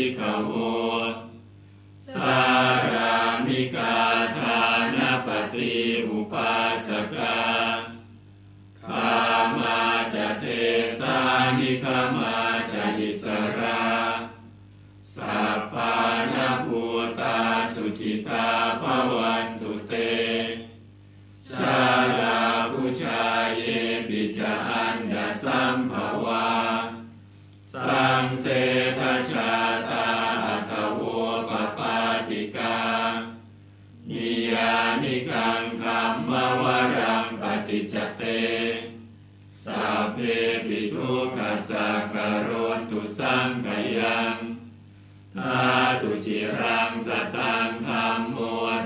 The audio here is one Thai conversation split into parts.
ภิกขโวสารามิกาทานปฏิอุปาสกาคามาจะเทสานิคามาจะอิสราสัพพานาภูตาสุจิตาภวันตุเตชาลาภูชาเยปิจาอันดาสัมภวาสังเสทชาตาอัตโวปปาติกานิยานิกังคัมมวรังปฏิจจเตสัพเพปิทุกขสักกโรตุสังขยังธาตุจิรังสตังธัมโม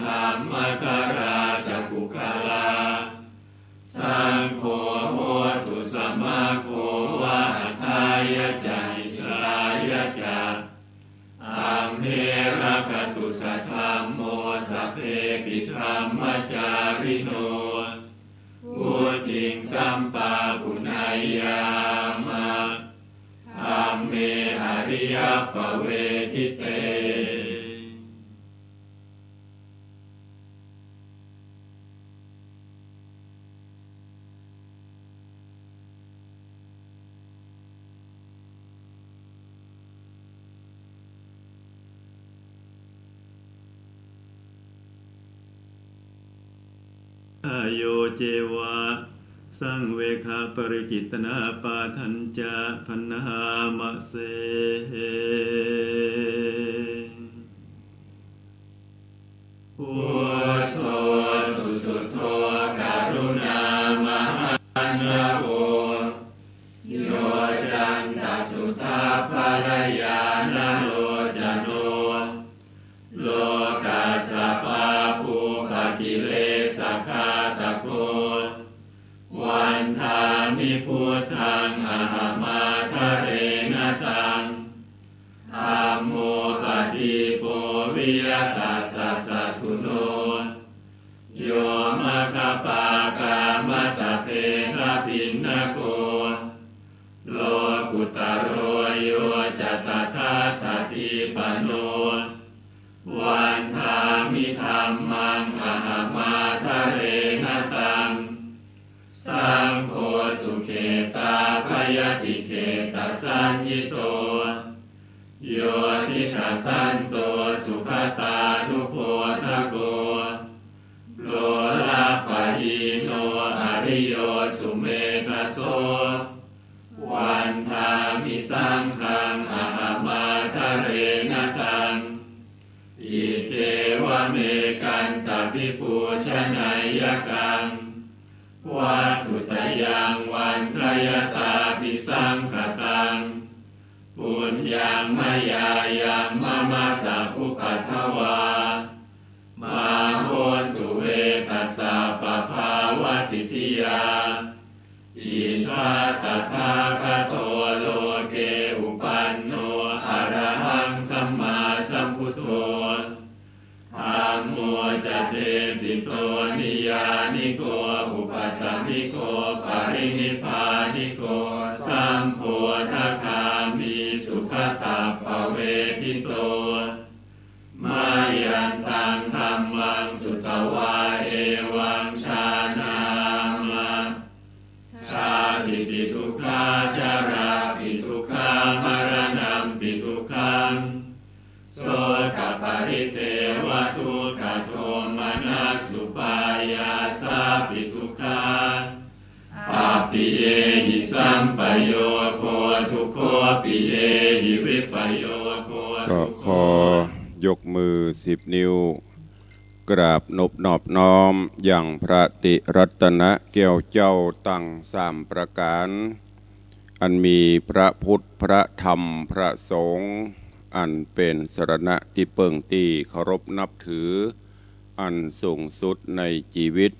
ธัมมคาราจักขุคลาสังโฆโหตุสัมมาโฆวะหัตถายะจายายะจาอัมเหระคตุสัทธัมโมสัพเพปิธัมมจาริโนพุทธิงสัมปาปุณายามะธัมเมอริยปเวทิเตโยเจวะสังเวคาปริจิตนาปาทัญจาพนามะเสพุทโธสุสุโธกรุณามหันตโวโยจันตสุทาภรยานโลจโนโลกัสสะปาภูปกิเลสคาตโกวันทามิพุทธังอหมาทะเรนตังธัมโมปฏิโปวิยตัสสะสัทธุโนโยมะคปากามตะเพทะปินนโกโลกุตโรโยจะตถาตถิปโนวันทามิธัมมังอหมาทะเรนตังสังโฆสุเขตาภยติเขตสัญญิโตโยทิฏฐสันโตสุขตานุโพธโกโลลาปะหิโนอริโยสุเมธโสวันทามิสังฆังอหมาทะเรนตังอิเจวะเมกันตปิปูชนัยยกังวัตถุตยังวันทยตาปิสังขตังปุญญังมยายังมะมะสัพพุปัทถวามาโหตุเวตัสสะปะภาวะสิทธิยาอิทัตตถาคโตโลเกอุปันโนอะระหังสัมมาสัมพุทโธธัมโมจะเทสิโตนิยานิโกอุปสัมมิโกปรินิพพานิโกสัมโพธคามิสุขตาปเวทิโตมายันตังธัมมังสุตวาเอวังชานามะชาติปิทุกขาชาราปิทุกขามรณะปิทุกขังโสกปริเทวทุกขโทมนัสสุปายาสาปิทุกขาปัปปิเยหิสัมปโยโคทุกโขปิเยหิวิปโยโคก็ขอยกมือ10 นิ้วกราบนบนอบน้อมอย่างพระติรัตนะแก้วเจ้าตั้ง3 ประการอันมีพระพุทธพระธรรมพระสงฆ์อันเป็นสรณะที่เปิ่งตีเคารพนับถืออันสูงสุดในชีวิต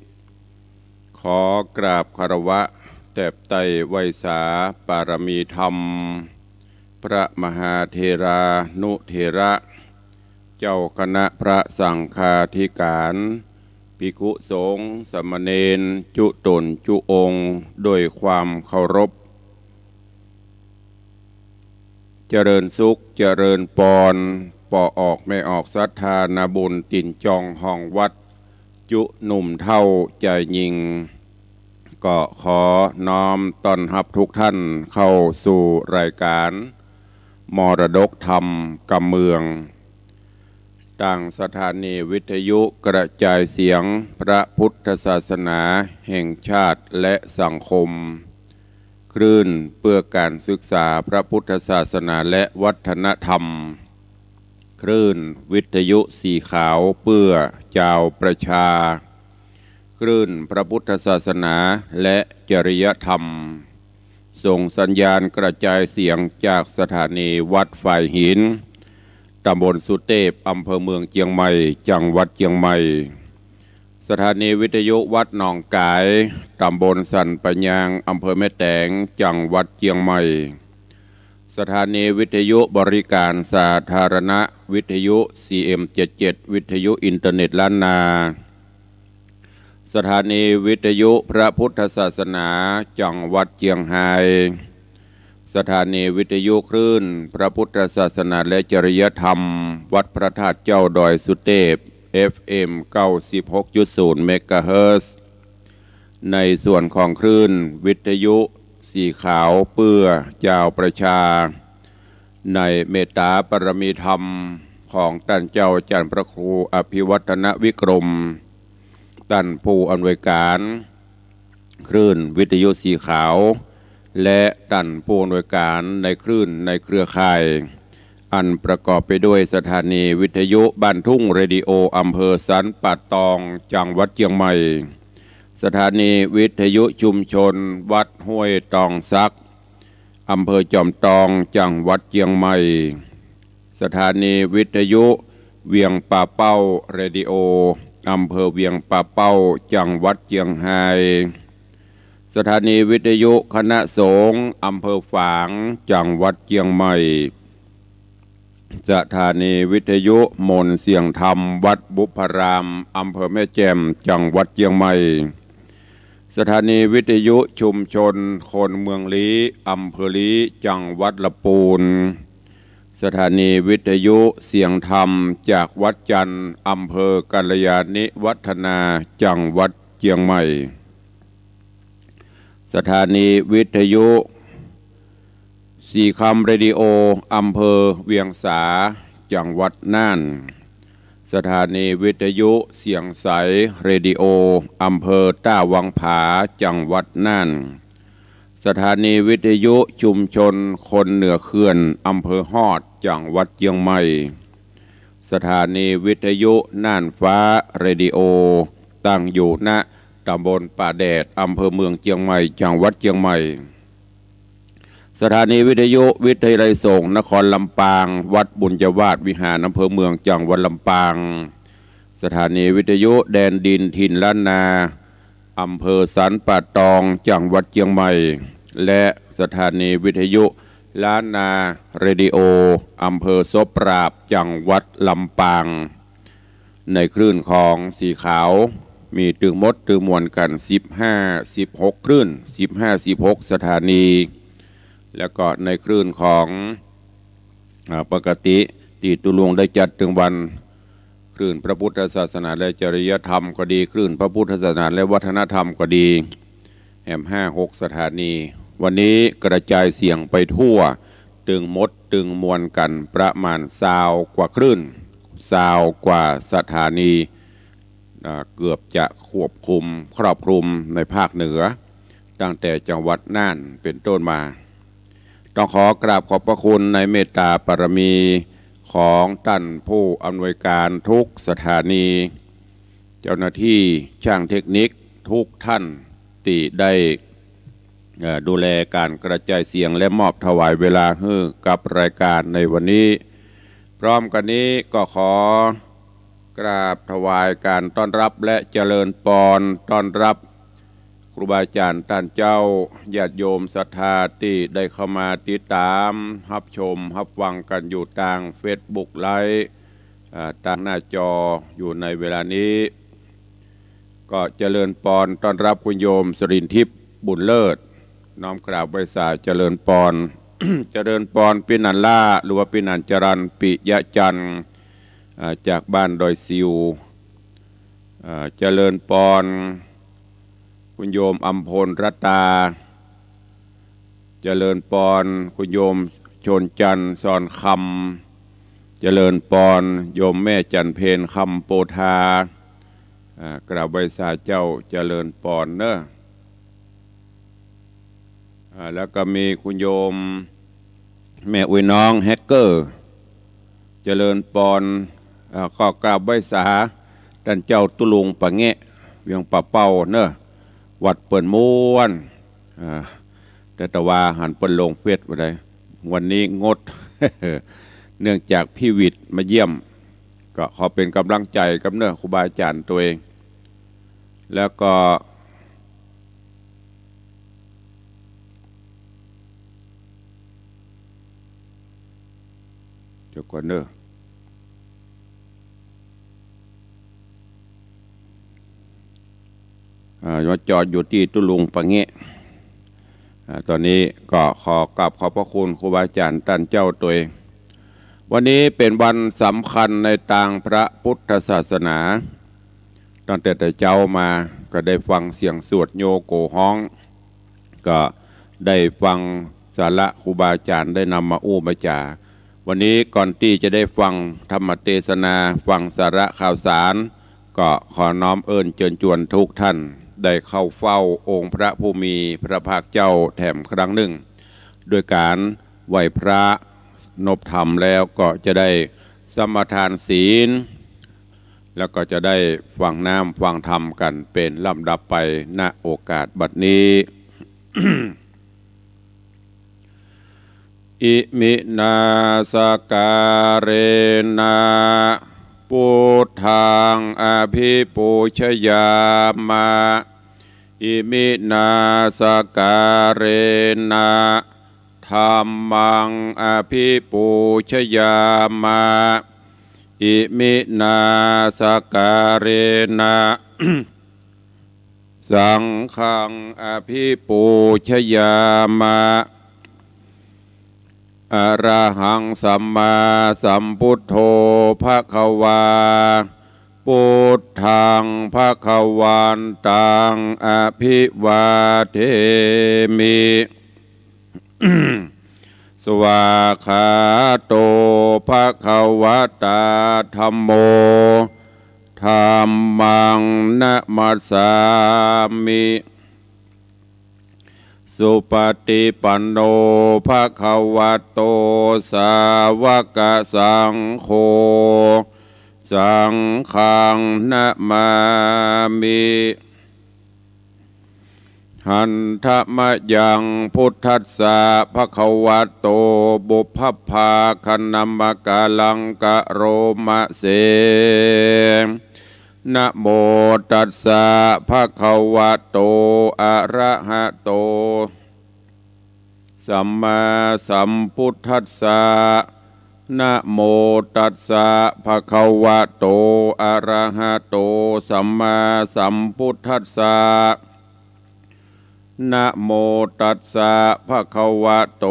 ขอกราบคารวะแตบไตไวยสาปารมีธรรมพระมหาเถรานุเถระเจ้าคณะพระสังฆาธิการภิกขุสงฆ์สามเณรจุตนจุองค์ด้วยความเคารพ เจริญสุขเจริญปรปอออกไม่ออกศรัทธานาบุญตินจองห้องวัดจุหนุ่มเท่าใจยิงก็ขอน้อมต้อนรับทุกท่านเข้าสู่รายการมรดกธรรมกำเมืองต่างสถานีวิทยุกระจายเสียงพระพุทธศาสนาแห่งชาติและสังคมคลื่นเพื่อการศึกษาพระพุทธศาสนาและวัฒนธรรมคลื่นวิทยุสีขาวเพื่อเจ้าประชาคลื่นพระพุทธศาสนาและจริยธรรมส่งสัญญาณกระจายเสียงจากสถานีวัดฝ่ายหินตำบลสุเทพอำเภอเมืองเชียงใหม่จังหวัดเชียงใหม่สถานีวิทยุวัดหนองกายตำบลสันปัญญางอำเภอแม่แตงจังหวัดเชียงใหม่สถานีวิทยุบริการสาธารณะวิทยุ CM77 วิทยุอินเทอร์เน็ตล้านนาสถานีวิทยุพระพุทธศาสนาจังหวัดเชียงรายสถานีวิทยุคลื่นพระพุทธศาสนาและจริยธรรมวัดพระธาตุเจ้าดอยสุเทพ FM 96.0 เมกะเฮิรตซ์ในส่วนของคลื่นวิทยุสีขาวเปื้อเจ้าประชาในเมตตาปรมีธรรมของท่านเจ้าอาจารย์พระครูอภิวัฒนวิกรมท่านผู้อำนวยการคลื่นวิทยุสีขาวและท่านผู้อำนวยการในคลื่นในเครือข่ายอันประกอบไปด้วยสถานีวิทยุบ้านทุ่งเรดิโออำเภอสันป่าตองจังหวัดเชียงใหม่สถานีวิทยุชุมชนวัดห้วยตองซักอำเภอจอมตองจังหวัดเชียงใหม่สถานีวิทยุเวียงป่าเป้าเรดิโออำเภอเวียงป่าเป้าจังหวัดเชียงรายสถานีวิทยุคณะสงฆ์อำเภอฝางจังหวัดเชียงใหม่สถานีวิทยุมนต์เสียงธรรมวัดบุพารามอำเภอแม่แจ่มจังหวัดเชียงใหม่สถานีวิทยุชุมชนคนเมืองลี้อำเภอลี้จังหวัดลำพูนสถานีวิทยุเสียงธรรมจากวัดจันทร์อำเภอกัลยาณิวัฒนาจังหวัดเชียงใหม่สถานีวิทยุสีคำเรดิโออำเภอเวียงสาจังหวัดน่านสถานีวิทยุเสียงใสเรดิโออำเภอต้าวังผาจังหวัดน่านสถานีวิทยุชุมชนคนเหนือเขื่อนอำเภอฮอดจังหวัดเชียงใหม่สถานีวิทยุน่านฟ้าเรดิโอตั้งอยู่ณตำบลป่าแดดอำเภอเมืองเชียงใหม่จังหวัดเชียงใหม่สถานีวิทยุวิทยาลัยสงฆ์นครลำปางวัดบุญจวาดวิหารอำเภอเมืองจังหวัดลำปางสถานีวิทยุแดนดินถิ่นล้านนาอำเภอสันป่าตองจังหวัดเชียงใหม่และสถานีวิทยุล้านนาเรดิโออำเภอโสปราบจังหวัดลำปางในคลื่นของสีขาวมีตึงมดตึงมวลกัน15-16คลื่น15-16สถานีแล้วก็ในคลื่นของปกติที่ตุลวงได้จัดถึงวันคลื่นพระพุทธศาสนาและจริยธรรมก็ดีคลื่นพระพุทธศาสนาและวัฒนธรรมก็ดีแหม5-6สถานีวันนี้กระจายเสียงไปทั่วตึงมดตึงมวลกันประมาณ20กว่าคลื่น20กว่าสถานีเกือบจะควบคุมครอบคลุมในภาคเหนือตั้งแต่จังหวัดน่านเป็นต้นมาต้องขอกราบขอบพระคุณในเมตตาปรมีของท่านผู้อำนวยการทุกสถานีเจ้าหน้าที่ช่างเทคนิคทุกท่านที่ได้ดูแลการกระจายเสียงและมอบถวายเวลาให้กับรายการในวันนี้พร้อมกันนี้ก็ขอกราบถวายการต้อนรับและเจริญพรต้อนรับครูบาอาจารย์ท่านเจ้าญาติโยมศรัทธาที่ได้เข้ามาติดตามรับชมรับฟังกันอยู่ทาง Facebook ไลฟ์ทางหน้าจออยู่ในเวลานี้ก็เจริญพรต้อนรับคุณโยมสรินทิพย์บุญเลิศน้อมกราบไหว้สาเจริญพร เจริญปอนปินันล่าหรือว่าปินันจรันปิยะจันทร์จากบ้านดอยซิวเจริญปอนคุณโยมอัมพลรัตตาเจริญปอนคุณโยมชนจันทร์สอนคำเจริญปอนโยมแม่จันเพนคำโปธากราบไหว้สาเจ้าเจริญปอนเนอะแล้วก็มีคุณโยมแม่อุ้ยน้องแฮกเกอร์เจริญปอนก็กราบไหว้สาท่านเจ้าตุลุงปะแงะเวียงป่าเป้าเนอะวัดเปิ่นม้วนแต่ตะวาหันเปิ่นลงเฟซไปได้วันนี้งด เนื่องจากพี่วิทย์มาเยี่ยมก็ขอเป็นกำลังใจกับเนอะครูบาอาจารย์ตัวเองแล้วก็เดี๋ยวก่อนเนอะมาจอดอยู่ที่ตุลุงปะเงะตอนนี้ก็ขอกราบขอบพระคุณครูบาอาจารย์ท่านเจ้าตัวเองวันนี้เป็นวันสำคัญในทางพระพุทธศาสนาตั้งแต่เจ้ามาก็ได้ฟังเสียงสวดโยโกฮ้องก็ได้ฟังสาระครูบาอาจารย์ได้นำมาอู้มาจ่าวันนี้ก่อนที่จะได้ฟังธรรมเทศนาฟังสาระข่าวสารก็ขอน้อมเอิญเชิญชวนทุกท่านได้เข้าเฝ้าองค์พระผู้มีพระภาคเจ้าแถมครั้งหนึ่งโดยการไหว้พระนบธรรมแล้วก็จะได้สมทานศีลแล้วก็จะได้ฟังน้ำฟังธรรมกันเป็นลำดับไปณโอกาสบัดนี้ อิมินาสการเรนะพุทธังอภิปูชยามาอิมินาสการเรนะธัมมังอภิปูชยามาอิมินาสการเรนะ สังฆังอภิปูชยามาอะระหังสัมมาสัมพุทโธภควาพุทธังภควันตังอภิวาเทมิ สวากขาโตภควตาธัมโมธัมมังนะมัสสามิสุปฏิปันโนภควโตสาวกสังโฆสังฆังนะมามิหันธมะยังพุทธัสสะภควโตบุพพาคนัมมะกาลังกะโรมะเสนะโมตัสสะภควโตอะระหะโตสัมมาสัมพุทธัสสะนะโมตัสสะภควโตอะระหะโตสัมมาสัมพุทธัสสะนะโมตัสสะภควโต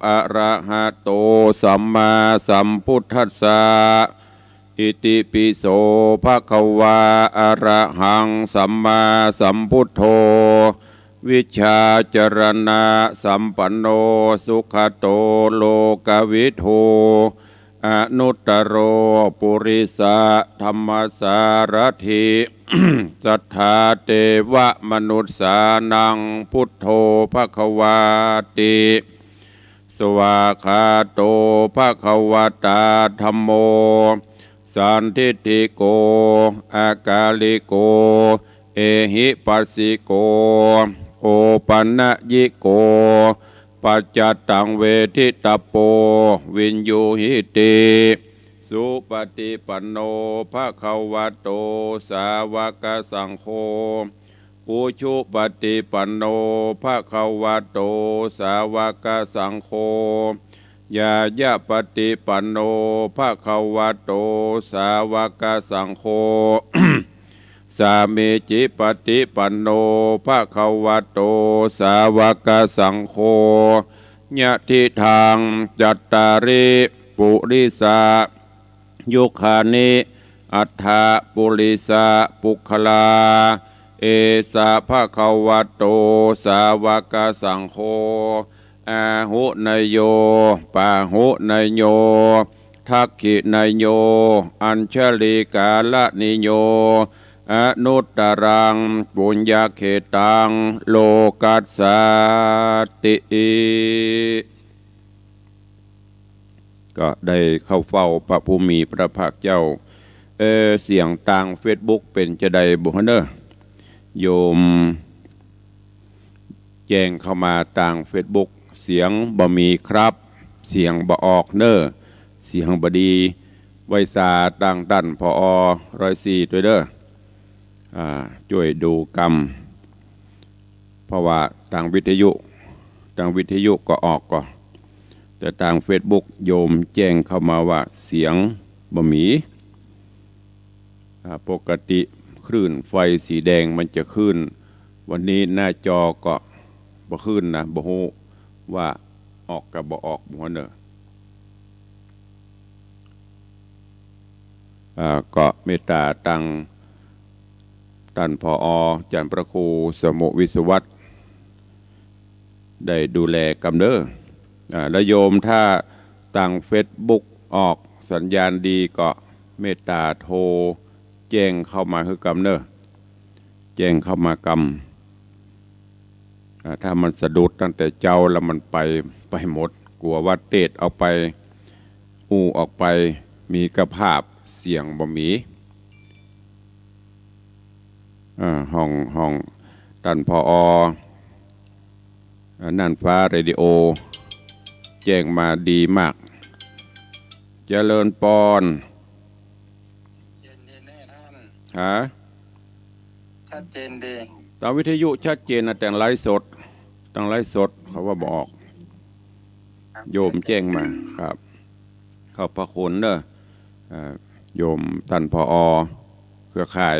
อะระหะโตสัมมาสัมพุทธัสสะอิติปิโสภควาอะระหังสัมมาสัมพุทโธวิชชาจรณะสัมปันโนสุขโตโลกวิทูอนุตตโรปุริสะธรรมสารถิ สัทธาเทวมนุษสานังพุทโธภควาติสวากขาโตภควตาธัมโมสันทิฏฐิโกอากาลิโกเอหิปัสสิโกโอปันนะยิโกปัจจตังเวทิตาโปวินยูหิติสุปฏิปันโนภควโตสาวกสังโฆปุชุปฏิปันโนภควโตสาวกสังโฆยายะปฏิปันโนภควโตสาวกสังโฆ สามีจิปฏิปันโนภควโตสาวกสังโฆ ยะทิทางจัตตาริปุริสายุคานิอัฏฐปุริสาปุคลาเอสะภะคะวะโตสาวกสังโฆอาหุนยโยปาหุนยโยทักขินยโยอัญชลิกาลนิโยอนุตตรังปุญญาเขตังโลกัสสติก็ได้เข้าเฝ้าพระภูมิพระภาคเจ้าเสียงต่างเฟซบุ๊กเป็นจะได้บุคเนอโยมแจ้งเข้ามาต่างเฟซบุ๊กเสียงบ่มีครับเสียงบ่ออกเนอเสียงบดีไวสาต่างดันพอ104ด้วยเด้อช่วยดูกรรมเพราะว่าต่างวิทยุก็ออกก็แต่ต่างเฟซบุ๊กโยมแจ้งเข้ามาว่าเสียงบ่มีปกติคลื่นไฟสีแดงมันจะขึ้นวันนี้หน้าจอก็บ่ขึ้นนะบ่ฮู้ว่าออกกับบ่ออกบ่เนอก็เมตตาตังท่านผอ.จันทร์พระครูสมุวิศวัตรได้ดูแลกำเด้อและโยมถ้าต่างเฟซบุ๊กออกสัญญาณดีก็เมตตาโทรแจ้งเข้ามาคือกำเด้อแจ้งเข้ามากำถ้ามันสะดุดตั้งแต่เจ้าแล้วมันไปหมดกลัวว่าเตดเอาไปออกไปมีกระภาพเสียงบ่มีห้องท่านผอ.น่านฟ้าเรดิโอแจ้งมาดีมากเจริญปอนฮะชัดเจนดีตามวิทยุชัดเจนนะแต่งไลฟ์สดเขาว่าบอกโยมแจ้งมาครับขอบพระคุณเด้อโยมท่านผอ.เครือข่าย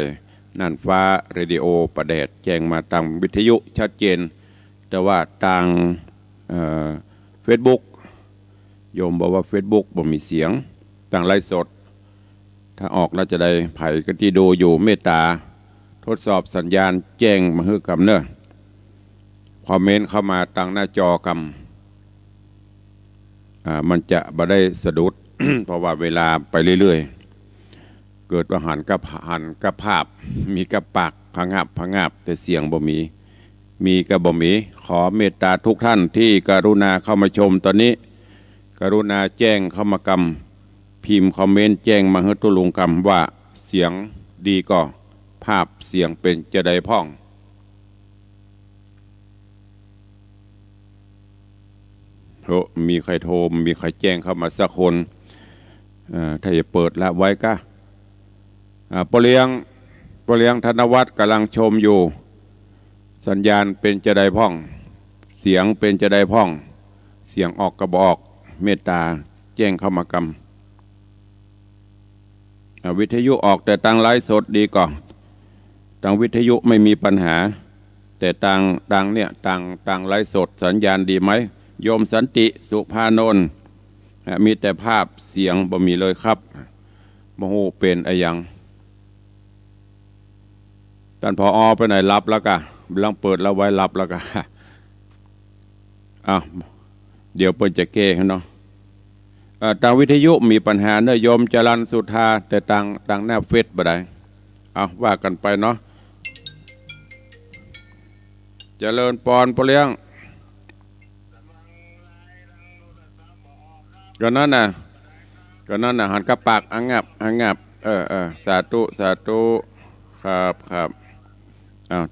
น่านฟ้าเรดิโอประเดชแจ้งมาตามวิทยุชัดเจนแต่ว่าทางเฟซบุ๊กโยมบอกว่าเฟซบุ๊กบ่มีเสียงทางไลฟ์สดถ้าออกแล้วจะได้ไผ่กันที่ดูอยู่เมตตาทดสอบสัญญาณแจ้งมาให้กำเนอะคอมเมนต์เข้ามาตั้งหน้าจอกำมันจะบ่ได้สะดุด เพราะว่าเวลาไปเรื่อยๆเกิดว่าหันกับภาพมีกับปากผงาบแต่เสียงบ่มีกับบ่มีขอเมตตาทุกท่านที่กรุณาเข้ามาชมตอนนี้กรุณาแจ้งเข้ามากำพิมพ์คอมเมนต์แจ้งมาให้ตุลุงกำว่าเสียงดีก็ภาพเสียงเป็นจะได้พ่องมีใครโทรมีใครแจ้งเข้ามาสักคนถ้าจะเปิดละไว้ก็ปเลี้ยงธนวัฒน์กำลังชมอยู่สัญญาณเป็นจะได้พ่องเสียงเป็นจะได้พ่องเสียงออกกระบอกเมตตาแจ้งเข้ามากำวิทยุออกแต่ตั้งไลฟ์สดดีก่อนตั้งวิทยุไม่มีปัญหาแต่ตั้งเนี่ยตั้งไลฟ์สดสัญญาณดีไหมโยมสันติสุภานนท์มีแต่ภาพเสียงบ่มีเลยครับโมโหเป็นอะไรยังท่านผอ.ไปไหนรับแล้วกะลังเปิดแล้วไว้รับแล้วกะเดี๋ยวเปิดจะแก้เนาะทางวิทยุมีปัญหาเนอะโยมจรัญสุธาแต่ต่างหน้าเฟซบ่ได้ว่ากันไปเนาะเจริญปอนปเลี้ยงก็นั่นน่ะหันกระปากอังงับสาธุครับ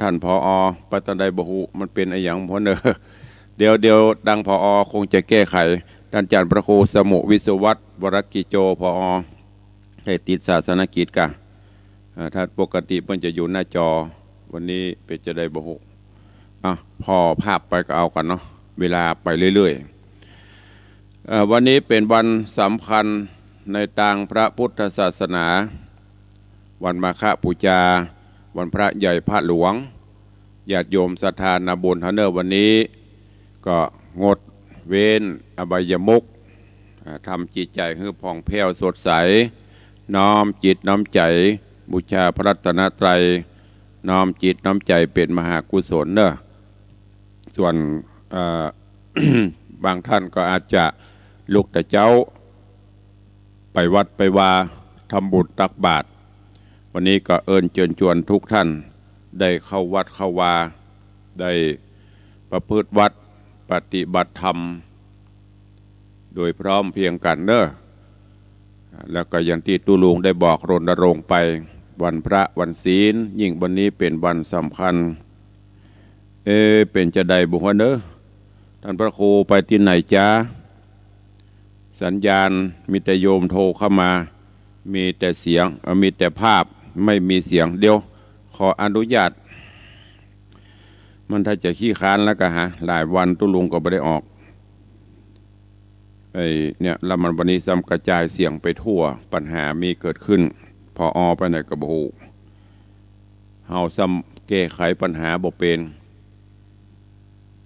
ท่านผอ.ปัตตานีบหูมันเป็นอะไรอย่างพอเนอะเดี๋ยวดังผอ.คงจะแก้ไขท่านอาจารย์พระครูสมุวิศวัตรวรกิจโจผอ.ให้ติดศาสนกิจกะถ้าปกติมันจะอยู่หน้าจอวันนี้เป็นจะได้บหูพอภาพไปก็เอากันเนาะเวลาไปเรื่อยๆวันนี้เป็นวันสำคัญในทางพระพุทธศาสนาวันมาฆบูชาวันพระใหญ่พระหลวงญาติโยมศรัทธานาบุญเนอร์วันนี้ก็งด เว้นอบายมุขทำจิตใจให้ผ่องแผ้วสดใสน้อมจิตน้อมใจบูชาพระรัตนตรัยน้อมจิตน้อมใจเป็นมหากุศลเนอะส่วน บางท่านก็อาจจะลุกแต่เจ้าไปวัดไปวาทำบุญตักบาตรวันนี้ก็เอิญเชิญชวนทุกท่านได้เข้าวัดเข้าวาได้ประพฤติวัดปฏิบัติธรรมโดยพร้อมเพียงกันเนอะแล้วก็อย่างที่ตุลุงได้บอกรณรงค์ไปวันพระวันศีลยิ่งวันนี้เป็นวันสำคัญเป็นจะใดบุคคลเนอะท่านพระครูไปที่ไหนจ้าสัญญาณมีแต่โยมโทรเข้ามามีแต่เสียงมีแต่ภาพไม่มีเสียงเดียวขออนุญาตมันถ้าจะขี้ค้านแล้วก็หลายวันตุลุงก็ไม่ได้ออกเนี่ยแล้วมันวันนี้ซ้ำกระจายเสียงไปทั่วปัญหามีเกิดขึ้นพอไปไหนก็บอกเฮาซ้ำแก้ไขปัญหาบ่เป็น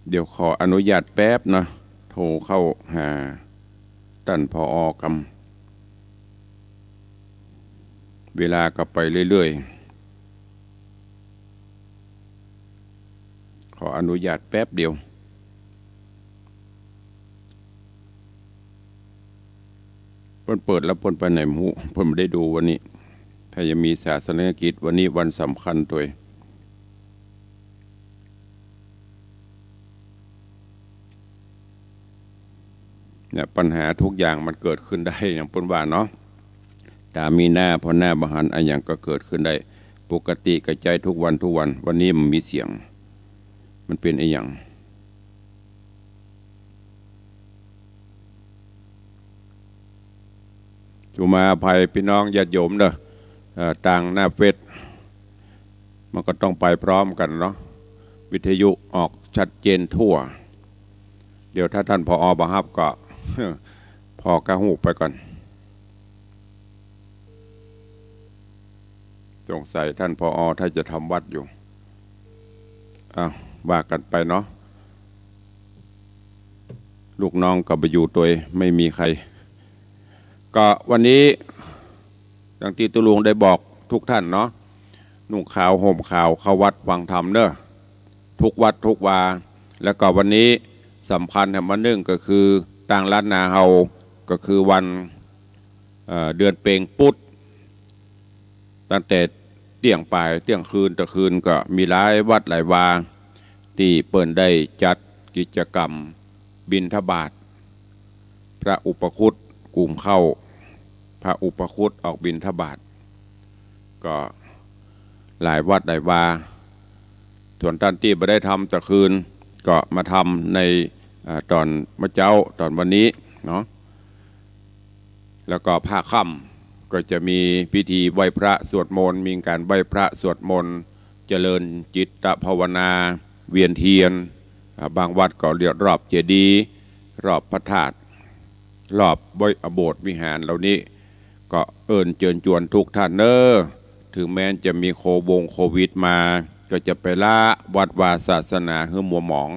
เดี๋ยวขออนุญาตแป๊บนะโทรเข้าหาท่านพอกำเวลาก็ไปเรื่อยๆขออนุญาตแป๊บเดียวเพิ่นเปิดแล้วเพิ่นไปไหนหมู่เพิ่นไม่ได้ดูวันนี้ถ้ายังมีศาสนกิจวันนี้วันสำคัญตัวเนี่ยปัญหาทุกอย่างมันเกิดขึ้นได้อย่างเพิ่นว่าเนาะตามีหน้าพอหน้าบหันอย่างก็เกิดขึ้นได้ปกติกระจายทุกวันวันนี้มันมีเสียงมันเป็นอย่างจุมาภัยพี่น้องญาติโยมเด้อต่างหน้าเฟซมันก็ต้องไปพร้อมกันเนาะวิทยุออกชัดเจนทั่วเดี๋ยวถ้าท่านพอบังคับก็พอกระหูไปก่อนสงสัยท่านพอถ้าจะทำวัดอยู่ว่ากันไปเนาะลูกน้องก็ไปอยู่ตัวไม่มีใครก็วันนี้ดังที่ตุลุงได้บอกทุกท่านเนาะนุ่งขาวห่มขาวเข้าวัดฟังธรรมเนอะทุกวัดทุกวาแล้วก็วันนี้สำคัญแห่งวันหนึ่งก็คือต่างล้านนาเฮาก็คือวันเดือนเปงปุดตั้งแต่เที่ยงปลายเที่ยงคืนตะคืนก็มีหลายวัดหลายวาที่เปิ่นได้จัดกิจกรรมบิณฑบาตพระอุปคุตกลุ่มเข้าพระอุปคุตออกบิณฑบาตก็หลายวัดหลายวาส่วนท่านที่ไม่ได้ทำตะคืนก็มาทำในตอนมะเจ้าตอนวันนี้เนาะแล้วก็ภาคค่ำก็จะมีพิธีไหว้พระสวดมนต์มีการไหว้พระสวดมนต์เจริญจิตภาวนาเวียนเทียนบางวัดก็เรียกรอบเจดีย์รอบพระธาตุรอบโบสถ์วิหารเหล่านี้ก็เอิญเชิญชวนทุกท่านเนอถึงแม้จะมีโควิดมาก็จะไปละวัดวาศาสนาให้มัวหมอง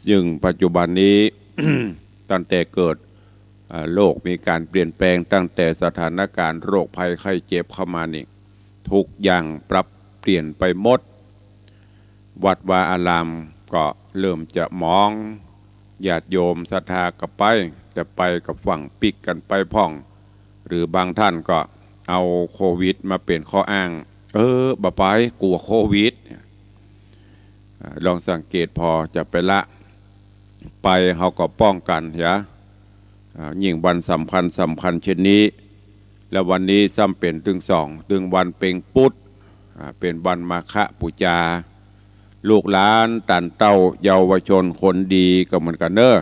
ซึ่งปัจจุบันนี้ ตั้งแต่เกิดโลกมีการเปลี่ยนแปลงตั้งแต่สถานการณ์โรคภัยไข้เจ็บเข้ามานี่ทุกอย่างปรับเปลี่ยนไปหมดวัดวาอารามก็เริ่มจะมองญาติโยมศรัทธากับไปแต่ไปกับฝั่งปิกกันไปพ่องหรือบางท่านก็เอาโควิดมาเป็นข้ออ้างบ่ไปกลัวโควิดลองสังเกตพอจะไปละไปเขาก็ป้องกันยิ่งวันสำคัญเช่นนี้แล้ววันนี้ซ้ำเป็นถึงวันเป็งปุดเป็นวันมาฆบูชาลูกหลานตันเต้าเยาวชนคนดีก็เหมือนกันเนอะ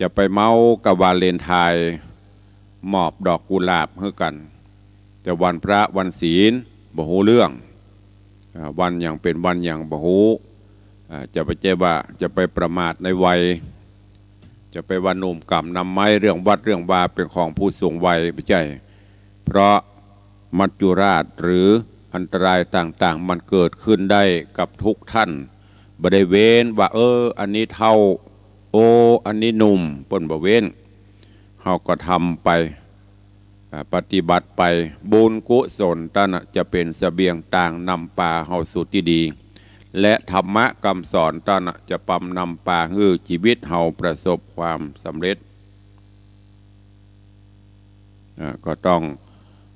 จะไปเมากับวาเลนไทน์มอบดอกกุหลาบให้กันแต่วันพระวันศีลบ่ฮู้เรื่องวันอย่างเป็นวันอย่างบ่ฮู้จะไปว่าจะไปประมาทในวัยจะไปวันนุ่มกำนำไม้เรื่องวัดเรื่องวาเป็นของผู้สูงวัยไม่ใช่เพราะมัจจุราชหรืออันตรายต่างๆมันเกิดขึ้นได้กับทุกท่านบ่ได้เว้นว่าอันนี้เท่า อันนี้หนุ่มเปิ้นบ่เว้นเฮาก็ทำไปปฏิบัติไปบุญกุศลนั่นจะเป็นเสบียงต่างนำพาเฮาสู่ที่ดีและธรรมะคำสอนนั่นจะปำนำพาให้ชีวิตเฮาประสบความสำเร็จก็ต้อง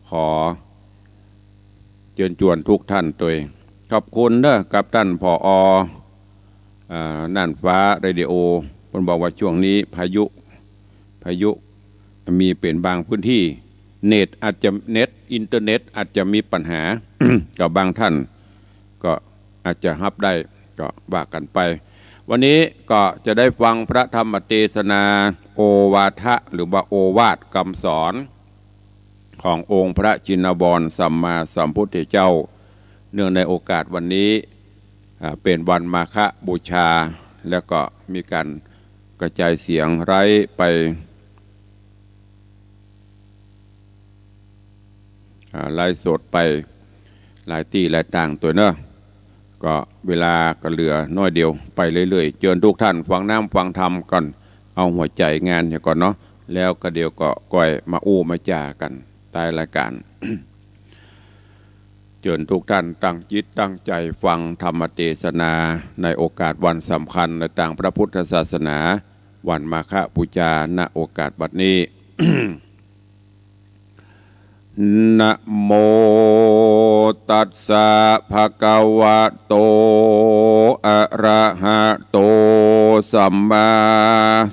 ขอเชิญชวนทุกท่านตัวเองขอบคุณเด้อกับท่านผอ.น่านฟ้าเรดิโอเพิ่นบอกว่าช่วงนี้พายุมีเป็นบางพื้นที่เน็ตอาจจะอินเทอร์เน็ตอาจจะมีปัญหา กับบางท่านก็อาจจะรับได้ก็ว่ากันไปวันนี้ก็จะได้ฟังพระธรรมเทศนาโอวาทะหรือว่าโอวาทคำสอนขององค์พระชินวรสัมมาสัมพุทธเจ้าเนื่องในโอกาสวันนี้เป็นวันมาฆบูชาแล้วก็มีการกระจายเสียงไร้ไปไล่สดไปหลายที่หลายต่างตัวเนอะก็เวลาก็เหลือน้อยเดียวไปเรื่อยๆเชิญทุกท่านฟังน้ำฟังธรรมก่อนเอาหัวใจงานอย่างก่อนเนาะแล้วก็เดี๋ยวก็ก่อยมาอู้มาจ่ากันใต้รายการ เชิญทุกท่านตั้งจิตตั้งใจฟังธรรมเทศนาในโอกาสวันสำคัญในทางพระพุทธศาสนาวันมาฆบูชาณโอกาสบัดนี้ นะโมตัสสะภะคะวะโตอะระหะโตสัมมา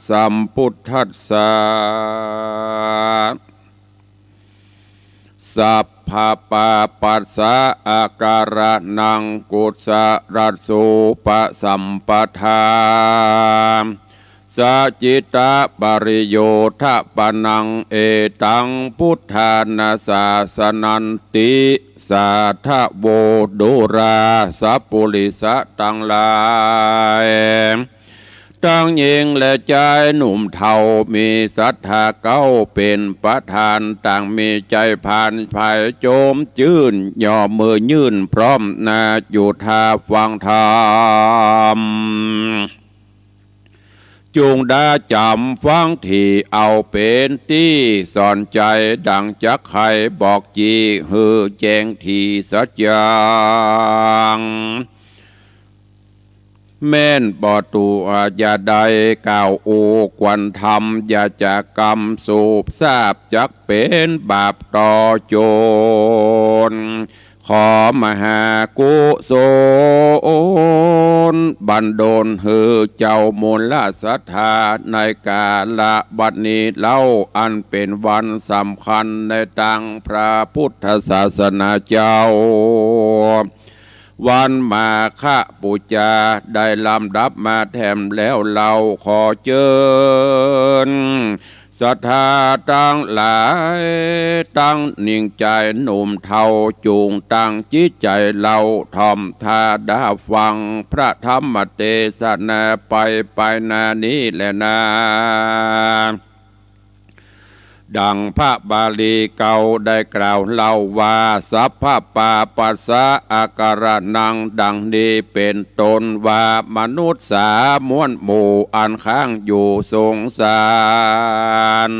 สัมพุทธัสสะสัพพะปะปัสสะอาการะนังกุศลสุปสัมปทาสัจจิตะปริโยทะปนังเอตังพุทธานาสาสนันติสาทะโวดุราสัพปุริสะตังหลายทั้งหญิงและชายหนุ่มเฒ่ามีศรัทธาเก้าเป็นประธานต่างมีใจผ่านภายโจมจื่นย่อมือยื่นพร้อมนาอยู่ท่าฟังธรรมจงได้จำฟังที่เอาเป็นที่สอนใจดังจักใครบอกจีฮือแจ้งที่สัจยังแม่นบ่ตูอย่าใดกล่าวโอ้กวนทำอย่าจะกรรมสูบทราบจักเป็นบาปต่อโจรขอมหากุศลบันดลให้เจ้ามูลศรัทธาในกาลบัดนี้เล่าอันเป็นวันสำคัญในทางพระพุทธศาสนาเจ้าวันมาฆบูชาได้ลำดับมาแถมแล้วเราขอเชิญศรัทธาตั้งหลายตั้งนิ่งใจหนุ่มเฒ่าจูงตั้งจิตใจเราทอมทาดาฟังพระธรรมเทศนาไปนานี้แหละนาดังพระบาลีเก่าได้กล่าวเล่าว่าสัพพะปาปัสสะอาการะนังดังนี้เป็นตนว่ามนุษย์สามวลหมู่อันค้างอยู่สงสาร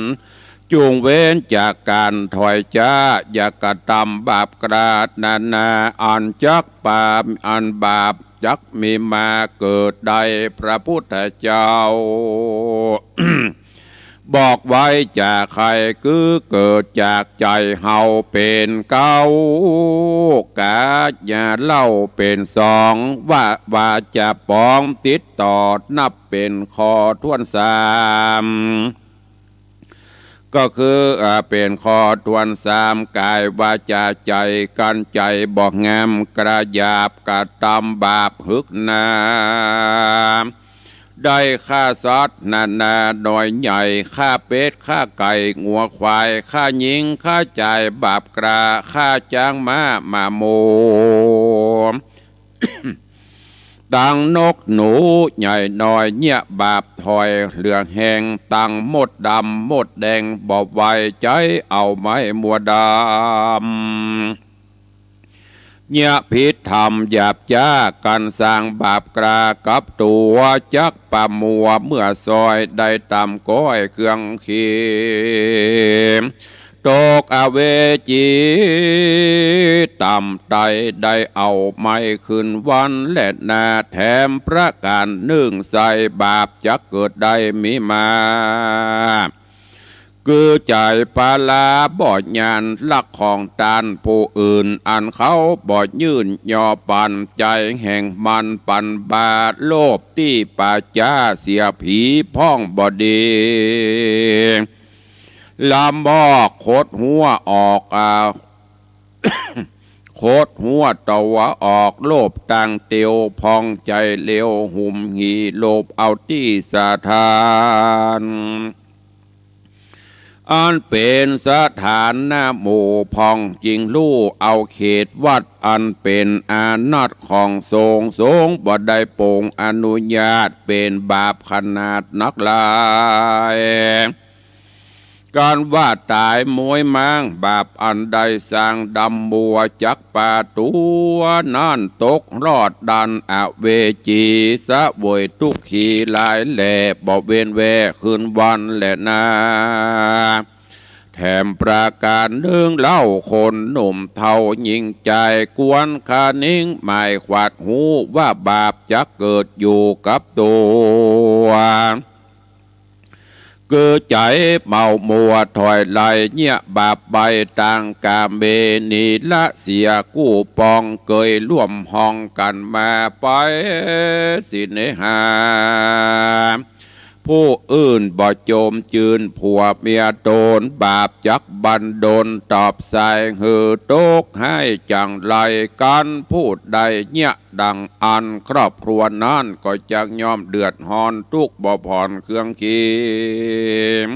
จงเว้นจากการถอยจ้าอย่ากระทำบาปกราดนานาอันจักบาปอันบาปจักมีมาเกิดใดพระพุทธเจ้า บอกไว้จากใครคือเกิดจากใจเฮาเป็นเก้ากาอย่าเล่าเป็นสองว่าจะป้องติดต่อนับเป็นคอท่วนสามก็คือเป็นคอทวนสามกายวาจาใจกันใจบอกงามกระยาบกระทำบาปหึกนาได้ฆ่าสัตว์นานาหน่อยใหญ่ฆ่าเป็ดฆ่าไก่งัวควายฆ่าหญิงฆ่าใจบาปกราฆ่าจ้างม้าโม ตังนกหนูใหญ่น้อยเนี่ยบาปถอยเหลืองแหงตังมดดำมดแดงบอบไว้ใจเอาไม้มัวดำ เนียพิษธรรมหยาบจ้ากันสร้างบาปกรากับตัวจักปะมัวเมื่อซอยได้ตำก้อยเครื่องเขีมตกอเวจีต่ำไตได้เอาไม้ขึ้นวันและนาแถมประการนึ่งใส่บาปจักเกิดได้มีมาคือใจปาลาบ่ยานลักของตานผู้อื่นอันเขาบ่ยื่นย่อปันใจแห่งมันปันบาโลภที่ป่าจ้าเสียผีพ้องบ่ดีลำบอกโคดหัวออกโคดหัวตะวะออกโลภต่างเตียวพองใจเลวหุ่มหีโลภเอาที่สาทานอันเป็นสถานหน้าหมู่พองจริงลู่เอาเขตวัดอันเป็นอานัตของทรงบ่ได้โปร่งอนุญาตเป็นบาปขนาดนักลายการว่าตายมวยมังบาปอันใดสร้างดำบัวจักป่าตัวนั่นตกรอดดันอเวจีสะบวยทุกขีหลายแหล่บ่เว้นแวคืนวันและนาแถมประการหนึ่งเล่าคนหนุ่มเท่ายิงใจกวนคานิ่งหมายขวาดหูว่าบาปจะเกิดอยู่กับตัวเกิดใจเมามัวถอยไหลเนี่ยบาปใบต่างกาเมนีละเสียกู้ปองเกยร่วมห้องกันมาไปสิเนหาผู้อื่นบ่โจมจืนผัวเมียโดนบาปจักบันดลตอบใส่หือตกให้จังไรกันพูดใดเนี่ยดังอันครอบครัวนั้นก็จักยอมเดือดฮอนทุกบ่ผ่อนเครื่องขีม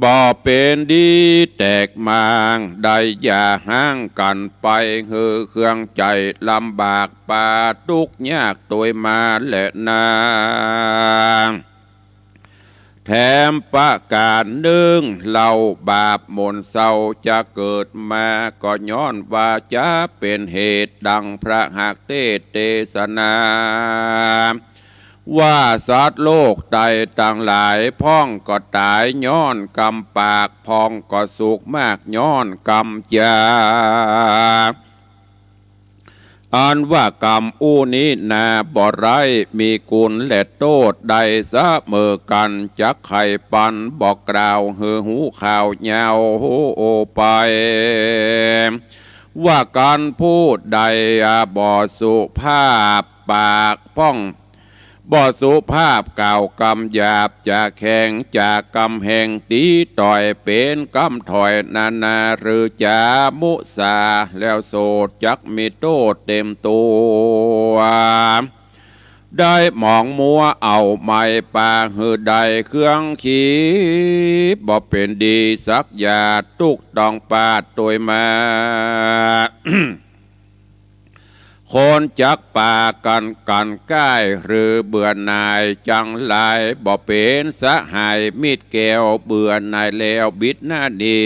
บ่เป็นดีแตกมางได้อย่าห่างกันไปหือเครื่องใจลำบากปาทุกยากตัวมาและนาแถมประการหนึ่งเล่าบาปมนเศร้าจะเกิดมาก็ย้อนว่าจะเป็นเหตุดังพระหักเทศนาว่าสัตว์โลกใดต่างหลายพ้องก็ตายย้อนกรรมปากพ้องก็สุขมากย้อนกรรมจาอันว่ากรรมอู้นี้นาบ่ไรมีกุลและโทษใดเสมอกันจักไข่ปันบอกกล่าวหือหูข่าวยาวโอไปว่าการพูดใดบ่สุภาพปากพ้องบ่สุภาพกล่าวกำหยาบจะแข่งจากกำแห่งตีต่อยเป็นกำถอยนาหรือจามุสาแล้วโสดจักมีโทษเต็มตัวได้หมองมัวเอาไม้ปาหือใดเครื่องขีบ่เป็นดีสักยาตุกต้องปาดตัวมา คนจักป่ากันใกล้หรือเบื่อหน่ายจังหลายบ่เป็นสหายมิดแก้วเบื่อหน่ายแล้วบิดหน้าดี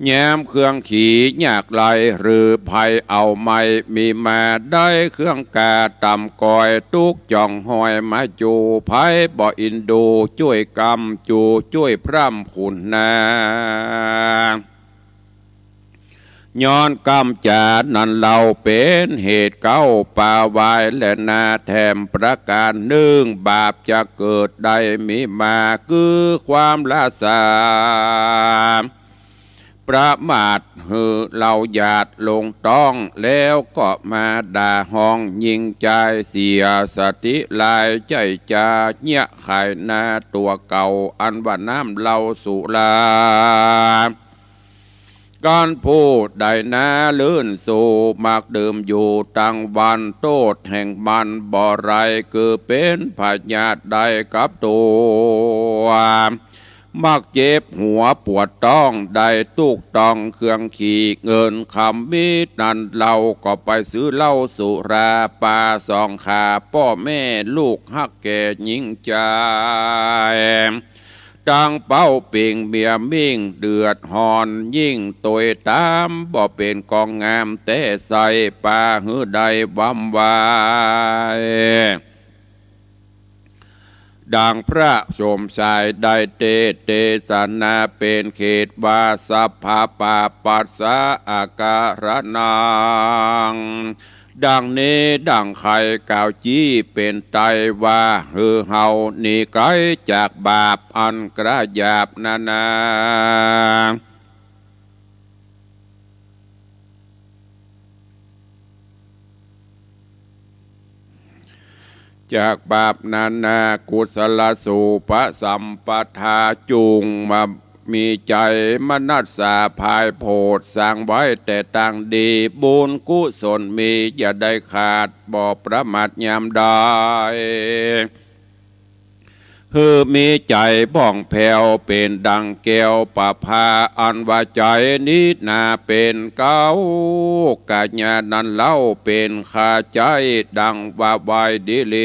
แย้มเครื่องขี่ยากไหลหรือภัยเอาไม่มีมาได้เครื่องกาต่ำก่อยทุกจ่องหอยมาจูภัยบ่อินดูช่วยกรรมจูช่วยพร่ำขุนนาย้อนกรรมจานั้นเราเป็นเหตุเก้าป่าวายและนาแถมประการหนึ่งบาปจะเกิดได้มีมาคือความละสาประมาทหือเราหยาดลงต้องแล้วก็มาด่าห้องยิงใจเสียสติลายใจจาเงี่ยไข่นาตัวเก่าอันว่าน้ำเราสุราการพูดได้นาลื่นสู่มากดื่มอยู่ตั้งวันโทษแห่งมันบ่ไรคือเป็นพยาธิใดกับตัวมักเจ็บหัวปวดต้องได้ตุกต้องเครื่องขี่เงินคำมิตรนั้นเราก็ไปซื้อเหล้าสุราปลาสองขาพ่อแม่ลูกฮักแก่หญิงใจ ดังเป้าเป่งเมียมิ่งเดือดหอนยิ่งตวยตามบ่เป็นกองงามแต่ใส่ป่าหื้อใดบำวายดังพระชมชายได้เตสนาเป็นเขตวาสัพพาปาปัสสะอาการนังดังนี้ดังไข่กาวจี้เป็นไตว่าฮือเฮานี่ไกลจากบาปอันกระยาบนาจากบาปนานากุศลสูปสัมปทาจุงมามีใจมนัสสาภายโพดสร้างไว้แต่ต่างดีบุญกุศลมีอย่าได้ขาดบ่ประมาทยามใดคือมีใจบ้องแผ่วเป็นดังแก้วประภาอันว่าใจนินาเป็นเก้ากาญานันเล่าเป็นขาใจดังว่าไว้ดีเล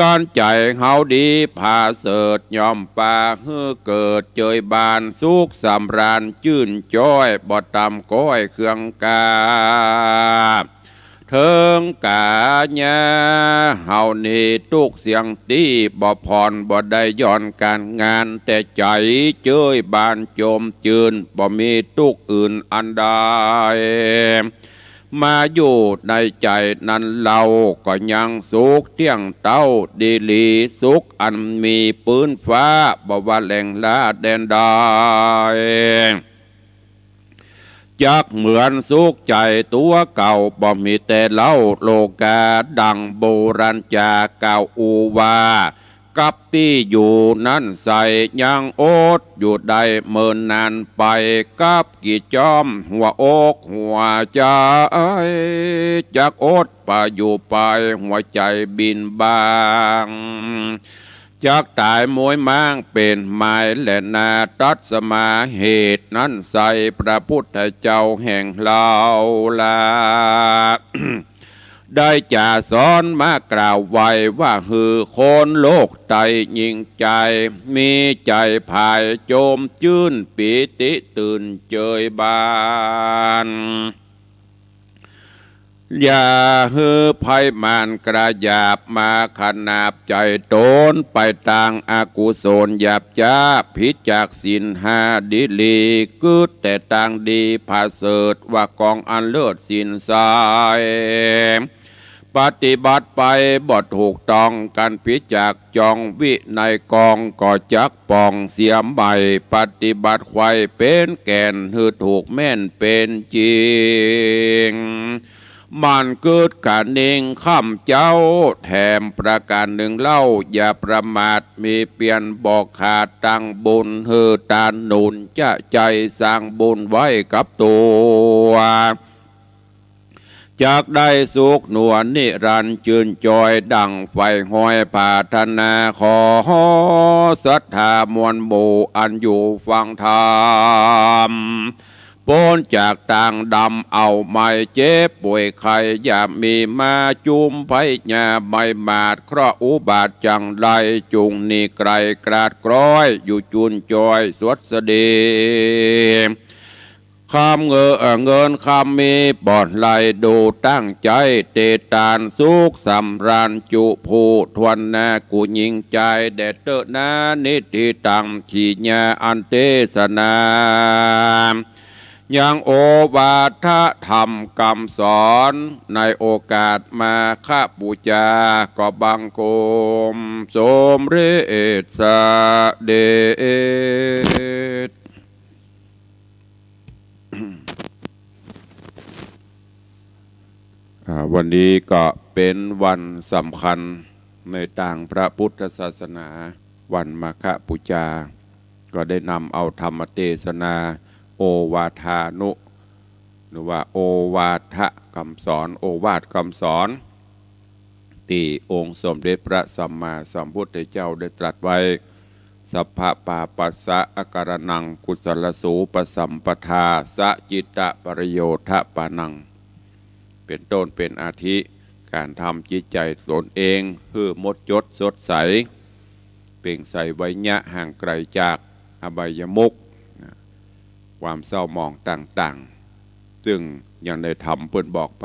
การใจเฮาดีพาเสดยอมปาเฮือเกิดเจยบานสุขสำราญจื่นจ้อยบ่ตำก้อยเครื่องกาเทิงกาญาเฮานี่ตุกเสียงตีบ่พรบ่ได้ย้อนการงานแต่ใจเจยบานโจมจืนบ่มีตุกอื่นอันใดมาอยู่ในใจนั้นเราก็ยังสุขเที่ยงเต้าดีลีสุขอันมีปืนฟ้าบ่ว่าแหล่งละแดนใดจักเหมือนสุขใจตัวเก่าบ่มีแต่เล่าโลกาดังโบราณจาก่าวอูวากับที่อยู่นั้นใส่ยังโอดอยู่ได้เมินนานไปกับกี่จอมหัวอกหัวใจจากโอดไปอยู่ไปหัวใจบินบางจากตายมวยม้างเป็นไม้และนาตัดสมาเหตุนั้นใส่พระพุทธเจ้าแห่งเราลา ได้จ่าสอนมากล่าวไว้ว่าฮือโคนโลกไตยิ่งใจมีใจภายโจมจื้นปีติตื่นเจยบานอย่าฮือภัยมานกระยาบมาขนาบใจตนไปต่างอากุศลหยาบจ้าพิจากศีลห้าดิลีกึดแต่ต่างดีผาเสดว่ากองอันเลิศศีลสายปฏิบัติไปบ่ถูกต้องกันพิจากจองวิในกองก็จักปองเสียมใบปฏิบัติไข่เป็นแก่นฮือถูกแม่นเป็นจริงมันเกิดการเน่งข้ามเจ้าแถมประการหนึ่งเล่าอย่าประมาทมีเปลี่ยนบอกขาดตั้งบุญเฮือตานหนุนจะใจสร้างบุญไว้กับตัวจากได้สุขนวลนิรันดร์จืนจอยดังไฟห้อยปรารถนาขอศรัทธามวลหมู่อันอยู่ฟังธรรมพ้นจากต่างดำเอาไม่เจ็บป่วยไข้อย่ามีมาจุมไผญาไม่มาดเคราะห์อุบาทจังไรจุงนี่ไกลกราดกร้อยอยู่จุนจอยสวดสดีคำเงินคำมีปอดไหลดูตั้งใจเตตานสุขสำราญจุผู้ทวนนากูยิงใจแดดเตอนานิติตังขีญาอันเทศนายังโอวาทธรรมคำสอนในโอกาสมาข้าบูชาก็บังคมสมเรศเดชวันนี้ก็เป็นวันสำคัญในต่างพระพุทธศาสนาวันมาฆบูชาก็ได้นำเอาธรรมเทศนาโอวาทานุหรือว่าโอวาทคำสอนโอวาทคำสอนที่องค์สมเด็จพระสัมมาสัมพุทธเจ้าได้ตรัสไว้สัพพะปาปัสสะอาการนังกุศลสูปสัมปทาสะจิตตะปริโยทะปานังเป็นต้นเป็นอาทิการทำจิตใจตนเองเพื่อมดจดสดใส เป่งใสไวยะห่างไกลจากอบายมุขความเศร้าหมองต่างๆซึ่งอย่างในธรรมเพิ่นบอกไป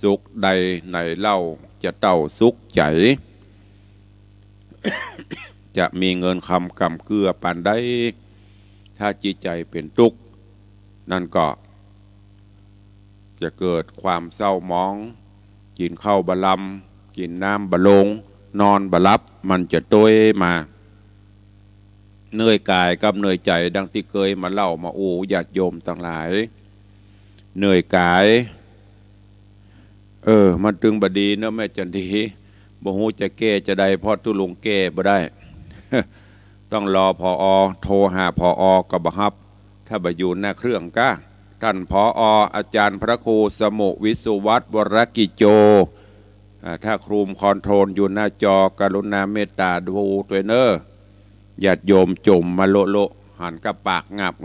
สุขใดในเล่าจะเต้าสุขใจ จะมีเงินคำกำเกลือปานใดถ้าจิตใจเป็นทุกข์นั่นก็จะเกิดความเศร้าหมองกินข้าวบะลำกินน้ำบะลงนอนบะลับมันจะต้วยมาเหนื่อยกายกับเหนื่อยใจดังที่เคยมาเล่ามาอู้ญาติโยมต่างหลายเหนื่อยกายมันตึงบดีเนอะแม่จันทีบ่ฮู้จะแก้จะได้พอตุลุงแก้บ่ได้ ต้องรอพอโทรหาพอก็บ่รับถ้าบ่อยู่หน้าเครื่องก้าท่านพออาจารย์พระครูสมุวิสุวัตรวรกิจโจถ้าครูมคอนโทรลอยู่หน้าจอกรุณาเมตตาดูตัวเนอญาติโยมจมมาโลหันกับปากงับ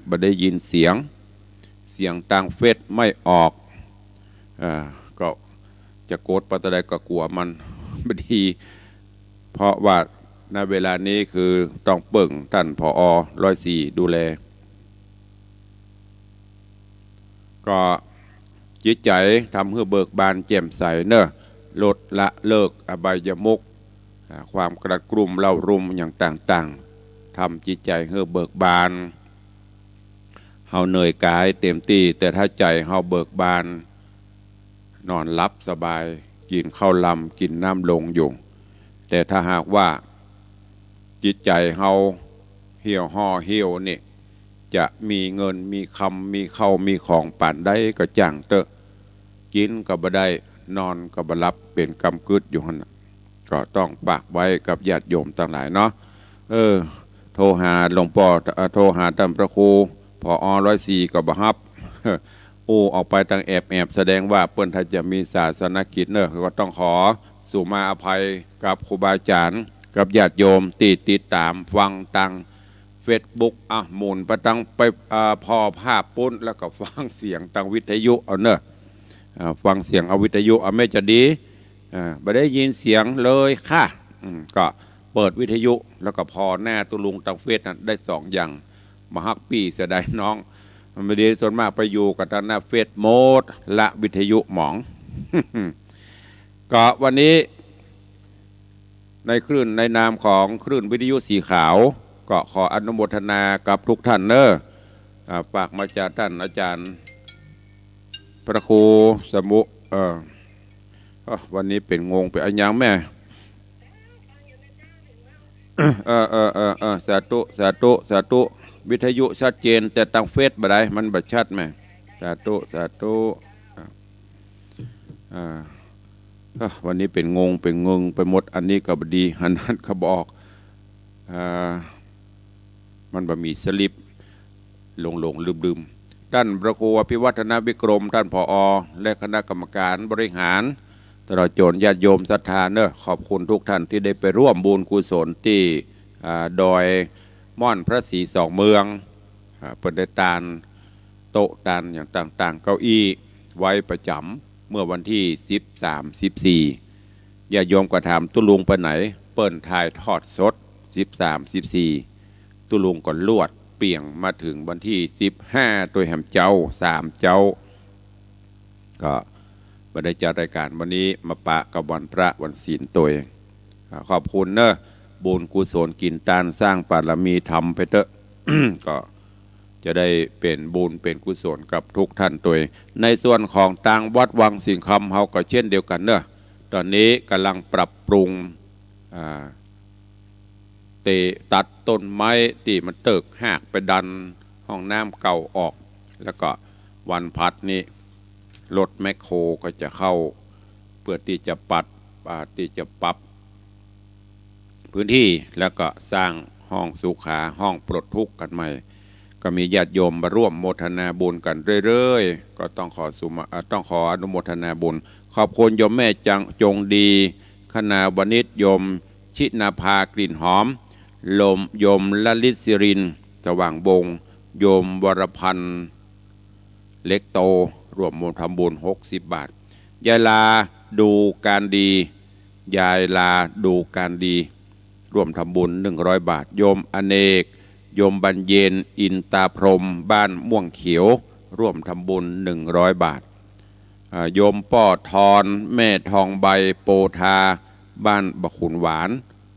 บ่ได้ยินเสียงต่างเฟซไม่ออกก็จะโกรธปตะใดก็กลัวมันบดีเพราะว่าในเวลานี้คือต้องเปิ่งท่านผอ104ดูแลก็จิตใจทำให้เบิกบานแจ่มใสเนอะลดละเลิกอบายมุขความกระกรุ่มเล่ารุมอย่างต่างๆทำจิตใจให้เบิกบานเฮาเหนื่อยกายเต็มที่แต่ถ้าใจเฮาเบิกบานนอนหลับสบายกินข้าวลำกินน้ำลงอยู่แต่ถ้าหากว่าจิตใจเฮาเหี่ยวห่อเหี่ยวนี่จะมีเงินมีคำมีเข้ามีของป่านได้ก็จังเตอะกินก็บ่ได้นอนก็บ่หลับเป็นกำกึดอยู่หั่นก็ต้องฝากไว้กับญาติโยมต่างหลายเนาะโทรหาหลวงพ่อโทรหาท่านพระครูผอ104ก็บ่รับออกไปทางแอบแสดงว่าเปิ้นถ้าจะมีศาสนกิจเนอะก็ต้องขอสุมาอภัยกับครูบาอาจารย์กับญาติโยมติดตามฟังตังเฟซบุ๊กหมุนไปตังไปพอภาพปุ้นแล้วก็ฟังเสียงตังวิทยุเอาเนอะฟังเสียงเอาวิทยุไม่จะดีไม่ได้ยินเสียงเลยค่ะก็เปิดวิทยุแล้วก็พอหน้าตุลุงตังเฟซได้2อย่างมาฮักปี้เสียดายน้องมันไม่ดีส่วนมากไปอยู่กับทางหน้าเฟซโหมดละวิทยุหมอง ก็วันนี้ในคลื่นในนามของคลื่นวิทยุสีขาวก็ขออนุโมทนากับทุกท่านเนอะฝากมาจากท่านอาจารย์พระครูสมุวันนี้เป็นงงไปอันยังแม่สาธุวิทยุชัดเจนแต่ตั้งเฟซบ่ได้มันบ่ชัดแม่สาธุวันนี้เป็นงงไปหมดอันนี้ก็บดีอันนั้นก็บอกมันบ่มีสลิปหลงลืมท่านพระครูอภิวัฒนวิกรมท่านผอและคณะกรรมการบริหารตลอดจนญาติโยมศรัทธาเนอะขอบคุณทุกท่านที่ได้ไปร่วมบุญกุศลที่ดอยม่อนพระศรีสองเมืองเปิดได้ตานโต๊ะตานอย่างต่างๆเก้าอี้ไว้ประจำเมื่อวันที่13-14ญาติโยมก็ถามตุลุงไปไหนเปิ้นถ่ายทอดสด13-14ตุลุงก็ลวดเปี่ยงมาถึงวันที่15ตัวแหมเจ้า3เจ้าก็มาได้จัดรายการวันนี้มาปะกับวันพระวันศีลตัวขอบคุณเนอะบุญกุศลกินตานสร้างบารมีธรรมไปเถอะ ก็จะได้เป็นบุญเป็นกุศลกับทุกท่านตัวในส่วนของต่างวัดวังสิงคำเฮาก็เช่นเดียวกันเนอะตอนนี้กำลังปรับปรุงตัดต้นไม้ที่มันเติกหักไปดันห้องน้ำเก่าออกแล้วก็วันพัดนี้รถแมคโครก็จะเข้าเพื่อที่จะปรับพื้นที่แล้วก็สร้างห้องสุขาห้องปลดทุกข์กันใหม่ก็มีญาติโยมมาร่วมโมทนาบุญกันเรื่อยๆก็ต้องขออนุโมทนาบุญขอบคุณโยมแม่จงดีคณาวณิชโยมชินาภากลิ่นหอมโยมลลิตศิรินสว่างบงโยมวรพันธ์เล็กโตรวมมูลทำบุญ60 บาทยายลาดูการดี ร่วมทำบุญ100 บาทโยมอเนกโยมบรรเย็นอินตาพรหมบ้านม่วงเขียวร่วมทำบุญ100 บาทโยมป้อทอนแม่ทองใบโปธาบ้านบะขุนหวาน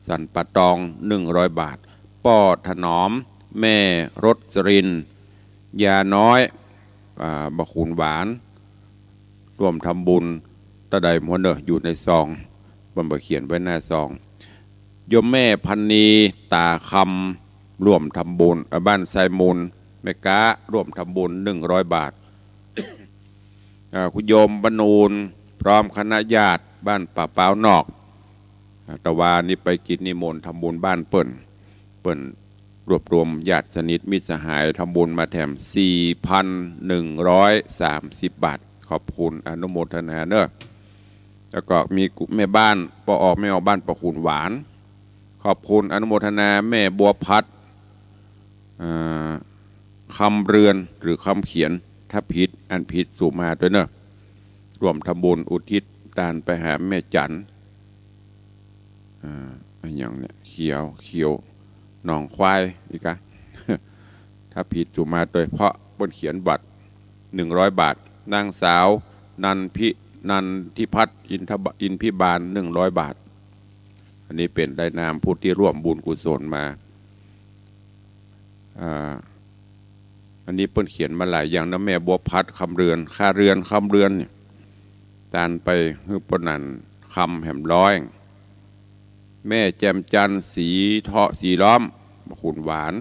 สันปะตอง100 บาทป้อถนอมแม่รสรินยาน้อยบะขุนหวานร่วมทำบุญตะไดมวนเนออยู่ในซองบนบะเขียนไว้หน้าซองโยมแม่พันนีตาคำร่วมทำบุญบ้านไซมูลแม่ก้าร่วมทำบุญ100 บาทคุณโยมบรรนูนพร้อมคณะญาติบ้านป่าเป้านอกตะวานี้ไปกินนิมนต์ทำบุญบ้านเปิ้นรวบรวมญาติสนิทมิตรสหายทำบุญมาแถม 4,130 บาทขอบคุณอนุโมทนาเนอะแล้วก็มีแม่บ้านปออกไม่ออกบ้านประคุณหวานขอบคุณอนุโมทนาแม่บัวพัดคำเรือนหรือคำเขียนถ้าผิดอันผิดสู่มาด้วยเนอะรวมทำบุญอุทิศทานไปหาแม่จันอย่างเนี้ยเขียวหนองควายอีกะ ถ้าผิดสู่มาโดยเพราะบนเขียนบัตร100 บาทนางสาวนันทิพัฒน์อินพิบาล100 บาทอันนี้เป็นได้นามผู้ที่ร่วมบุญกุศลมาอันนี้เปิ้นเขียนมาหลายอย่างนะแม่บัวพัดคำเรือนค่าเรือนคำเรือนเนี่ยตานไปคือปนันคำแหมร้อยแม่แจมจันสีเทาะสีล้อมขุนหวาน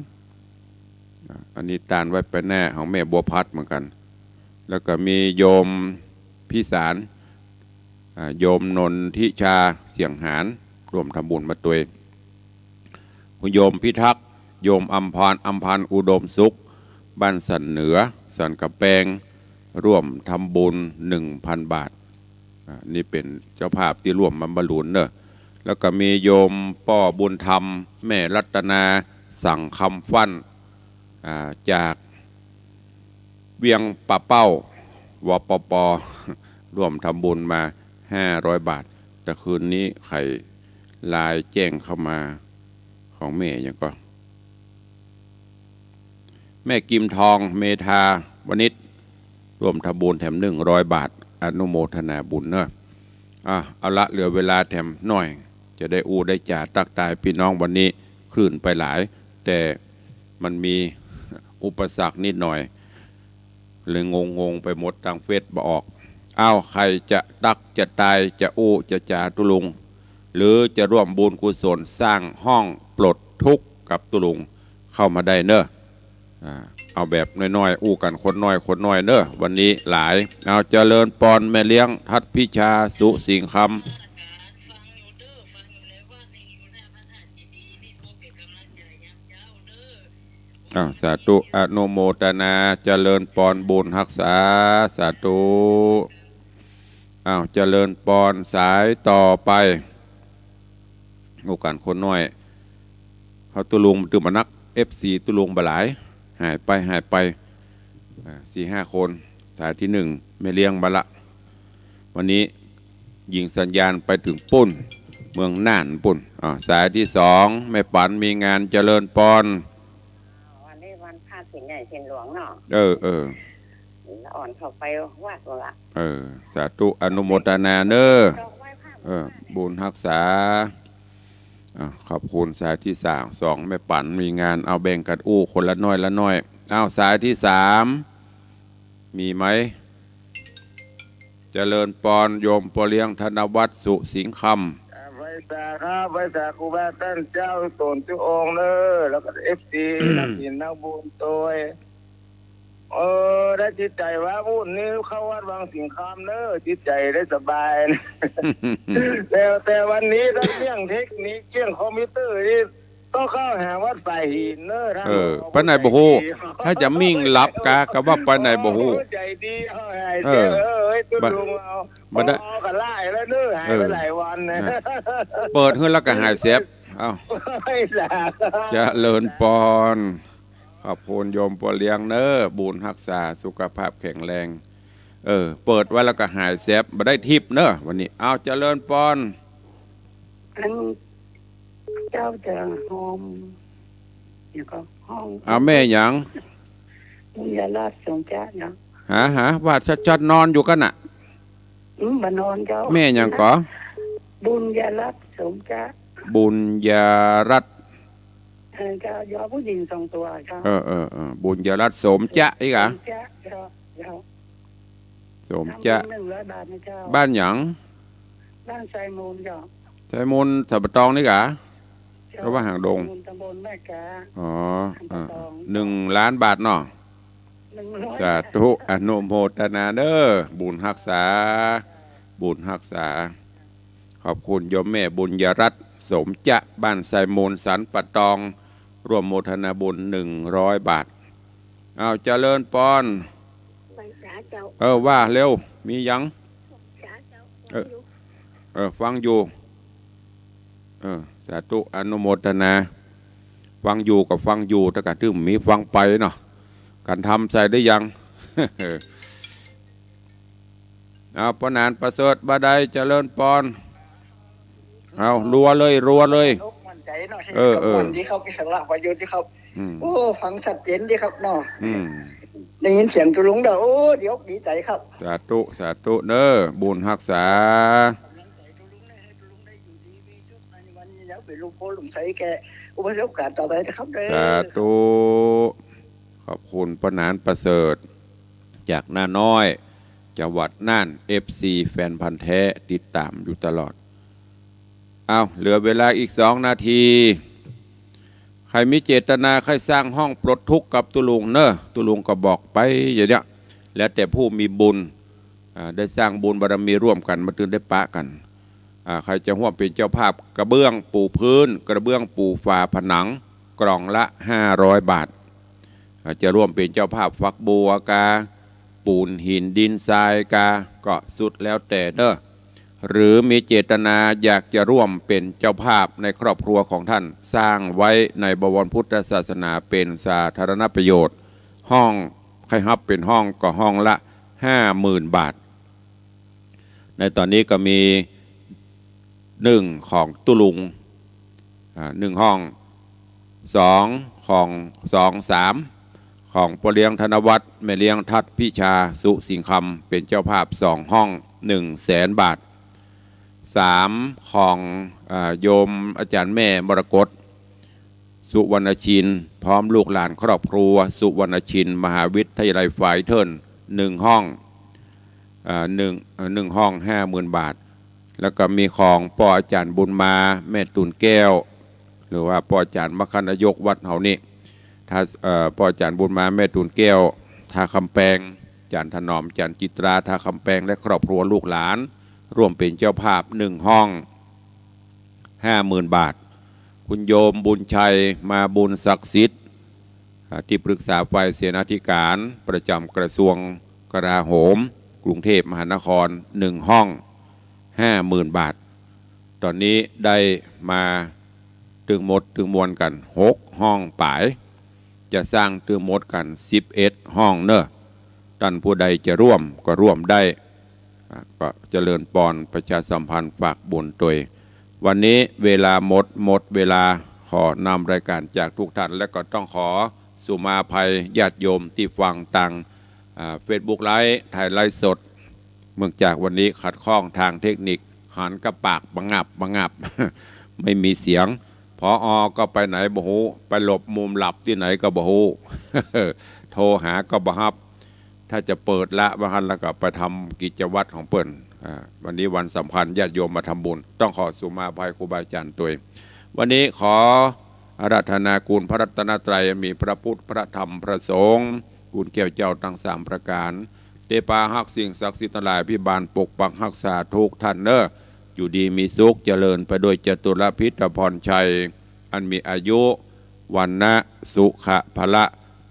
อันนี้ตานไว้ไปแน่ของแม่บัวพัดเหมือนกันแล้วก็มีโยมพิสารโยมนนทิชาเสียงหานร่วมทำบุญมาตัวคุณโยมพิทักษ์โยมอัมพันอุดมสุขบ้านสันเหนือสันกระแปงร่วมทำบุญ 1,000 บาทนี่เป็นเจ้าภาพที่ร่วมมาบรรลุเนอะแล้วก็มีโยมป้อบุญธรรมแม่รัตนาสั่งคำฟั่นจากเวียงป่าเป้าวปปร่วมทำบุญมา500 บาทแต่คืนนี้ไข่ลายแจ้งเข้ามาของแม่ยังก็แม่กิมทองเมธาวณิชร่วมทำบุญแถม100 บาทอนุโมทนาบุญเนอะเอาละเหลือเวลาแถมหน่อยจะได้ได้จ่าตักตายพี่น้องวันนี้คลื่นไปหลายแต่มันมีอุปสรรคนิดหน่อยเลยงงไปหมดทางเฟซบอกออกใครจะตักจะตายจะจะจ่าตุลุงหรือจะร่วมบุญกุศลสร้างห้องปลดทุกข์กับตุลุงเข้ามาได้เนอะเอาแบบน้อยๆกันคนน้อยเนอะวันนี้หลายเอาเจริญปอนแม่เลี้ยงทัดพิชาสุสิงคำสาธุอนุโมทนาเจริญปอนบุญรักษาสาธุเจริญปอนสายต่อไปกันคนน้อยเขาตุลุงตื่นมานัก FC ตุลุงบหลายหายไป4-5 คนสายที่1ไม่เลี้ยงบละวันนี้ยิงสัญญาณไปถึงปุ่นเมืองน่านปุ่นสายที่2แม่ปันมีงานเจริญปอนวันนี้วันพระสินใหญ่เทียนหลวงเนาะอ่อนเข้าไปวาดละสาธุอนุโมทนาเนอบุญรักษาขอบคุณสายที่2แม่ปันมีงานเอาแบ่งกันคนละน้อยสายที่3มีไหมเจริญปอนโยมปเลี้ยงธนวัฒน์สุสิงคำไว้สาครับไว้สาครูบาท่านเจ้าตนจุองค์แล้วก็FT นักศิลป์นักบุญตัวได้จิตใจว่าบุญนี้เข้าวัดวังสิงคำจิตใจได้สบายแต่วันนี้ต้องเรื่องเทคนิคเรื่องคอมพิวเตอร์นี่ต้องเข้าหาวัดสายหินปานไหนบ่ฮู้ถ้าจะมิ่งลับกะก็ว่าปานไหนบ่ฮู้ใจดีตุ้มลุงเอาบ่ได้กันไล่แล้วหายไปหลายวันเปิดขึ้นแล้วก็หายเซฟจะเลินปอนขอบคุณโยมปเลี้ยงบุญรักษาสุขภาพแข็งแรงเปิดไว้แล้วก็หายเซฟบ่ได้ทิปวันนี้เจริญปอน เจ้าจะหอมอย่างก็ห้องแม่หยังบุญญาลาภสมจ้าเนาะหาว่าชัดๆนอนอยู่กันน่ะมานอนเจ้าแม่หยังก่อบุญญาลาภสมจ้าบุญญารัตน์เจ้ายอผู้หญิง2ตัวเจ้าบุญญารัตน์สมจ๊ะอีกอ่ะสมจ๊ะ100 บาทนะเจ้าบ้านหยังบ้านไซมูลเจ้าไซมูลสับปะตองนี่กะก็ว่าหางดงตำบลแม่กา1 ล้านบาทเนาะสาธุอนุโมทนาเด้อบุญรักษาบุญรักษาขอบคุณโยมแม่บุญญารัตน์สมจ๊ะบ้านไซมูลสันปะตองร่วมโมทนาบุญ100 บาทเอาเจริญปอนว่าเร็วมียังฟังอยู่สาธุอนุโมทนาฟังอยู่กับฟังอยู่ถ้าการที่มีฟังไปเนาะการทำใจได้ยังเอาปนานประเสริฐบาได้เจริญปอนเอารัวเลยที่เขาไปสังหลักประโยชน์ที่เขาโอ้ฟังชัดเจนดีครับเนาะได้ยินเสียงตุลุงเด้อโอ้เดี๋ยวดีใจครับสาธุเด้อบุญรักษาเป็นลูกโพลุงใส่แกอุปสมบทต่อไปนะครับเด้อสาธุขอบคุณปนานประเสริฐจากนาน้อยจังหวัดน่าน FC แฟนพันธุ์แท้ติดตามอยู่ตลอดเอาเหลือเวลาอีก2 นาทีใครมีเจตนาใครสร้างห้องปลดทุกข์กับตุลุงเนอะตุลุงก็บอกไปอย่างเนี้ยแล้วแต่ผู้มีบุญได้สร้างบุญบารมีร่วมกันมาถึงได้ปะกันใครจะร่วมเป็นเจ้าภาพกระเบื้องปูพื้นกระเบื้องปูฝาผนังกล่องละ500 บาทจะร่วมเป็นเจ้าภาพฝักบัวกาปูนหินดินทรายกาก็สุดแล้วแต่เนอะหรือมีเจตนาอยากจะร่วมเป็นเจ้าภาพในครอบครัวของท่านสร้างไว้ในบวรพุทธศาสนาเป็นสาธารณประโยชน์ห้องใครฮับเป็นห้องก็ห้องละ 50,000 บาทในตอนนี้ก็มี1ของตุลุง1ห้อง2ของ3ของพ่อเลี้ยงธนวัฒน์แม่เลี้ยงทัดพิชาสุสิงคำเป็นเจ้าภาพ2ห้อง 100,000 บาท3ของโยมอาจารย์แม่มรกตสุวรรณชินพร้อมลูกหลานครอบครัวสุวรรณชินมหาวิทยาลัยฝ่ายเทิร์น1ห้อง1ห้อง 50,000 บาทแล้วก็มีของพ่ออาจารย์บุญมาแม่ตุนแก้วหรือว่าพ่ออาจารย์มคณายกวัดเฮานี่ถ้าพ่ออาจารย์บุญมาแม่ตุนแก้วท่าคำแปงอาจารย์ถนอมอาจารย์จิตราท่าคำแปงและครอบครัวลูกหลานร่วมเป็นเจ้าภาพ1ห้อง 50,000 บาทคุณโยมบุญชัยมาบุญศักดิ์สิทธิ์ที่ปรึกษาฝ่ายเสนาธิการประจำกระทรวงกลาโหมกรุงเทพมหานคร1ห้อง 50,000 บาทตอนนี้ได้มาถึงหมดถึงมวลกัน6ห้องป่ายจะสร้างถึงหมดกัน11ห้องเนอะท่านผู้ใดจะร่วมก็ร่วมได้ก็เจริญปอนประชาสัมพันธ์ฝากบุญตัววันนี้เวลาหมดเวลาขอนำรายการจากทุกท่านและก็ต้องขอสุมาภัยญาติโยมที่ฟังต่างFacebook ไลฟ์ถ่ายไลฟ์สดเมื่อจากวันนี้ขัดข้องทางเทคนิคหันกระปากบังงับ ไม่มีเสียงพอก็ไปไหนบ่ฮู้ไปหลบมุมหลับที่ไหนก็บ่ฮู้ โทรหาก็บ่รับถ้าจะเปิดละบางท่านแล้วก็ไปทำกิจวัตรของเปิ้นวันนี้วันสำคัญญาติโยมมาทำบุญต้องขอสุมาภัยครูบาอาจารย์ตัววันนี้ขออาราธนาคุณพระรัตนตรัยมีพระพุทธพระธรรมพระสงฆ์คุณแก้วเจ้าทั้ง3ประการเตปาหักสิ่งศักดิ์สิทธิ์ทั้งหลายพิบาลปกปักรักษาทุกท่านเนอะอยู่ดีมีสุขเจริญไปโดยจตุรพิธพรชัยอันมีอายุวันนะสุขะพละ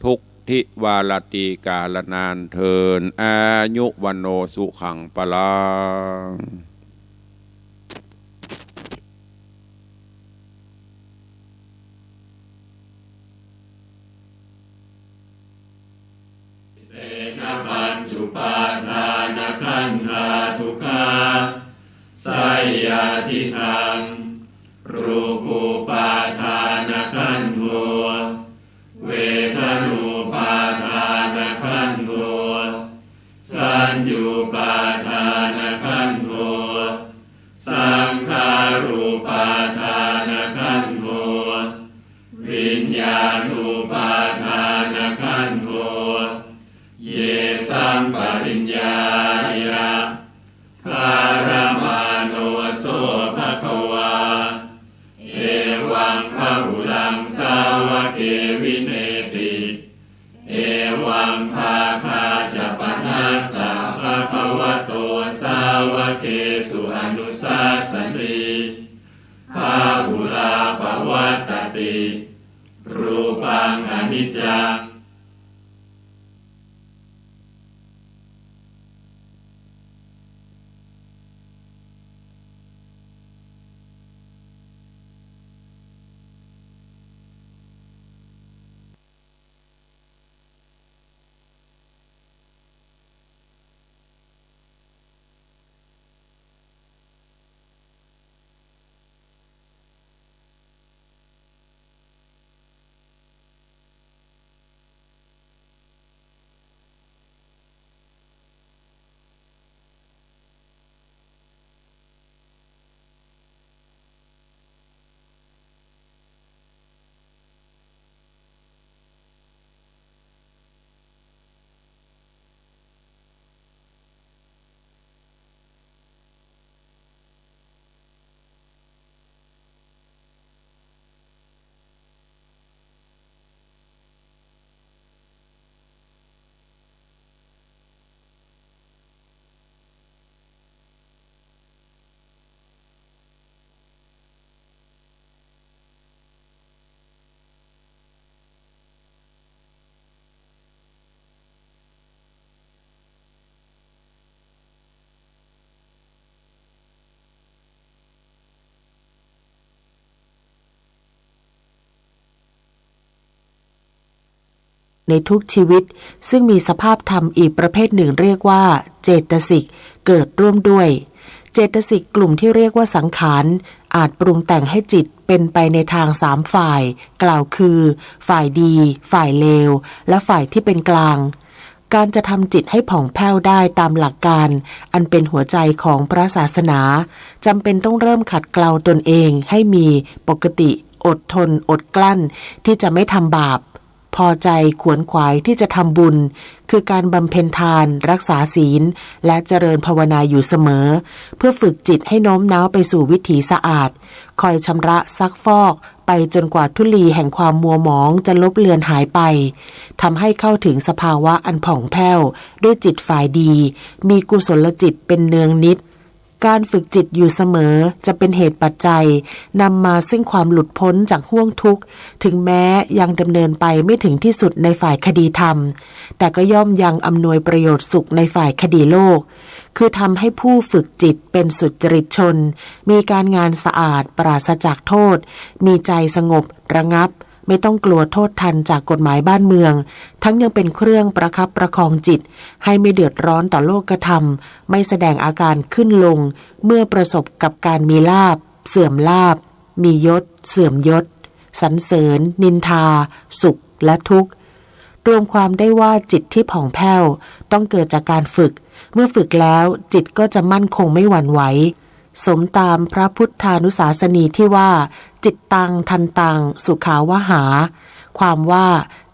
ทุกทิวาลตีกาลนานเทินอายุวันโนสุขังปะลังเตนะปัญจุปาทานขันธาทุกขาไสยทิทังรูปูปา ริญญายะคารมาโนโสภควาเอวังพหุลังสาวเกวิเนติเอวังภาคาจะปนัสสะภะคะวะโตสาวเกสุอนุสาสนีภาหุลาภวัตติรูปังอนิจจังในทุกชีวิตซึ่งมีสภาพธรรมอีกประเภทหนึ่งเรียกว่าเจตสิกเกิดร่วมด้วยเจตสิกกลุ่มที่เรียกว่าสังขารอาจปรุงแต่งให้จิตเป็นไปในทาง3ฝ่ายกล่าวคือฝ่ายดีฝ่ายเลวและฝ่ายที่เป็นกลางการจะทำจิตให้ผ่องแผ้วได้ตามหลักการอันเป็นหัวใจของพระศาสนาจำเป็นต้องเริ่มขัดเกลาตนเองให้มีปกติอดทนอดกลั้นที่จะไม่ทำบาปพอใจขวนขวายที่จะทำบุญคือการบำเพ็ญทานรักษาศีลและเจริญภาวนาอยู่เสมอเพื่อฝึกจิตให้โน้มน้าวไปสู่วิถีสะอาดคอยชำระซักฟอกไปจนกว่าธุลีแห่งความมัวหมองจะลบเลือนหายไปทำให้เข้าถึงสภาวะอันผ่องแผ้วด้วยจิตฝ่ายดีมีกุศลจิตเป็นเนืองนิดการฝึกจิตอยู่เสมอจะเป็นเหตุปัจจัยนำมาซึ่งความหลุดพ้นจากห้วงทุกข์ถึงแม้ยังดำเนินไปไม่ถึงที่สุดในฝ่ายคดีธรรมแต่ก็ย่อมยังอำนวยประโยชน์สุขในฝ่ายคดีโลกคือทำให้ผู้ฝึกจิตเป็นสุจริตชนมีการงานสะอาดปราศจากโทษมีใจสงบระงับไม่ต้องกลัวโทษทันจากกฎหมายบ้านเมืองทั้งยังเป็นเครื่องประคับประคองจิตให้ไม่เดือดร้อนต่อโลกธรรมไม่แสดงอาการขึ้นลงเมื่อประสบกับการมีลาภเสื่อมลาภมียศเสื่อมยศสรรเสริญนินทาสุขและทุกข์รวมความได้ว่าจิตที่ผ่องแผ้วต้องเกิดจากการฝึกเมื่อฝึกแล้วจิตก็จะมั่นคงไม่หวั่นไหวสมตามพระพุทธานุสาสนีที่ว่าจิตตังทันตังสุขาวหาความว่า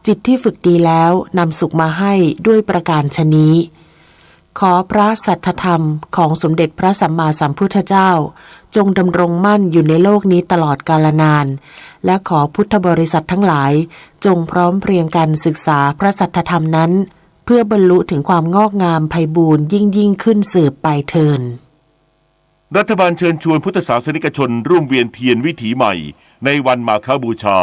จิตที่ฝึกดีแล้วนำสุขมาให้ด้วยประการฉนี้ขอพระสัทธรรมของสมเด็จพระสัมมาสัมพุทธเจ้าจงดำรงมั่นอยู่ในโลกนี้ตลอดกาลนานและขอพุทธบริษัททั้งหลายจงพร้อมเพรียงกันศึกษาพระสัทธรรมนั้นเพื่อบรรลุถึงความงอกงามไพบูรย์ยิ่งขึ้นสืบไปเทินรัฐบาลเชิญชวนพุทธศาสนิกชนร่วมเวียนเทียนวิถีใหม่ในวันมาฆบูชา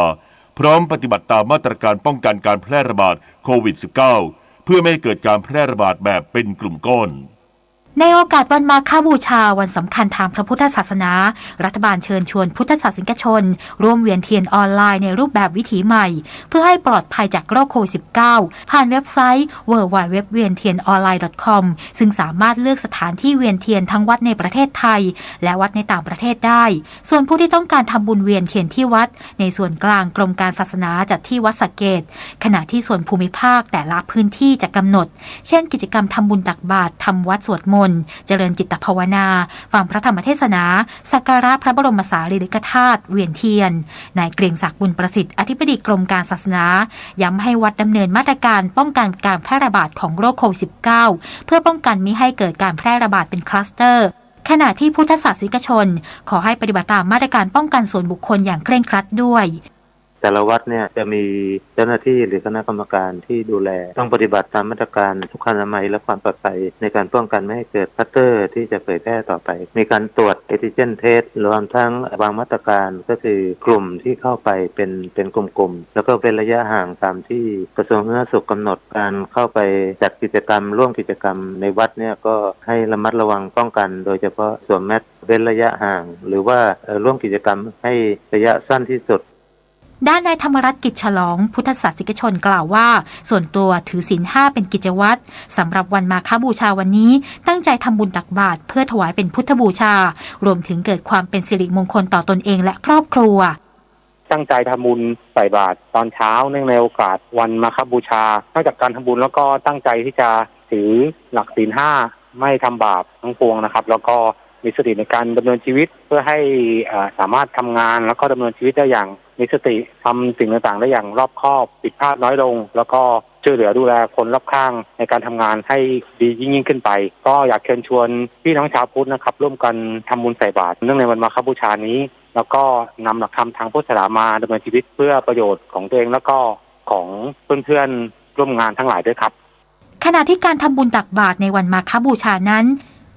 พร้อมปฏิบัติตามมาตรการป้องกันการแพร่ระบาดโควิด -19 เพื่อไม่ให้เกิดการแพร่ระบาดแบบเป็นกลุ่มก้อนในโอกาสวันมาฆบูชาวันสำคัญทางพระพุทธศาสนารัฐบาลเชิญชวนพุทธศาสนิกชนร่วมเวียนเทียนออนไลน์ในรูปแบบวิถีใหม่เพื่อให้ปลอดภัยจากโรคโควิด -19 ผ่านเว็บไซต์ www.vienthien-online.com ซึ่งสามารถเลือกสถานที่เวียนเทียนทั้งวัดในประเทศไทยและวัดในต่างประเทศได้ส่วนผู้ที่ต้องการทำบุญเวียนเทียนที่วัดในส่วนกลางกรมการศาสนาจัดที่วัดสะเกษขณะที่ส่วนภูมิภาคแต่ละพื้นที่จะกำหนดเช่นกิจกรรมทำบุญตักบาตรทำวัดสวดม นต์เจริญจิตภาวนาฟังพระธรรมเทศนาสักการะพระบรมสารีริกธาตุเวียนเทียนนายเกรียงศักดิ์บุญประสิทธิ์อธิบดีกรมการศาสนาย้ำให้วัดดำเนินมาตรการป้องกันการแพร่ระบาดของโรคโควิด -19 เพื่อป้องกันมิให้เกิดการแพร่ระบาดเป็นคลัสเตอร์ขณะที่พุทธศาสนิกชนขอให้ปฏิบัติตามมาตรการป้องกันส่วนบุคคลอย่างเคร่งครัดด้วยแต่ละวัดเนี่ยจะมีเจ้าหน้าที่หรือคณะกรรมการที่ดูแลต้องปฏิบัติตามมาตรการสุขอนามัยและความปลอดภัยในการป้องกันไม่ให้เกิดคลัสเตอร์ที่จะเผยแพร่ต่อไปมีการตรวจแอนติเจนเทสรวมทั้งวางมาตรการก็คือกลุ่มที่เข้าไปเป็นกลุ่มๆแล้วก็เป็นระยะห่างตามที่กระทรวงสาธารณสุขกำหนดการเข้าไปจัดกิจกรรมร่วมกิจกรรมในวัดเนี่ยก็ให้ระมัดระวังป้องกันโดยเฉพาะสวมแมสเว้นระยะห่างหรือว่าร่วมกิจกรรมให้ระยะสั้นที่สุดด้านนายธรรมรัตน์กิจฉลองพุทธศาสนิกชนกล่าวว่าส่วนตัวถือศีล 5เป็นกิจวัตรสำหรับวันมาฆบูชาวันนี้ตั้งใจทำบุญตักบาตรเพื่อถวายเป็นพุทธบูชารวมถึงเกิดความเป็นสิริมงคลต่อตนเองและครอบครัวตั้งใจทำบุญใส่บาตรตอนเช้าเนื่องในโอกาสวันมาฆบูชานอกจากการทำบุญแล้วก็ตั้งใจที่จะถือหลักศีล 5ไม่ทำบาปทั้งปวงนะครับแล้วก็มีสติในการดำเนินชีวิตเพื่อให้สามารถทำงานแล้วก็ดำเนินชีวิตได้อย่างมีสติทำสิ่งต่างๆได้อย่างรอบคอบผิดพลาดน้อยลงแล้วก็ช่วยเหลือดูแลคนรอบข้างในการทำงานให้ดียิ่งขึ้นไปก็อยากเชิญชวนพี่น้องชาวพุทธนะครับร่วมกันทำบุญใส่บาตรเนื่องในวันมาฆบูชานี้แล้วก็นำหลักธรรมทางพุทธศาสนามาดำเนินชีวิตเพื่อประโยชน์ของตัวเองแล้วก็ของเพื่อนๆร่วมงานทั้งหลายด้วยครับขณะที่การทำบุญตักบาตรในวันมาฆบูชานั้น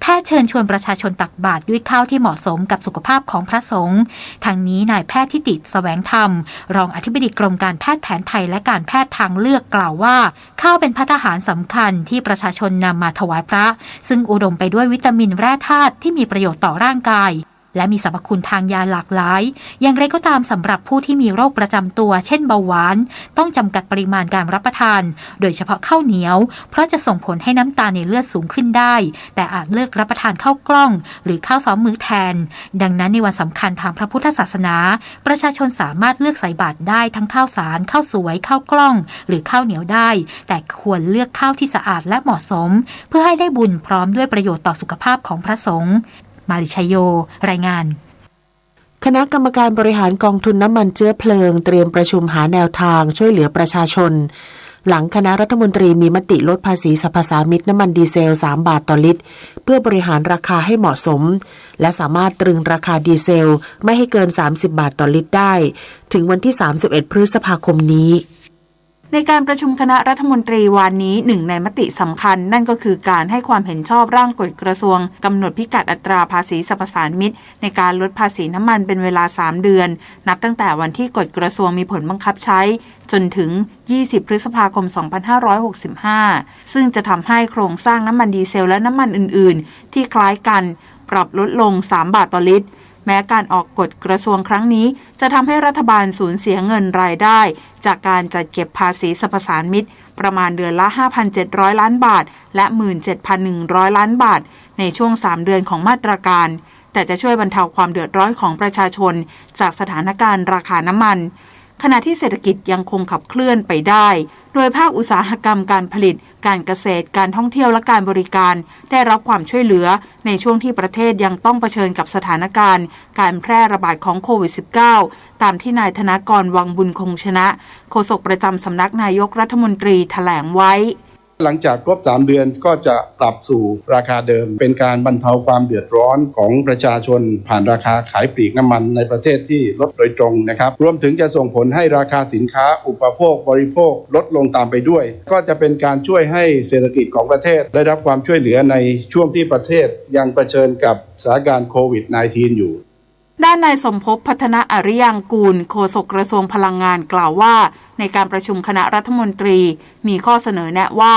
แพทย์เชิญชวนประชาชนตักบาตรด้วยข้าวที่เหมาะสมกับสุขภาพของพระสงฆ์ทางนี้นายแพทย์ทิติแสวงธรรมรองอธิบดีกรมการแพทย์แผนไทยและการแพทย์ทางเลือกกล่าวว่าข้าวเป็นภัตตาหารสำคัญที่ประชาชนนำมาถวายพระซึ่งอุดมไปด้วยวิตามินแร่ธาตุที่มีประโยชน์ต่อร่างกายและมีสรรพคุณทางยาหลากหลายอย่างไรก็ตามสำหรับผู้ที่มีโรคประจำตัวเช่นเบาหวานต้องจำกัดปริมาณการรับประทานโดยเฉพาะข้าวเหนียวเพราะจะส่งผลให้น้ำตาลในเลือดสูงขึ้นได้แต่อาจเลือกรับประทานข้าวกล้องหรือข้าวซ้อมมื้อแทนดังนั้นในวันสำคัญทางพระพุทธศาสนาประชาชนสามารถเลือกใส่บาตรได้ทั้งข้าวสารข้าวสวยข้าวกล้องหรือข้าวเหนียวได้แต่ควรเลือกข้าวที่สะอาดและเหมาะสมเพื่อให้ได้บุญพร้อมด้วยประโยชน์ต่อสุขภาพของพระสงฆ์มาริชัยโยรายงานคณะกรรมการบริหารกองทุนน้ำมันเชื้อเพลิงเตรียมประชุมหาแนวทางช่วยเหลือประชาชนหลังคณะรัฐมนตรีมีมติลดภาษีสรรพสามิตน้ำมันดีเซล3 บาทต่อลิตรเพื่อบริหารราคาให้เหมาะสมและสามารถตรึงราคาดีเซลไม่ให้เกิน30 บาทต่อลิตรได้ถึงวันที่31 พฤษภาคมนี้ในการประชุมคณะรัฐมนตรีวันนี้หนึ่งในมติสำคัญนั่นก็คือการให้ความเห็นชอบร่างกฎกระทรวงกำหนดพิกัดอัตราภาษีสรรพสามิตในการลดภาษีน้ำมันเป็นเวลา3 เดือนนับตั้งแต่วันที่กฎกระทรวงมีผลบังคับใช้จนถึง20 พฤษภาคม 2565ซึ่งจะทำให้โครงสร้างน้ำมันดีเซลและน้ำมันอื่นๆที่คล้ายกันปรับลดลง3 บาทต่อลิตรแม้การออกกฎกระทรวงครั้งนี้จะทำให้รัฐบาลสูญเสียเงินรายได้จากการจัดเก็บภาษีสรรพสามิตประมาณเดือนละ 5,700 ล้านบาทและ 17,100 ล้านบาทในช่วง3 เดือนของมาตรการแต่จะช่วยบรรเทาความเดือดร้อนของประชาชนจากสถานการณ์ราคาน้ำมันขณะที่เศรษฐกิจยังคงขับเคลื่อนไปได้โดยภาคอุตสาหกรรมการผลิตการเกษตรการท่องเที่ยวและการบริการได้รับความช่วยเหลือในช่วงที่ประเทศยังต้องเผชิญกับสถานการณ์การแพร่ระบาดของโควิด -19 ตามที่นายธนกร วังบุญคงชนะโฆษกประจำสำนักนายกรัฐมนตรีแถลงไว้หลังจากครบ3 เดือนก็จะปรับสู่ราคาเดิมเป็นการบรรเทาความเดือดร้อนของประชาชนผ่านราคาขายปลีกน้ำมันในประเทศที่ลดโดยตรงนะครับรวมถึงจะส่งผลให้ราคาสินค้าอุปโภคบริโภคลดลงตามไปด้วยก็จะเป็นการช่วยให้เศรษฐกิจของประเทศได้รับความช่วยเหลือในช่วงที่ประเทศยังเผชิญกับสถานการณ์โควิด -19 อยู่ด้านนายสมภพพัฒนาอริยังกูลโฆษกกระทรวงพลังงานกล่าวว่าในการประชุมคณะรัฐมนตรีมีข้อเสนอแนะว่า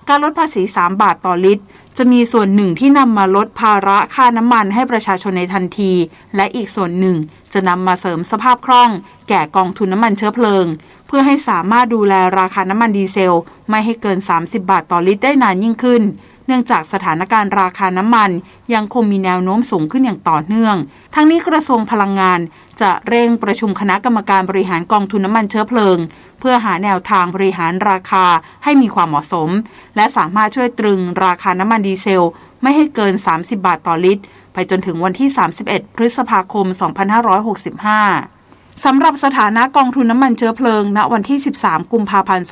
การลดภาษี3 บาทต่อลิตรจะมีส่วนหนึ่งที่นำมาลดภาระค่าน้ำมันให้ประชาชนในทันทีและอีกส่วนหนึ่งจะนำมาเสริมสภาพคล่องแก่กองทุนน้ำมันเชื้อเพลิงเพื่อให้สามารถดูแลราคาน้ำมันดีเซลไม่ให้เกิน30 บาทต่อลิตรได้นานยิ่งขึ้นเนื่องจากสถานการณ์ราคาน้ำมันยังคงมีแนวโน้มสูงขึ้นอย่างต่อเนื่องทั้งนี้กระทรวงพลังงานจะเร่งประชุมคณะกรรมการบริหารกองทุนน้ำมันเชื้อเพลิงเพื่อหาแนวทางบริหารราคาให้มีความเหมาะสมและสามารถช่วยตรึงราคาน้ำมันดีเซล ไม่ให้เกิน30บาทต่อลิตรไปจนถึงวันที่31พฤษภาคม2565สำหรับสถานะกองทุนน้ำมันเชื้อเพลิงณวันที่13กุมภาพันธ์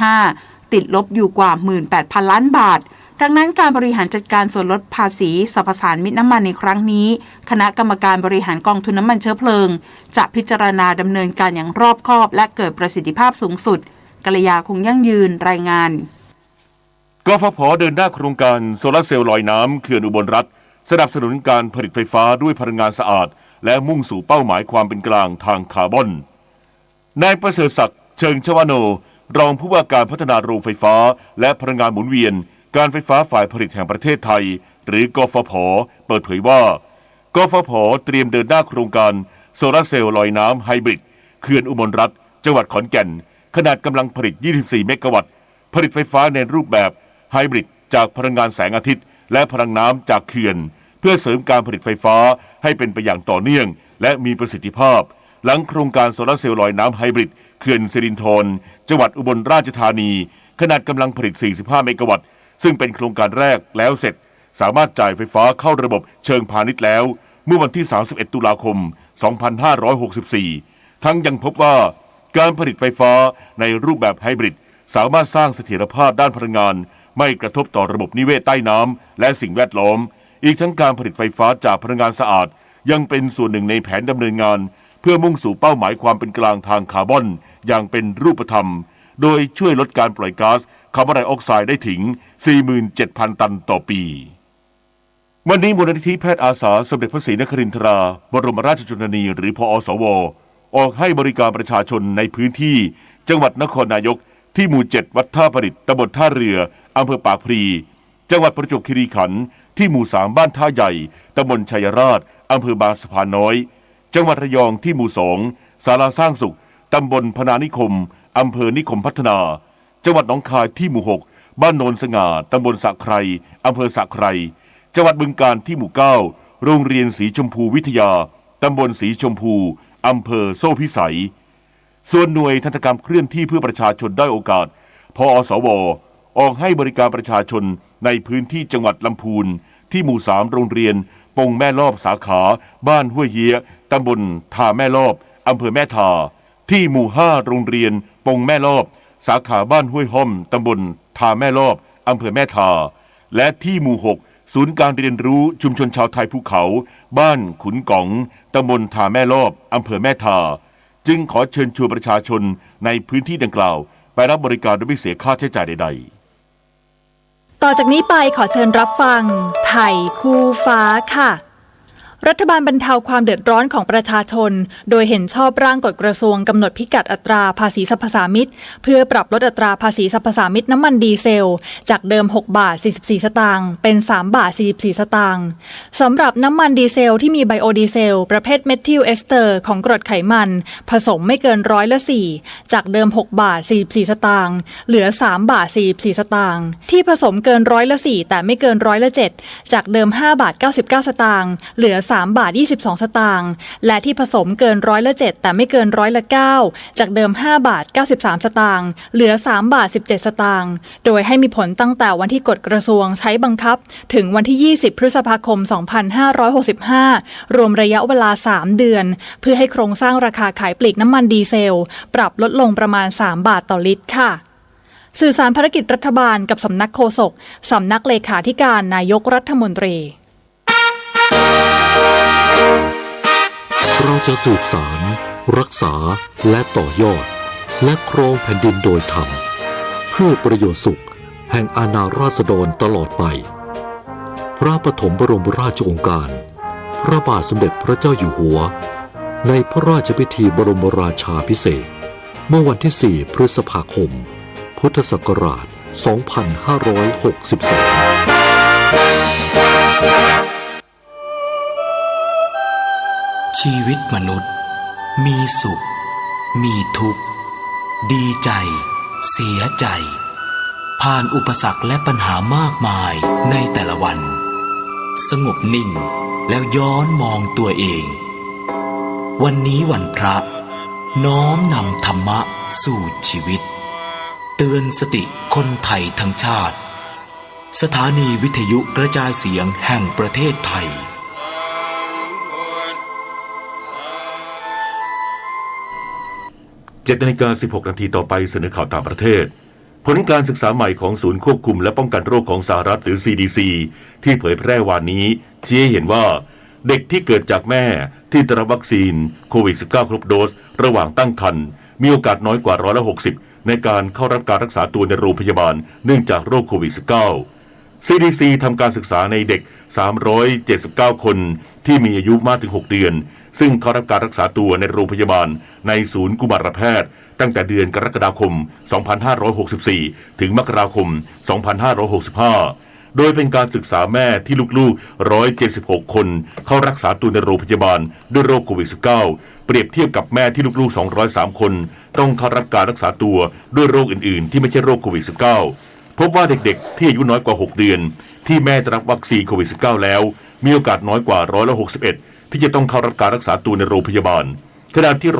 2565ติดลบอยู่กว่า 18,000 ล้านบาทดังนั้นการบริหารจัดการส่วนลดภาษีสรรพสานมิตน้ำมันในครั้งนี้คณะกรรมการบริหารกองทุนน้ำมันเชื้อเพลิงจะพิจารณาดำเนินการอย่างรอบคอบและเกิดประสิทธิภาพสูงสุดกัลยาคงยั่งยืนรายงานกฟผ.เดินหน้าโครงการโซลาร์เซลล์ลอยน้ำเขื่อนอุบลรัฐสนับสนุนการผลิตไฟฟ้าด้วยพลังงานสะอาดและมุ่งสู่เป้าหมายความเป็นกลางทางคาร์บอนนายประเสริฐศักดิ์เชิงชวโนรองผู้ว่าการพัฒนาโรงไฟฟ้าและพลังงานหมุนเวียนการไฟฟ้าฝ่ายผลิตแห่งประเทศไทยหรือกฟผ.เปิดเผยว่ากฟผ.เตรียมเดินหน้าโครงการโซลาร์เซลล์ลอยน้ำไฮบริดเขื่อนอุบลรัฐจังหวัดขอนแก่นขนาดกำลังผลิต24เมกะวัตต์ผลิตไฟฟ้าในรูปแบบไฮบริดจากพลังงานแสงอาทิตย์และพลังน้ำจากเขื่อนเพื่อเสริมการผลิตไฟฟ้าให้เป็นไปอย่างต่อเนื่องและมีประสิทธิภาพหลังโครงการโซลาร์เซลล์ลอยน้ำไฮบริดเขื่อนสิรินธรจังหวัดอุบลราชธานีขนาดกำลังผลิต45เมกะวัตต์ซึ่งเป็นโครงการแรกแล้วเสร็จสามารถจ่ายไฟฟ้าเข้าระบบเชิงพาณิชย์แล้วเมื่อวันที่31ตุลาคม2564ทั้งยังพบว่าการผลิตไฟฟ้าในรูปแบบไฮบริดสามารถสร้างเสถียรภาพด้านพลังงานไม่กระทบต่อระบบนิเวศใต้น้ำและสิ่งแวดล้อมอีกทั้งการผลิตไฟฟ้าจากพลังงานสะอาดยังเป็นส่วนหนึ่งในแผนดำเนินงานเพื่อมุ่งสู่เป้าหมายความเป็นกลางทางคาร์บอนอย่างเป็นรูปธรรมโดยช่วยลดการปล่อยก๊าซคาร์บอนไดออกไซด์ได้ถึง 47,000 ตันต่อปีวันนี้มูลนิธิแพทย์อาสาสมเด็จพระศรีนครินทราบรมราชชนนีหรือพอสวออกให้บริการประชาชนในพื้นที่จังหวัดนครนายกที่หมู่7วัดท่าประดิษฐ์ตำบลท่าเรืออำเภอปากพลีจังหวัดประจวบคีรีขันธ์ที่หมู่3บ้านท่าใหญ่ตำบลชัยราชอำเภอบางสะพานน้อยจังหวัดระยองที่หมู่2ศาลาสร้างสุขตำบลพนานิคมอำเภอนิคมพัฒนาจังหวัดหนองคายที่หมู่6บ้านโนนสง่าตำบลสะไครอำเภอสะไครจังหวัดบึงกาฬที่หมู่9โรงเรียนสีชมพูวิทยาตำบลสีชมพูอำเภอโซ่พิสัยส่วนหน่วยทันตกรรมเคลื่อนที่เพื่อประชาชนได้โอกาสพอสวออกให้บริการประชาชนในพื้นที่จังหวัดลำพูนที่หมู่3โรงเรียนปงแม่ลอบสาขาบ้านห้วยเฮียตำบลทาแม่ลอบอำเภอแม่ทาที่หมู่5โรงเรียนปงแม่ลอบสาขาบ้านห้วยห้อมตำบลทาแม่ลอบอำเภอแม่ทาและที่หมู่6ศูนย์การเรียนรู้ชุมชนชาวไทยภูเขาบ้านขุนก๋องตำบลทาแม่ลอบอำเภอแม่ทาจึงขอเชิญชวนประชาชนในพื้นที่ดังกล่าวไปรับบริการโดยไม่เสียค่าใช้จ่ายใดๆต่อจากนี้ไปขอเชิญรับฟังไทยคู่ฟ้าค่ะรัฐบาลบรรเทาความเดือดร้อนของประชาชนโดยเห็นชอบร่างกฎกระทรวงกำหนดพิกัดอัตราภาษีสรรพสามิตเพื่อปรับลดอัตราภาษีสรรพสามิตน้ำมันดีเซลจากเดิม6 บาท 44 สตางค์เป็น3 บาท 44 สตางค์สำหรับน้ำมันดีเซลที่มีไบโอดีเซลประเภทเมทิลเอสเตอร์ของกรดไขมันผสมไม่เกิน4%จากเดิม6 บาท 44 สตางค์เหลือ3 บาท 44 สตางค์ที่ผสมเกิน4%แต่ไม่เกิน7%จากเดิม5 บาท 99 สตางค์เหลือ3 บาท 22 สตางค์และที่ผสมเกิน7%แต่ไม่เกิน9%จากเดิม5 บาท 93 สตางค์เหลือ3 บาท 17 สตางค์โดยให้มีผลตั้งแต่วันที่กฎกระทรวงใช้บังคับถึงวันที่20พฤษภาคม2565รวมระยะเวลา3เดือนเพื่อให้โครงสร้างราคาขายปลีกน้ำมันดีเซลปรับลดลงประมาณ3 บาทต่อลิตรค่ะสื่อสารภารกิจรัฐบาลกับสำนักโฆษกสำนักเลขาธิการนายกรัฐมนตรีเราจะสืบสารรักษาและต่อยอดและครองแผ่นดินโดยธรรมเพื่อประโยชน์สุขแห่งอาณาราษฎรตลอดไปพระปฐมบรมราชโองการพระบาทสมเด็จพระเจ้าอยู่หัวในพระราชพิธีบรมราชาภิเษกเมื่อวันที่4พฤษภาคมพุทธศักราช2562ชีวิตมนุษย์มีสุขมีทุกข์ดีใจเสียใจผ่านอุปสรรคและปัญหามากมายในแต่ละวันสงบนิ่งแล้วย้อนมองตัวเองวันนี้วันพระน้อมนำธรรมะสู่ชีวิตเตือนสติคนไทยทั้งชาติ สถานีวิทยุกระจายเสียงแห่งประเทศไทย 7:16 นาทีต่อไปเสนอข่าวต่างประเทศผลการศึกษาใหม่ของศูนย์ควบคุมและป้องกันโรคของสหรัฐหรือ CDC ที่เผยแพร่วันนี้ชี้ให้เห็นว่าเด็กที่เกิดจากแม่ที่ได้รับวัคซีนโควิด -19 ครบโดสระหว่างตั้งครรภ์มีโอกาสน้อยกว่า60%ในการเข้ารับการรักษาตัวในโรงพยาบาลเนื่องจากโรคโควิด -19 CDC ทำการศึกษาในเด็ก379คนที่มีอายุมากถึง6เดือนซึ่งเข้ารับการรักษาตัวในโรงพยาบาลในศูนย์กุมารแพทย์ตั้งแต่เดือนกรกฎาคม 2564 ถึงมกราคม 2565 โดยเป็นการศึกษาแม่ที่ลูกๆ176คนเข้ารักษาตัวในโรงพยาบาลด้วยโรคโควิด -19 เปรียบเทียบกับแม่ที่ลูกๆ203คนต้องเข้ารับการรักษาตัวด้วยโรคอื่นๆที่ไม่ใช่โรคโควิด -19 พบว่าเด็กๆที่อายุน้อยกว่า6เดือนที่แม่ได้รับวัคซีนโควิด -19 แล้วมีโอกาสน้อยกว่า61%ที่จะต้องเข้ารับการรักษาตัวในโรงพยาบาลขณะที่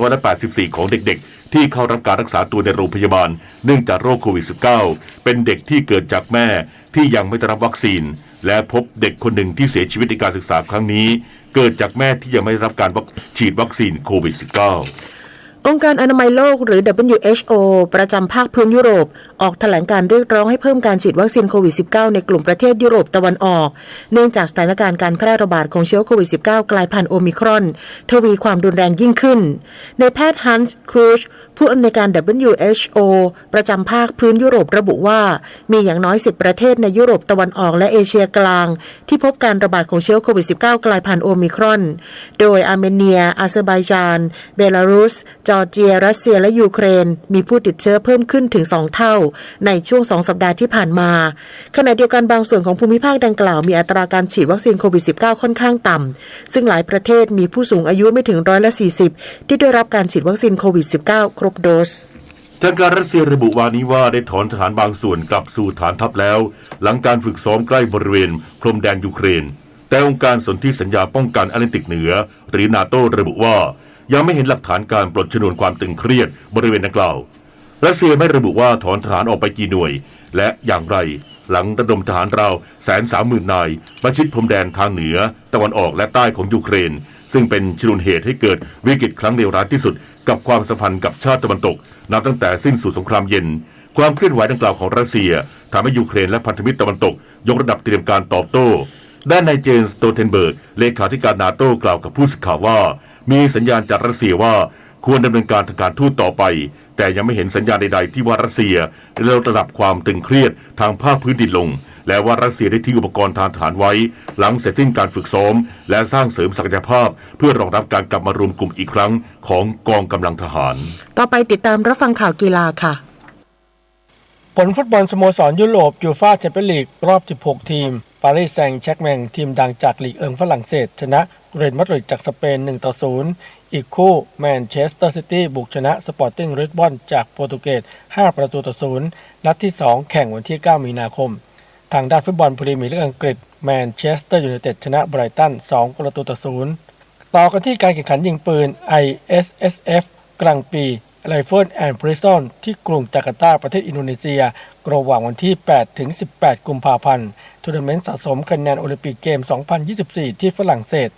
84%ของเด็กๆที่เข้ารับการรักษาตัวในโรงพยาบาลเนื่องจากโรคโควิด -19 เป็นเด็กที่เกิดจากแม่ที่ยังไม่ได้รับวัคซีนและพบเด็กคนหนึ่งที่เสียชีวิตในการศึกษาครั้งนี้เกิดจากแม่ที่ยังไม่ได้รับการฉีดวัคซีนโควิด -19องค์การอนามัยโลกหรือ WHO ประจำภาคพื้นยุโรปออกแถลงการเรียกร้องให้เพิ่มการฉีดวัคซีนโควิด -19 ในกลุ่มประเทศยุโรปตะวันออกเนื่องจากสถานการณ์การแพร่ระบาดของเชื้อโควิด -19 กลายพันธุ์โอมิครอนทวีความรุนแรงยิ่งขึ้นในแพทย์ฮันส์ครูชผู้อำนวยการ WHO ประจำภาคพื้นยุโรประบุว่ามีอย่างน้อย10ประเทศในยุโรปตะวันออกและเอเชียกลางที่พบการระบาดของเชื้อโควิด -19 กลายพันธุ์โอมิครอนโดยอาร์เมเนียอาเซอร์ไบจานเบลารุสจอร์เจียรัสเซียและยูเครนมีผู้ติดเชื้อเพิ่มขึ้นถึง2เท่าในช่วง2สัปดาห์ที่ผ่านมาขณะเดียวกันบางส่วนของภูมิภาคดังกล่าวมีอัตราการฉีดวัคซีนโควิด -19 ค่อนข้างต่ำซึ่งหลายประเทศมีผู้สูงอายุไม่ถึง40%ที่ได้รับการฉีดวัคซีนโควิด -19 ครบโดสทางการรัสเซียระบุวานี้ว่าได้ถอนทหารบางส่วนกลับสู่ฐานทัพแล้วหลังการฝึกซ้อมใกล้บริเวณพรมแดนยูเครนแต่องค์การสนธิสัญญาป้องกันแอตแลนติกเหนือหรือนาโตระบุว่ายังไม่เห็นหลักฐานการปลดชนวนความตึงเครียดบริเวณดังกล่าวรัสเซียไม่ระบุว่าถอนทหารออกไปกี่หน่วยและอย่างไรหลังระดมทหารราว 130,000 นายประชิดพรมแดนทางเหนือตะวันออกและใต้ของยูเครนซึ่งเป็นชนวนเหตุให้เกิดวิกฤตครั้งเลวร้ายที่สุดกับความสัมพันธ์กับชาติตะวันตกนับตั้งแต่สิ้นสุดสงครามเย็นความเคลื่อนไหวดังกล่าวของรัสเซียทำให้ยูเครนและพันธมิตรตะวันตกยกระดับเตรียมการตอบโต้ด้านนายเจนสโตเทนเบิร์กเลขาธิการนาโต้กล่าวกับผู้สื่อข่าวว่ามีสัญญาณจากรัสเซียว่าควรดำเนินการทางการทูตต่อไปแต่ยังไม่เห็นสัญญาณใดๆที่ว่ารัสเซียได้ลดระดับความตึงเครียดทางภาคพื้นดินลงและว่ารัสเซียได้ทิ้งอุปกรณ์ทางทหารไว้หลังเสร็จสิ้นการฝึกซ้อมและสร้างเสริมศักยภาพเพื่อรองรับการกลับมารวมกลุ่มอีกครั้งของกองกำลังทหารต่อไปติดตามรับฟังข่าวกีฬาค่ะผลฟุตบอลสโมสรยุโรปยูฟ่าแชมเปี้ยนลีกรอบ16ทีมปารีสแซงต์แชร์แมงทีมดังจากลีกฝรั่งเศสชนะเรอัลมาดริดจากสเปน 1-0 อีกคู่แมนเชสเตอร์ซิตี้บุกชนะสปอร์ติ้งลิสบอนจากโปรตุเกส 5-0 นัดที่ 2 แข่งวันที่ 9 มีนาคมทางด้านฟุตบอลพรีเมียร์ลีกอังกฤษแมนเชสเตอร์ยูไนเต็ดชนะไบรตัน 2-0 ต่อกันที่การแข่งขันยิงปืน ISSF กลางปีไรเฟิลแอนด์บริสตอลที่กรุงจาการ์ตาประเทศอินโดนีเซียระหว่างวันที่ 8-18 กุมภาพันธ์ทัวร์นาเมนต์สะสมคะแนนโอลิมปิกเกม 2024 ที่ฝรั่งเศส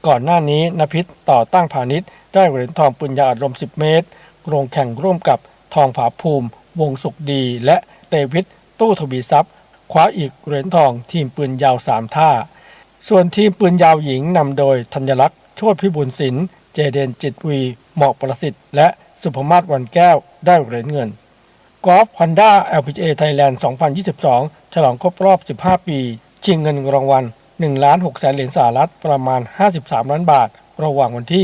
ก่อนหน้านี้นภิษต่อตั้งพาณิชย์ได้เหรียญทองปืนยาวอัดลม 10 เมตรลงแข่งร่วมกับทองผาภูมิวงสุขดีและเตวิทตู้ทวีทรัพย์คว้าอีกเหรียญทองทีมปืนยาว3ท่าส่วนทีมปืนยาวหญิงนำโดยธัญลักษณ์โชติพิบูลศิลป์เจเดนจิตวีเหมาะประสิทธิ์และสุภมาศวันแก้วได้เหรียญเงินกอล์ฟ Honda LPGA Thailand 2022 ฉลองครบรอบ15 ปีชิงเงินรางวัล 1,600,000 เหรียญสหรัฐประมาณ53ล้านบาทระหว่างวันที่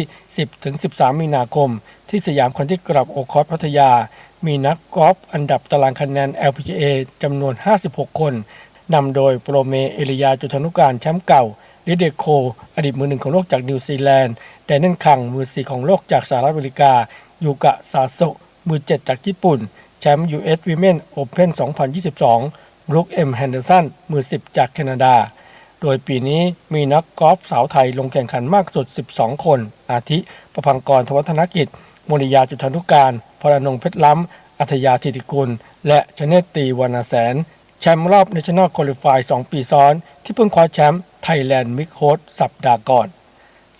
10-13 มีนาคมที่สยามคอนทิกลับโอคอสพัทยามีนักกอล์ฟอันดับตารางคะแนน LPGA จำนวน56คนนำโดยโปรเมเอลิยาจุธานุการแชมป์เก่าลิเดโคอดีตมือหนึ่งของโลกจากนิวซีแลนด์แดนเนิลคังมือ4ของโลกจากสหรัฐอเมริกายูกะซาโซะมือ7จากญี่ปุ่นแชมป์ US Women Open 2022 บรูค แฮนเดอร์สันมือ10จากแคนาดาโดยปีนี้มีนักกอล์ฟสาวไทยลงแข่งขันมากสุด12คนอาทิประภังกร ธวัฒนกิจมนิยาจุฑานุการพรนงเพชรล้ำอัธยาธิติกุลและชเนตตีวรรณแสน แชมป์รอบ National Qualify 2 ปีซ้อนที่เพิ่งคว้าแชมป์ Thailand Mix Host สัปดาห์ก่อน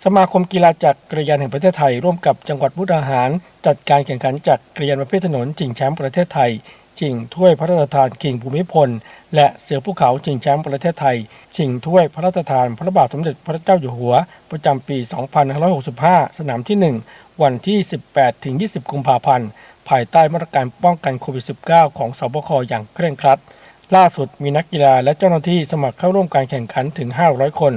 สมาคมกีฬาจักรยานแห่งประเทศไทยร่วมกับจังหวัดมุกดาหารจัดการแข่งขันจักรยานประเภทถนนชิงแชมป์ประเทศไทยชิงถ้วยพระราชทานคิงภูมิพลและเสือภูเขาชิงแชมป์ประเทศไทยชิงถ้วยพระราชทานพระบาทสมเด็จพระเจ้าอยู่หัวประจำปี 2565 สนามที่ 1 วันที่ 18-20 กุมภาพันธ์ภายใต้มาตรการป้องกันโควิด -19 ของสบคอย่างเคร่งครัดล่าสุดมีนักกีฬาและเจ้าหน้าที่สมัครเข้าร่วมการแข่งขันถึง 500 คน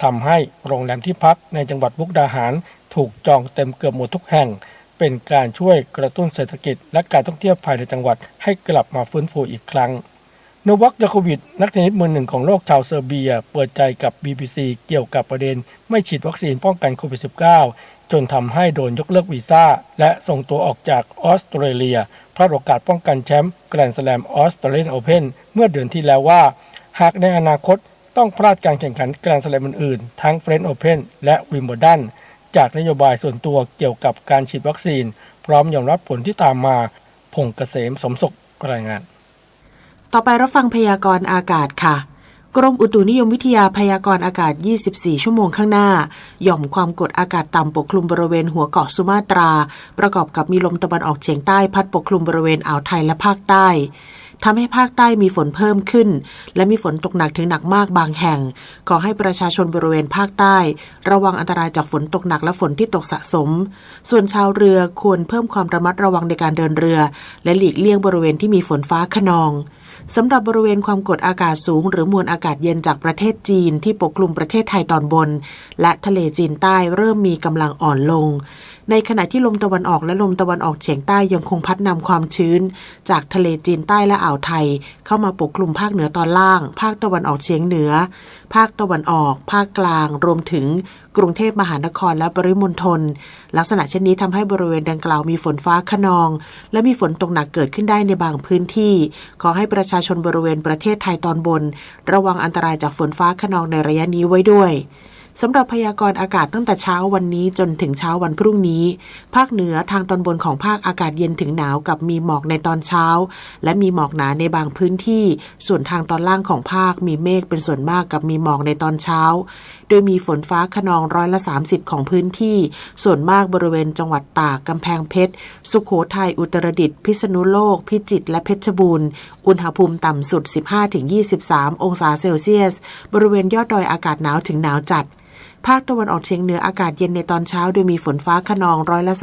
ทำให้โรงแรมที่พักในจังหวัดมุกดาหารถูกจองเต็มเกือบหมดทุกแห่งเป็นการช่วยกระตุ้นเศรษฐกิจและการท่องเที่ยวภายในจังหวัดให้กลับมาฟื้นฟูอีกครั้งโนวัค โจโควิชนักเทนนิสมือหนึ่งของโลกชาวเซอร์เบียเปิดใจกับ BBC เกี่ยวกับประเด็นไม่ฉีดวัคซีนป้องกันโควิด -19 จนทำให้โดนยกเลิกวีซ่าและส่งตัวออกจากออสเตรเลียพลาดโอกาสป้องกันแชมป์แกรนด์สแลมออสเตรเลียนโอเพ่นเมื่อเดือนที่แล้วว่าหากในอนาคตต้องพลาดการแข่งขันแกรนด์สแลมอื่นๆทั้งเฟรนช์โอเพ่นและวิมเบิลดันจากนโยบายส่วนตัวเกี่ยวกับการฉีดวัคซีนพร้อมยอมรับผลที่ตามมาพงษ์เกษมสมศุขรายงานต่อไปรับฟังพยากรณ์อากาศค่ะกรมอุตุนิยมวิทยาพยากรณ์อากาศ24ชั่วโมงข้างหน้าหย่อมความกดอากาศต่ำปกคลุมบริเวณหัวเกาะสุมาตราประกอบกับมีลมตะวันออกเฉียงใต้พัดปกคลุมบริเวณอ่าวไทยและภาคใต้ทำให้ภาคใต้มีฝนเพิ่มขึ้นและมีฝนตกหนักถึงหนักมากบางแห่งขอให้ประชาชนบริเวณภาคใต้ระวังอันตรายจากฝนตกหนักและฝนที่ตกสะสมส่วนชาวเรือควรเพิ่มความระมัดระวังในการเดินเรือและหลีกเลี่ยงบริเวณที่มีฝนฟ้าคะนองสำหรับบริเวณความกดอากาศสูงหรือมวลอากาศเย็นจากประเทศจีนที่ปกคลุมประเทศไทยตอนบนและทะเลจีนใต้เริ่มมีกำลังอ่อนลงในขณะที่ลมตะวันออกและลมตะวันออกเฉียงใต้ยังคงพัดนำความชื้นจากทะเลจีนใต้และอ่าวไทยเข้ามาปกคลุมภาคเหนือตอนล่างภาคตะวันออกเฉียงเหนือภาคตะวันออกภาคกลางรวมถึงกรุงเทพมหานครและปริมณฑลลักษณะเช่นนี้ทำให้บริเวณดังกล่าวมีฝนฟ้าคะนองและมีฝนตกหนักเกิดขึ้นได้ในบางพื้นที่ขอให้ประชาชนบริเวณประเทศไทยตอนบนระวังอันตรายจากฝนฟ้าคะนองในระยะนี้ไว้ด้วยสำหรับพยากรณ์อากาศตั้งแต่เช้าวันนี้จนถึงเช้าวันพรุ่งนี้ภาคเหนือทางตอนบนของภาคอากาศเย็นถึงหนาวกับมีหมอกในตอนเช้าและมีหมอกหนาในบางพื้นที่ส่วนทางตอนล่างของภาคมีเมฆเป็นส่วนมากกับมีหมอกในตอนเช้าโดยมีฝนฟ้าคะนอง30%ของพื้นที่ส่วนมากบริเวณจังหวัดตากกำแพงเพชรสุโขทัยอุตรดิตถ์พิษณุโลกพิจิตรและเพชรบูรณ์อุณหภูมิต่ำสุด 15-23 องศาเซลเซียสบริเวณยอดดอยอากาศหนาวถึงหนาวจัดภาคตะวันออกเฉียงเหนืออากาศเย็นในตอนเช้าโดยมีฝนฟ้าคะนอง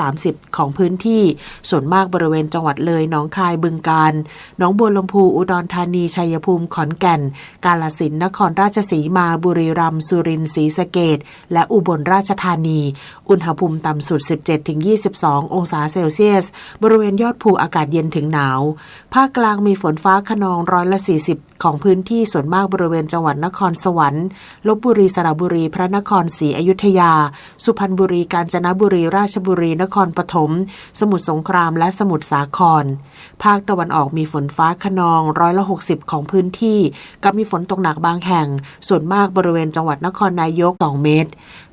30%ของพื้นที่ส่วนมากบริเวณจังหวัดเลยหนองคายบึงกาฬหนองบัวลำพูอุดรธานีชัยภูมิขอนแก่นกาฬสินธุ์นครราชสีมาบุรีรัมย์สุรินทร์ศรีสะเกษและอุบลราชธานีอุณหภูมิต่ำสุด 17-22 องศาเซลเซียสบริเวณยอดภูอากาศเย็นถึงหนาวภาคกลางมีฝนฟ้าคะนอง40%ของพื้นที่ส่วนมากบริเวณจังหวัดนครสวรรค์ลพบุรีสระบุรีพระนครศรีอยุธยาสุพรรณบุรีกาญจนบุรีราชบุรีนครปฐมสมุทรสงครามและสมุทรสาครภาคตะวันออกมีฝนฟ้าคะนอง60%ของพื้นที่กับมีฝนตกหนักบางแห่งส่วนมากบริเวณจังหวัดนครนายก2 เมตร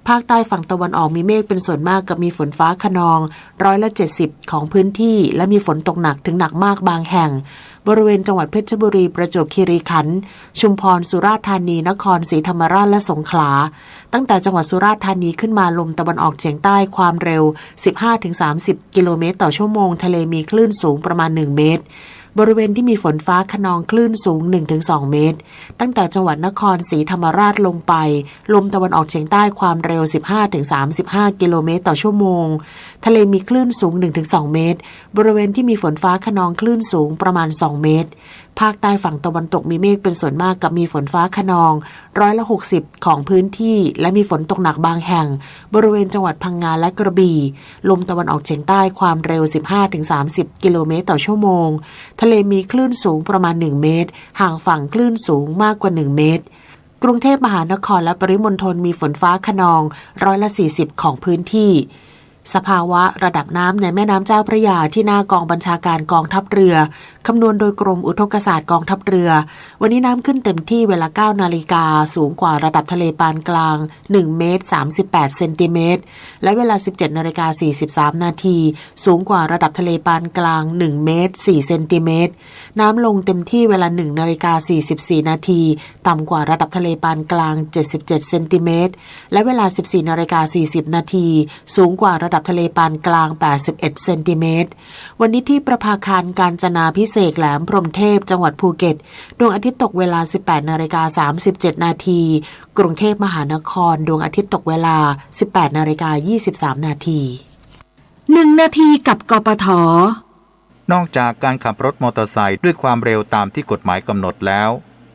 ภาคใต้ฝั่งตะวันออกมีเมฆเป็นส่วนมากกับมีฝนฟ้าคะนอง70%ของพื้นที่และมีฝนตกหนักถึงหนักมากบางแห่งบริเวณจังหวัดเพชรบุรีประจวบคีรีขันธ์ชุมพรสุราษฎร์ธานีนครศรีธรรมราชและสงขลาตั้งแต่จังหวัดสุราษฎร์ธานีขึ้นมาลมตะวันออกเฉียงใต้ความเร็ว 15-30 กิโลเมตรต่อชั่วโมงทะเลมีคลื่นสูงประมาณ1 เมตรบริเวณที่มีฝนฟ้าคะนองคลื่นสูง 1-2 เมตรตั้งแต่จังหวัดนครศรีธรรมราชลงไปลมตะวันออกเฉียงใต้ความเร็ว 15-35 กิโลเมตรต่อชั่วโมงทะเลมีคลื่นสูง 1-2 เมตรบริเวณที่มีฝนฟ้าคะนองคลื่นสูงประมาณ2 เมตรภาคใต้ฝั่งตะวันตกมีเมฆเป็นส่วนมากกับมีฝนฟ้าคะนอง60%ของพื้นที่และมีฝนตกหนักบางแห่งบริเวณจังหวัดพังงาและกระบี่ลมตะวันออกเฉียงใต้ความเร็ว 15-30 กิโลเมตรต่อชั่วโมงทะเลมีคลื่นสูงประมาณ1 เมตรห่างฝั่งคลื่นสูงมากกว่า1 เมตรกรุงเทพมหานครและปริมณฑลมีฝนฟ้าคะนอง40%ของพื้นที่สภาวะระดับน้ำในแม่น้ำเจ้าพระยาที่หน้ากองบัญชาการกองทัพเรือคำนวณโดยกรมอุทกศาสตร์กองทัพเรือวันนี้น้ำขึ้นเต็มที่เวลา 9 นาฬิกาสูงกว่าระดับทะเลปานกลาง1 เมตร 38 เซนติเมตรและเวลา 17 นาฬิกา 43 นาทีสูงกว่าระดับทะเลปานกลาง1 เมตร 4 เซนติเมตร น้ำลงเต็มที่เวลา 1:44 นาทีต่ำกว่าระดับทะเลปานกลาง77เซนติเมตรและเวลา 14:40 นาทีสูงกว่าระดับทะเลปานกลาง81เซนติเมตรวันนี้ที่ประภาคารกาญจนาภิเษกแหลมพรหมเทพจังหวัดภูเก็ตดวงอาทิตย์ตกเวลา 18:37 นาทีกรุงเทพมหานครดวงอาทิตย์ตกเวลา 18:23 นาที1 นาทีกับกปท.นอกจากการขับรถมอเตอร์ไซค์ด้วยความเร็วตามที่กฎหมายกำหนดแล้ว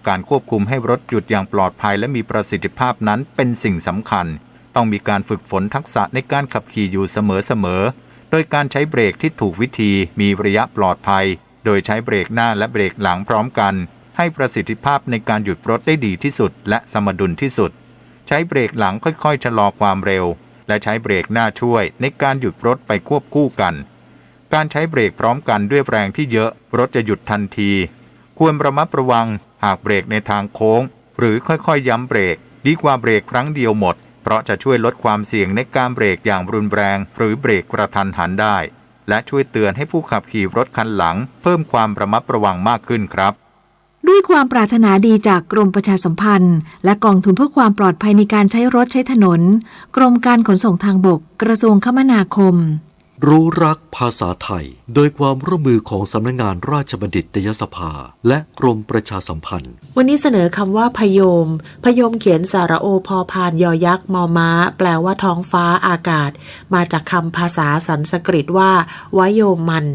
การควบคุมให้รถหยุดอย่างปลอดภัยและมีประสิทธิภาพนั้นเป็นสิ่งสำคัญต้องมีการฝึกฝนทักษะในการขับขี่อยู่เสมอโดยการใช้เบรกที่ถูกวิธีมีระยะปลอดภัยโดยใช้เบรกหน้าและเบรกหลังพร้อมกันให้ประสิทธิภาพในการหยุดรถได้ดีที่สุดและสมดุลที่สุดใช้เบรกหลังค่อยๆชะลอความเร็วและใช้เบรกหน้าช่วยในการหยุดรถไปควบคู่กันการใช้เบรกพร้อมกันด้วยแรงที่เยอะรถจะหยุดทันทีควรระมัดระวังหากเบรกในทางโค้งหรือค่อยๆย้ำเบรกดีกว่าเบรกครั้งเดียวหมดเพราะจะช่วยลดความเสี่ยงในการเบรกอย่างรุนแรงหรือเบรกกระทันหันได้และช่วยเตือนให้ผู้ขับขี่รถคันหลังเพิ่มความระมัดระวังมากขึ้นครับด้วยความปรารถนาดีจากกรมประชาสัมพันธ์และกองทุนเพื่อความปลอดภัยในการใช้รถใช้ถนนกรมการขนส่งทางบกกระทรวงคมนาคมรู้รักภาษาไทยโดยความร่วมมือของสำนักงานราชบัณฑิตยสภาและกรมประชาสัมพันธ์วันนี้เสนอคำว่าพยมเขียนสระโอพอพานยอยักษ์มอม้าแปลว่าท้องฟ้าอากาศมาจากคำภาษาสันสกฤตว่าวโยมัน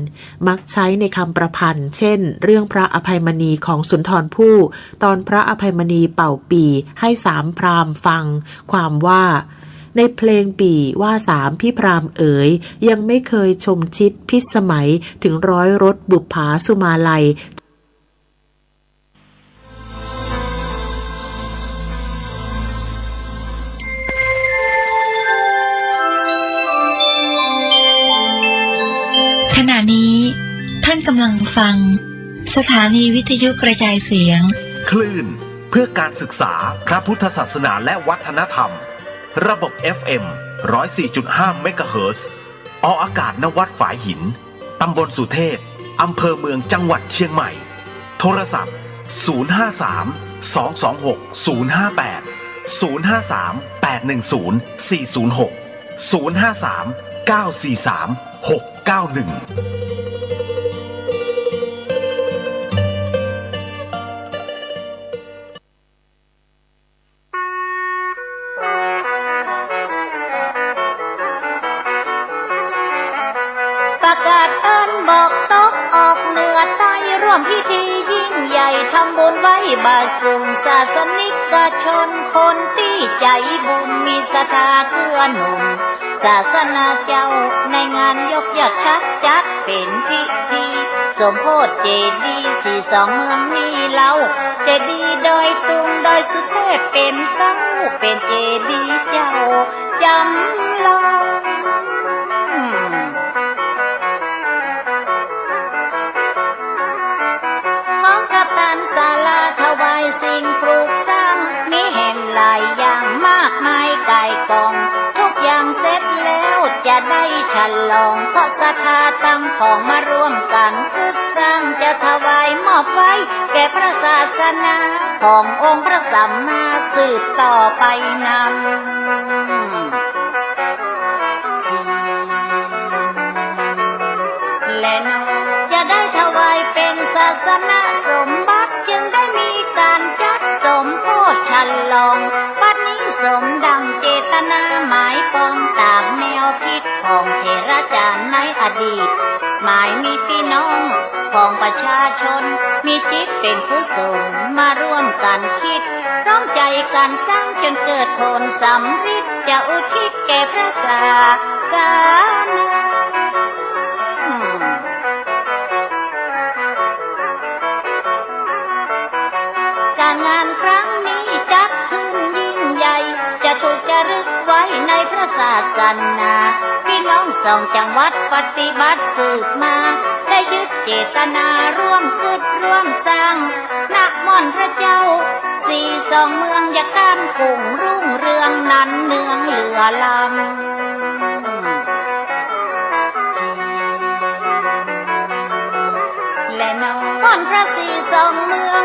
มักใช้ในคำประพันธ์เช่นเรื่องพระอภัยมณีของสุนทรภู่ตอนพระอภัยมณีเป่าปีให้สามพราหมณ์ฟังความว่าในเพลงปีว่าสามพี่พราหมณ์เอ๋ยยังไม่เคยชมชิดพิสมัยถึงร้อยรถบุปผาสุมาลัยขณะนี้ท่านกำลังฟังสถานีวิทยุกระจายเสียงคลื่นเพื่อการศึกษาพระพุทธศาสนาและวัฒนธรรมระบบ FM 104.5 เมกะเฮิรตซ์ออกอากาศณวัดฝายหินตำบลสุเทพอำเภอเมืองจังหวัดเชียงใหม่โทรศัพท์053-226-058 053-943-691บาสุงศาสนิกชนคนที่ใจบุญมีศรัทธาเกื้อหนุนศาสนาเจ้าในงานยกยอดชักจัดเป็นพิธีสมโภชเจดีย์ที่สองเมืองนี้เล่าเจดีย์ดอยตุงดอยสุเทพเป็นเสาเป็นเจดีย์เจ้าจำลองสิ่งปลูกสร้างมีแห่งหลายอย่างมากมายกายกองทุกอย่างเสร็จแล้วจะได้ฉลองเพราะศรัทธาตั้งของมาร่วมกันคึกสร้างจะถวายมอบไว้แก่พระศาสนาขององค์พระสัมมาสืบต่อไปนำและจะได้ถวายเป็นศาสนาสมบัติจึงได้มีการจัดสมโภชฉลองบัดนี้สมดังเจตนาหมายปองตามแนวคิดของเถราจารย์ในอดีตหมายมีพี่น้องของประชาชนมีจิตเป็นกุศลมาร่วมกันคิดพร้อมใจกันสร้างจนเกิดผลสำฤทธิ์จะอุทิศแก่พระศาสนาการงานครั้งนี้จัดขึ้นยิ่งใหญ่จะถูกจารึกไว้ในพระศาสนาพี่น้องสองจังหวัดปฏิบัติสืบมาได้ยึดเจตนาร่วมคิดร่วมสร้างณม่อนพระเจ้าสี่สองเมืองอย่าการกุ่งรุ่งเรืองนั้นเนืองเหลือลำ และนอนพระศรีสองเมือง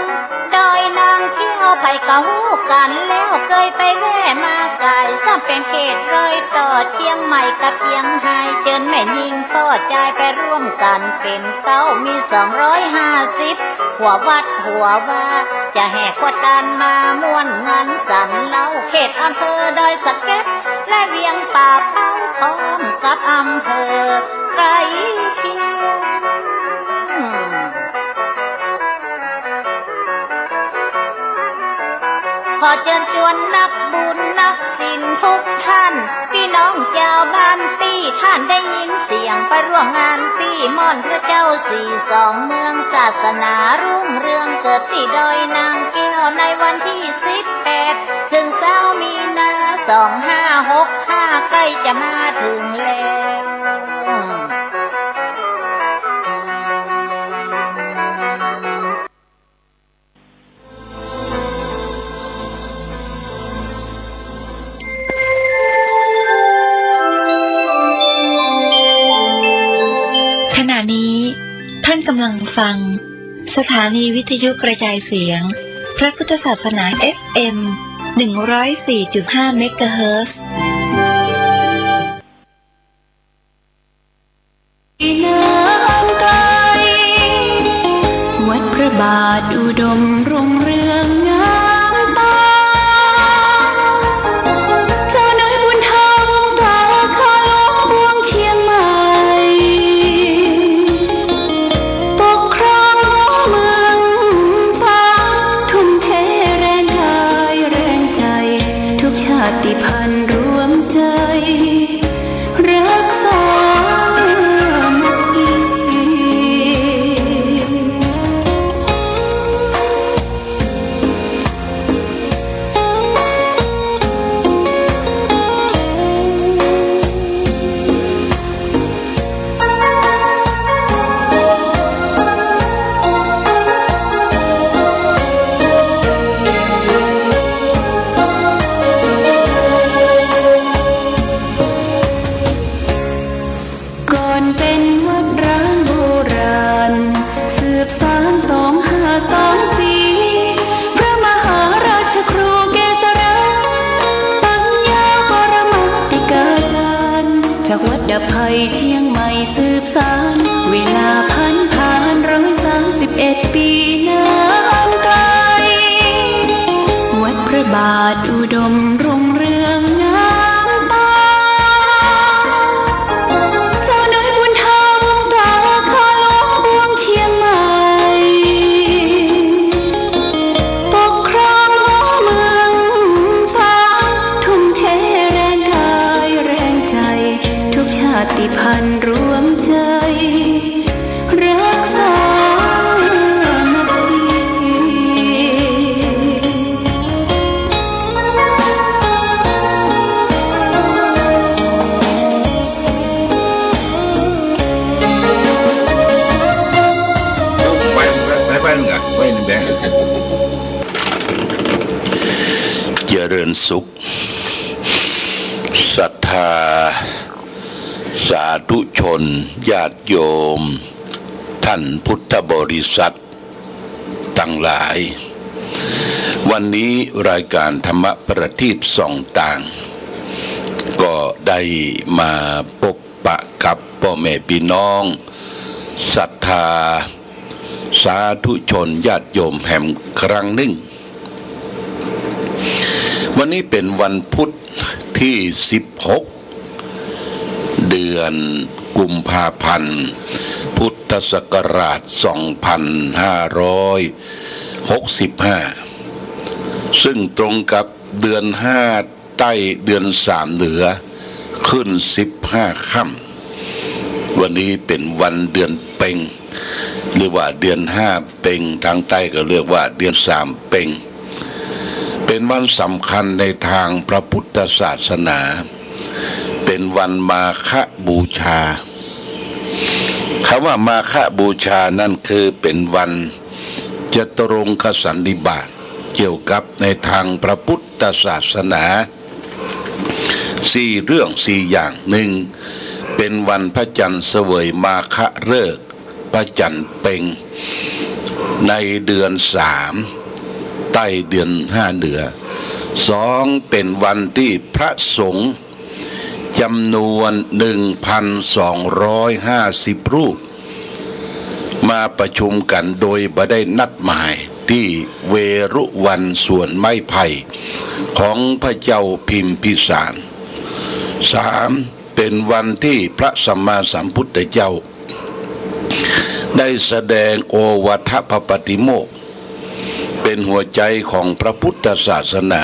ดอยนางเที่ยวไปกะฮู้กันแล้วเคยไปแว่มาไกลซ้ำเป็นเขตรอยต่อเชียงใหม่กับเชียงรายเจิญแม่ยิงพ่อใจไปร่วมกันเป็นเก้ามี250หัววัดหัวว่าจะแห่ขวดกันมาม่วนงานสันเล่าเขตอำเภอดอยสะเก็ดและเวียงป่าเป้าพร้อมกับอำเภอไกรเคียงขอเชิญชวนนักบุญนักศิลป์ทุกท่านพี่น้องชาวบ้านตี้ท่านได้ยินเสียงไปร่วมงานตี้ม่อนพระเจ้าสี่สองเมืองศาสนารุ่งเรืองเกิดที่ดอยนางแก้วในวันที่18ถึง20มีนา2565ใกล้จะมาถึงแล้วขณะนี้ท่านกำลังฟังสถานีวิทยุกระจายเสียงพระพุทธศาสนา FM 104.5 เมกะเฮิรตซ์วัดพระบาทอุดมรุ่งเรืองงามตาเจ้าน้อยบุญธรรมสาขาหลวงพวงเชียงใหม่ปกครองหัวเมืองฟ้าทุ่มเทแรงกายแรงใจทุกชาติพันธุ์รวมใจรักษาภัยเชียงใหม่สืบสานเวลาผ่าน131 ปีน้ำไกลวัดพระบาทอุดมรุ่งเรืองงามตาเจ้าน้อยบุญธรรมสาขาหลวงพวงเชียงใหม่ปกครองหัวเมืองฟ้าทุ่มเทแรงกายแรงใจทุกชาติพันธุ์รวมใจรักษาเจริญสุขศรัทธาสาธุชนญาติโยมท่านพุทธบริษัททั้งหลายวันนี้รายการธรรมประทีปส่องต่างก็ได้มาพบปะกับพ่อแม่พี่น้องศรัทธาสาธุชนญาติโยมแห่งครั้งหนึ่งวันนี้เป็นวันพุธที่16เดือนกุมภาพันธ์พุทธศักราช2565ซึ่งตรงกับเดือน5ใต้เดือน3เหนือขึ้น15ค่ำวันนี้เป็นวันเดือนเพ็ญหรือว่าเดือน5เพ็ญทางใต้ก็เรียกว่าเดือน3เพ็ญเป็นวันสำคัญในทางพระพุทธศาสนาเป็นวันมาฆบูชาคำว่ามาฆบูชานั่นคือเป็นวันจตุรงคสันนิบาตเกี่ยวกับในทางพระพุทธศาสนา4เรื่อง4อย่างหนึ่งเป็นวันพระจันทร์เสวยมาฆฤกษ์ พระจันทร์เพ็ญในเดือน3ใต้เดือน5เหนือ2เป็นวันที่พระสงฆ์จำนวน 1,250 รูปมาประชุมกันโดยบ่ได้นัดหมายที่เวรุวันสวนไม้ไผ่ของพระเจ้าพิมพิสาร3เป็นวันที่พระสัมมาสัมพุทธเจ้าได้แสดงโอวาทปปติโมกข์เป็นหัวใจของพระพุทธศาสนา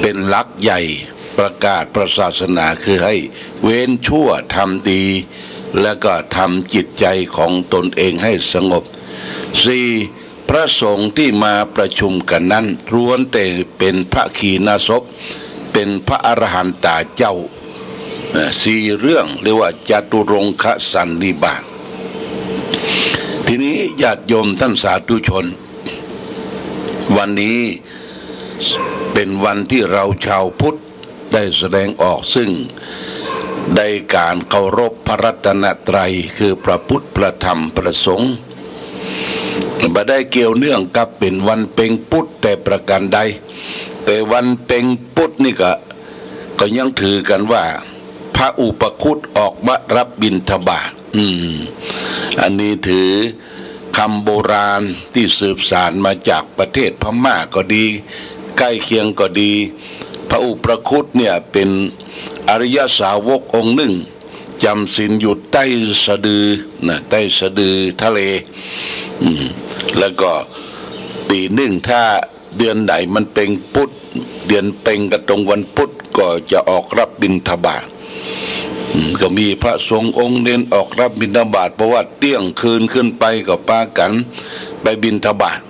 เป็นหลักใหญ่ประกาศพระศาสนาคือให้เว้นชั่วทำดีและก็ทำจิตใจของตนเองให้สงบ4พระสงฆ์ที่มาประชุมกันนั้นล้วนแต่เป็นพระขีณาสพเป็นพระอรหันตเจ้า4เรื่องเรียกว่าจตุรงคสันนิบาตทีนี้ญาติโยมท่านสาธุชนวันนี้เป็นวันที่เราชาวพุทธได้แสดงออกซึ่งได้การเคารพพระรัตนตรัยคือพระพุทธพระธรรมพระสงฆ์บ่ได้เกี่ยวเนื่องกับเป็นวันเพ็ญพุธแต่ประการใดแต่วันเพ็ญพุธนี่ก็ยังถือกันว่าพระอุปคุตออกมารับบิณฑบาตอันนี้ถือคำโบราณที่สืบสานมาจากประเทศพม่าก็ดีใกล้เคียงก็ดีพระอุปคุตเนี่ยเป็นอริยสาวกองค์หนึ่งจำศีลอยู่ใต้สะดือใต้สะดือทะเลแล้วก็ปีหนึ่งถ้าเดือนไหนมันเป็นพุธเดือนเพ็ญกับตรงวันพุธก็จะออกรับบิณฑบาตก็มีพระสงฆ์องค์เน้นออกรับบิณฑบาตเพราะว่าเที่ยงคืนขึ้นไปก็ปากันไปบิณฑบาต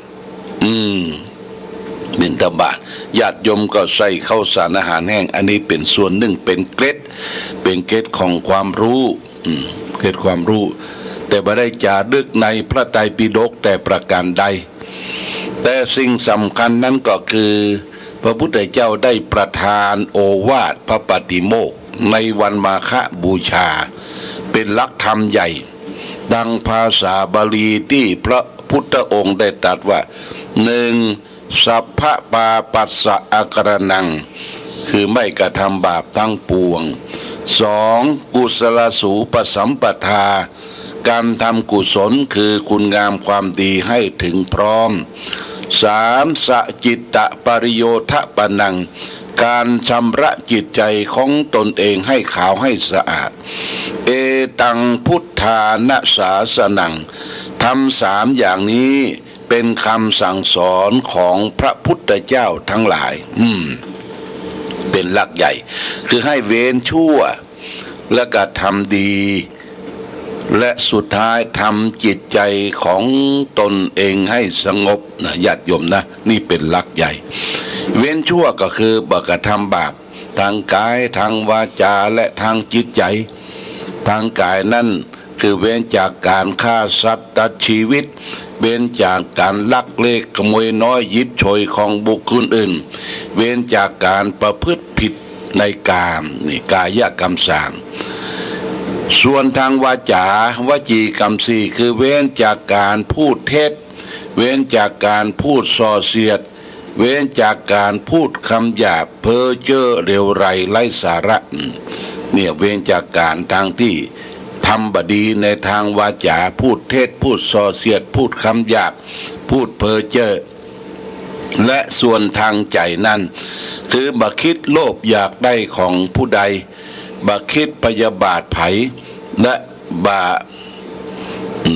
บิณฑบาตญาติโยมก็ใส่ข้าวสารอาหารแห้งอันนี้เป็นส่วนหนึ่งเป็นเกล็ดของความรู้เกล็ดความรู้แต่ไม่ได้จารึกในพระไตรปิฎกแต่ประการใดแต่สิ่งสำคัญนั้นก็คือพระพุทธเจ้าได้ประทานโอวาทพระปฏิโมกข์ในวันมาฆบูชาเป็นหลักธรรมใหญ่ดังภาษาบาลีที่พระพุทธองค์ได้ตรัสว่า1สัพพะปาปัสสะอาการนังคือไม่กระทำบาปทั้งปวง2กุศลสูปสัมปทาการทำกุศลคือคุณงามความดีให้ถึงพร้อม3สจิตตปริโยทปนังการชำระจิตใจของตนเองให้ขาวให้สะอาดเอตังพุทธานะสาสนังทำ3อย่างนี้เป็นคำสั่งสอนของพระพุทธเจ้าทั้งหลายเป็นหลักใหญ่คือให้เว้นชั่วและก็ทำดีและสุดท้ายทำจิตใจของตนเองให้สงบนะญาติโยมนะนี่เป็นหลักใหญ่เว้นชั่วก็คือบ่กระทำบาปทางกายทางวาจาและทางจิตใจทางกายนั่นคือเว้นจากการฆ่าสัตว์ตัดชีวิตเว้นจากการลักเล็กขโมยน้อยยิบฉวยของบุคคลอื่นเว้นจากการประพฤติผิดในกามนี่กายกรรม3ส่วนทางวาจาวจีกรรม4คือเว้นจากการพูดเท็จเว้นจากการพูดส่อเสียดเว้นจากการพูดคำหยาบเพ้อเจ้อเร็วไรไร้สาระเนี่ยเว้นจากการทางที่ทำบดีในทางวาจาพูดเท็จพูดส่อเสียดพูดคำหยาบพูดเพ้อเจ้อและส่วนทางใจนั้นคือบ่คิดโลภอยากได้ของผู้ใดบ่คิดพยาบาทไผแ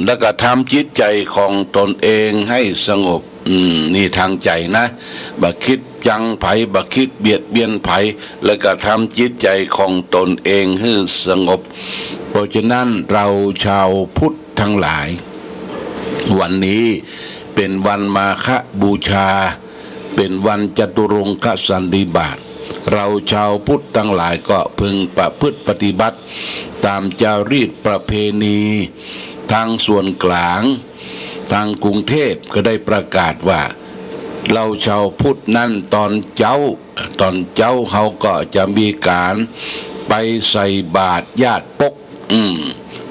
ละก็ทำจิตใจของตนเองให้สงบนี่ทางใจนะบ่คิดจังไผบ่คิดเบียดเบียนไผแล้วก็ทำจิตใจของตนเองให้สงบเพราะฉะนั้นเราชาวพุทธทั้งหลายวันนี้เป็นวันมาฆบูชาเป็นวันจตุรงคสันนิบาตเราชาวพุทธทั้งหลายก็พึงประพฤติปฏิบัติตามจารีตประเพณีทางส่วนกลางทางกรุงเทพก็ได้ประกาศว่าเราชาวพุทธนั้นตอนเจ้าเขาก็จะมีการไปใส่บาตรญาติปก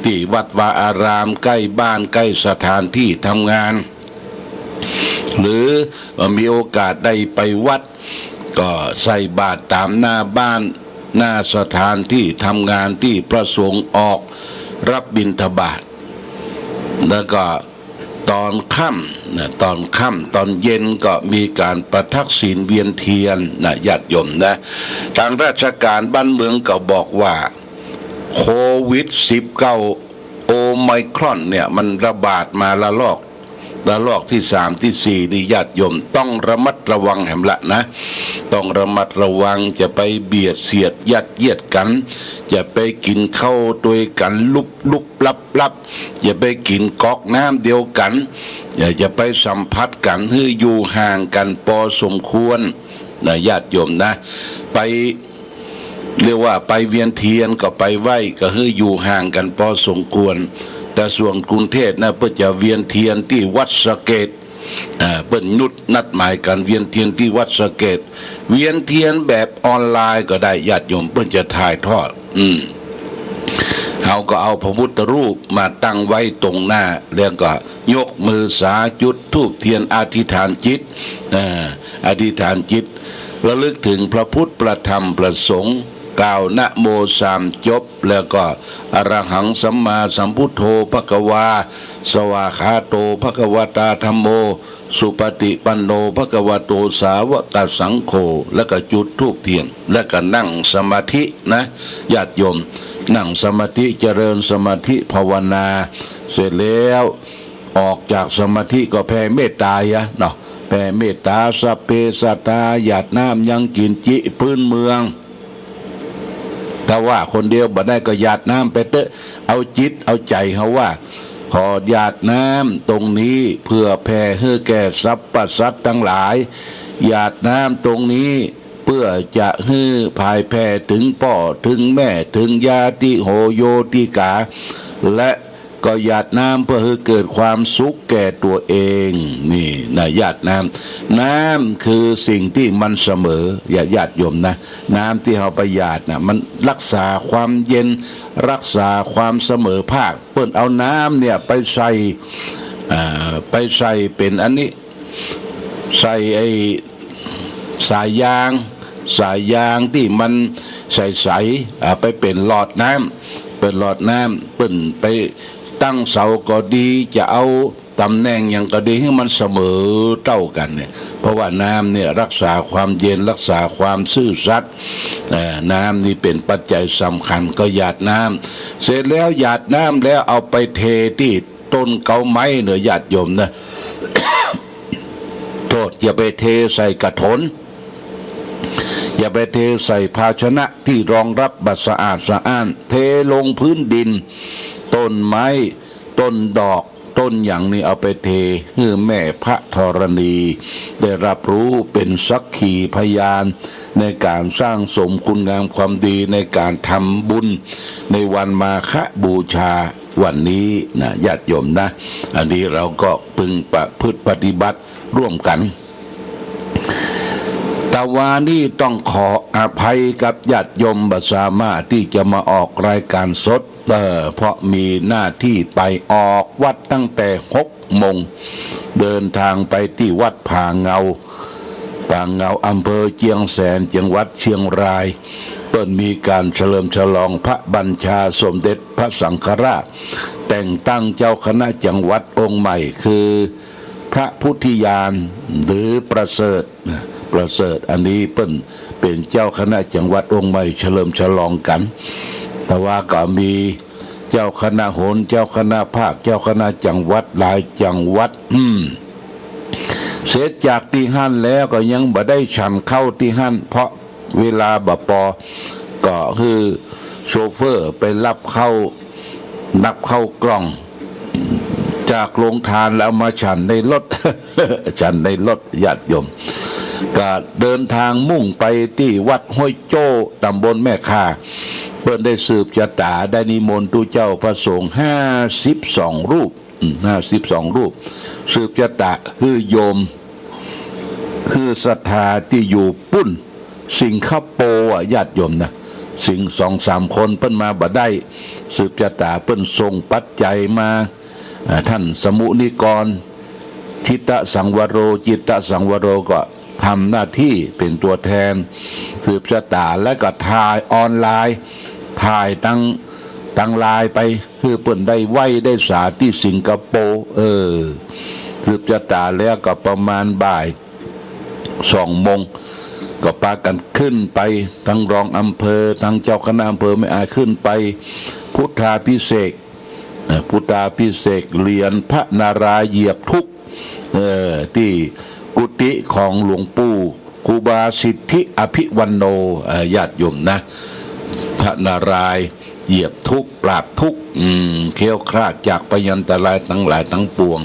ที่วัดวาอารามใกล้บ้านใกล้สถานที่ทำงานหรือมีโอกาสได้ไปวัดก็ใส่บาตรตามหน้าบ้านหน้าสถานที่ทำงานที่พระสงฆ์ออกรับบิณฑบาตแล้วก็ตอนค่ำตอนเย็นก็มีการประทักษิณเวียนเทียนญาติโยมนะทางราชการบ้านเมืองก็บอกว่าโควิด-19 โอไมครอนเนี่ยมันระบาดมาละลอกที่3ที่4นี่ญาติโยมต้องระมัดระวังแหมละนะต้องระมัดระวังจะไปเบียดเสียดยัดเยียดกันจะไปกินข้าวด้วยกันลุบลับจะไปกินก๊อกน้ำเดียวกันอย่าไปสัมผัสกันให้อยู่ห่างกันพอสมควรนะญาติโยมนะไปเรียกว่าไปเวียนเทียนก็ไปไหว้ก็ให้อยู่ห่างกันพอสมควรแต่ส่วนกรุงเทพนะเพื่อจะเวียนเทียนที่วัดสะเกษเปิ้นนัดหมายกันเวียนเทียนที่วัดสะเกษเวียนเทียนแบบออนไลน์ก็ได้ญาติโยมเปิ้นจะถ่ายทอดเขาก็เอาพระพุทธรูปมาตั้งไว้ตรงหน้าแล้วก็ยกมือสาจุดธูปเทียนอธิษฐานจิตอธิษฐานจิตระลึกถึงพระพุทธพระธรรมพระสงฆ์กล่าวนะโม3จบแล้วก็อรหังสัมมาสัมพุทโธภควาสวากขาโตภควตาธัมโมสุปฏิปันโนภควโตสาวกสังโฆแล้วก็จุดธูปเทียนแล้วก็นั่งสมาธินะญาติโยมนั่งสมาธิเจริญสมาธิภาวนาเสร็จแล้วออกจากสมาธิก็แผ่เมตตาเนาะแผ่เมตตาสัพเพสัตตาหยาดน้ำยังกินจิพื้นเมืองถ้าว่าคนเดียวบ่ได้ก็หยาดน้ำไปเตอะเอาจิตเอาใจเขาว่าขอหยาดน้ำตรงนี้เพื่อแผ่ให้แก่สรรพสัตว์ทั้งหลายหยาดน้ำตรงนี้เพื่อจะให้ภายแผ่ถึงพ่อถึงแม่ถึงญาติโหโยติกาและก็หยาดน้ำเพื่อให้เกิดความสุขแก่ตัวเองนี่นะหยาดน้ำคือสิ่งที่มันเสมอญาติโยมนะน้ำที่เราไปหยาดนะมันรักษาความเย็นรักษาความเสมอภาคเปิ้นเอาน้ำเนี่ยไปใส่เป็นอันนี้ใส่ไอ้สายยางที่มันใสๆไปเป็นหลอดน้ำเปิ้นไปตั้งเสาก็ดีจะเอาตำแหน่งอย่างก็ดีให้มันเสมอเท่ากันเนี่ยเพราะว่าน้ำเนี่ยรักษาความเย็นรักษาความซื่อสัตย์น้ำนี่เป็นปัจจัยสำคัญก็หยาดน้ำเสร็จแล้วหยาดน้ำแล้วเอาไปเทที่ต้นเกาไม้เนื้อญาติโยมนะ โทษอย่าไปเทใส่กระถนอย่าไปเทใส่ภาชนะที่รองรับบัดสะอาดเทลงพื้นดินต้นไม้ต้นดอกต้นอย่างนี้เอาไปเทให้แม่พระธรณีได้รับรู้เป็นสักขีพยานในการสร้างสมคุณงามความดีในการทำบุญในวันมาฆบูชาวันนี้นะญาติโยมนะอันนี้เราก็พึงประพฤติปฏิบัติร่วมกันแต่ว่านี่ต้องขออภัยกับญาติโยมบ่สามารถที่จะมาออกรายการสดเพราะมีหน้าที่ไปออกวัดตั้งแต่6 โมงเดินทางไปที่วัดผาเงาอำเภอเชียงแสนจังหวัดเชียงรายเปิดมีการเฉลิมฉลองพระบัญชาสมเด็จพระสังฆราชแต่งตั้งเจ้าคณะจังหวัดองค์ใหม่คือพระพุทธิยานหรือประเสริฐอันนี้เป็นเจ้าคณะจังหวัดองค์ใหม่เฉลิมฉลองกันแต่ว่าก็มีเจ้าคณะโหนเจ้าคณะภาคเจ้าคณะจังหวัดหลายจังหวัดเสร็จจากที่หั่นแล้วก็ยังบ่ได้ฉันเข้าที่หั่นเพราะเวลาบ่พอก็คือโชเฟอร์ไปรับเข้านับเข้ากล่องจากโรงทานแล้วมาฉันในรถ ญาติโยมก็เดินทางมุ่งไปที่วัดห้วยโจ้ตำบลแม่ค่าเพิ่นได้สืบชะตาได้นิมนต์ตู้เจ้าพระสงฆ์52 รูปสืบชะตาคือโยมคือศรัทธาที่อยู่ปุ้นสิงคโปร์ญาติโยมนะ สิ่ง2-3 คนเปิ้นมาบ่ได้สืบชะตาเปิ้นส่งปัจจัยมาท่านสมุนิกรทิตสังวโรจิตตสังวโรก็ทำหน้าที่เป็นตัวแทนสืบชะตาและก็ถ่ายออนไลน์ถ่ายตั้งไลน์ไปคือเปิ้นได้ไหวได้สาที่สิงคโปร์สืบชะตาแล้วก็ประมาณบ่าย2 โมงก็พากันขึ้นไปทั้งรองอำเภอทั้งเจ้าคณะอำเภอไม่อาจขึ้นไปพุทธาภิเษกเหรียญพระนารายณ์เหยียบทุกข์ที่กุฏิของหลวงปู่ครูบาสิทธิอภิวันโนญาติโยมนะพระนารายณ์เหยียบทุกข์ปราบทุกข์เคี้ยวคลาดจากพยันตรายทั้งหลายทั้งปวง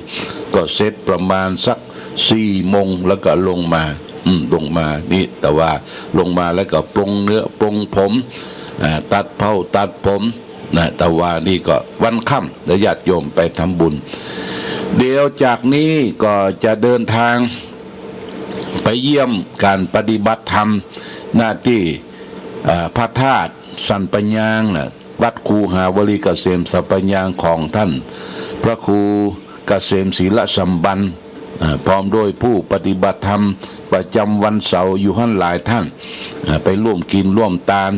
ก็เสร็จประมาณสัก4 โมงแล้วก็ลงมานี่แต่ว่าลงมาแล้วก็ปรงเนื้อปรงผมตัดเผ้าตัดผมนะแต่ว่านี่ก็วันค่ำและญาติโยมไปทำบุญเดี๋ยวจากนี้ก็จะเดินทางไปเยี่ยมการปฏิบัติธรรมหน้าที่พระธาตุสันปัญญางนะวัดครูหาวลีเกษมสัมปัญญางของท่านพระครูเกษมศีลสัมบันพร้อมด้วยผู้ปฏิบัติธรรมประจำวันเสาร์อยู่หั่นหลายท่านไปร่วมกินร่วมทาน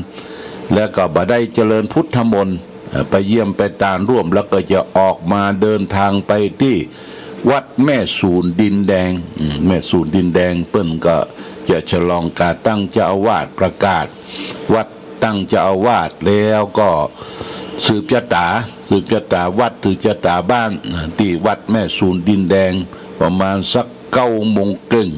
แล้วก็บ่ได้เจริญพุทธมนต์ไปเยี่ยมไปตานร่วมแล้วก็จะออกมาเดินทางไปที่วัดแม่สูนดินแดงแม่สูนดินแดงเปิ้นก็จะฉลองการตั้งเจ้าอาวาสประกาศวัดตั้งเจ้าอาวาสแล้วก็สืบชะตาวัดสืบชะตาบ้านที่วัดแม่สูนดินแดงประมาณสัก9 โมงครึ่ง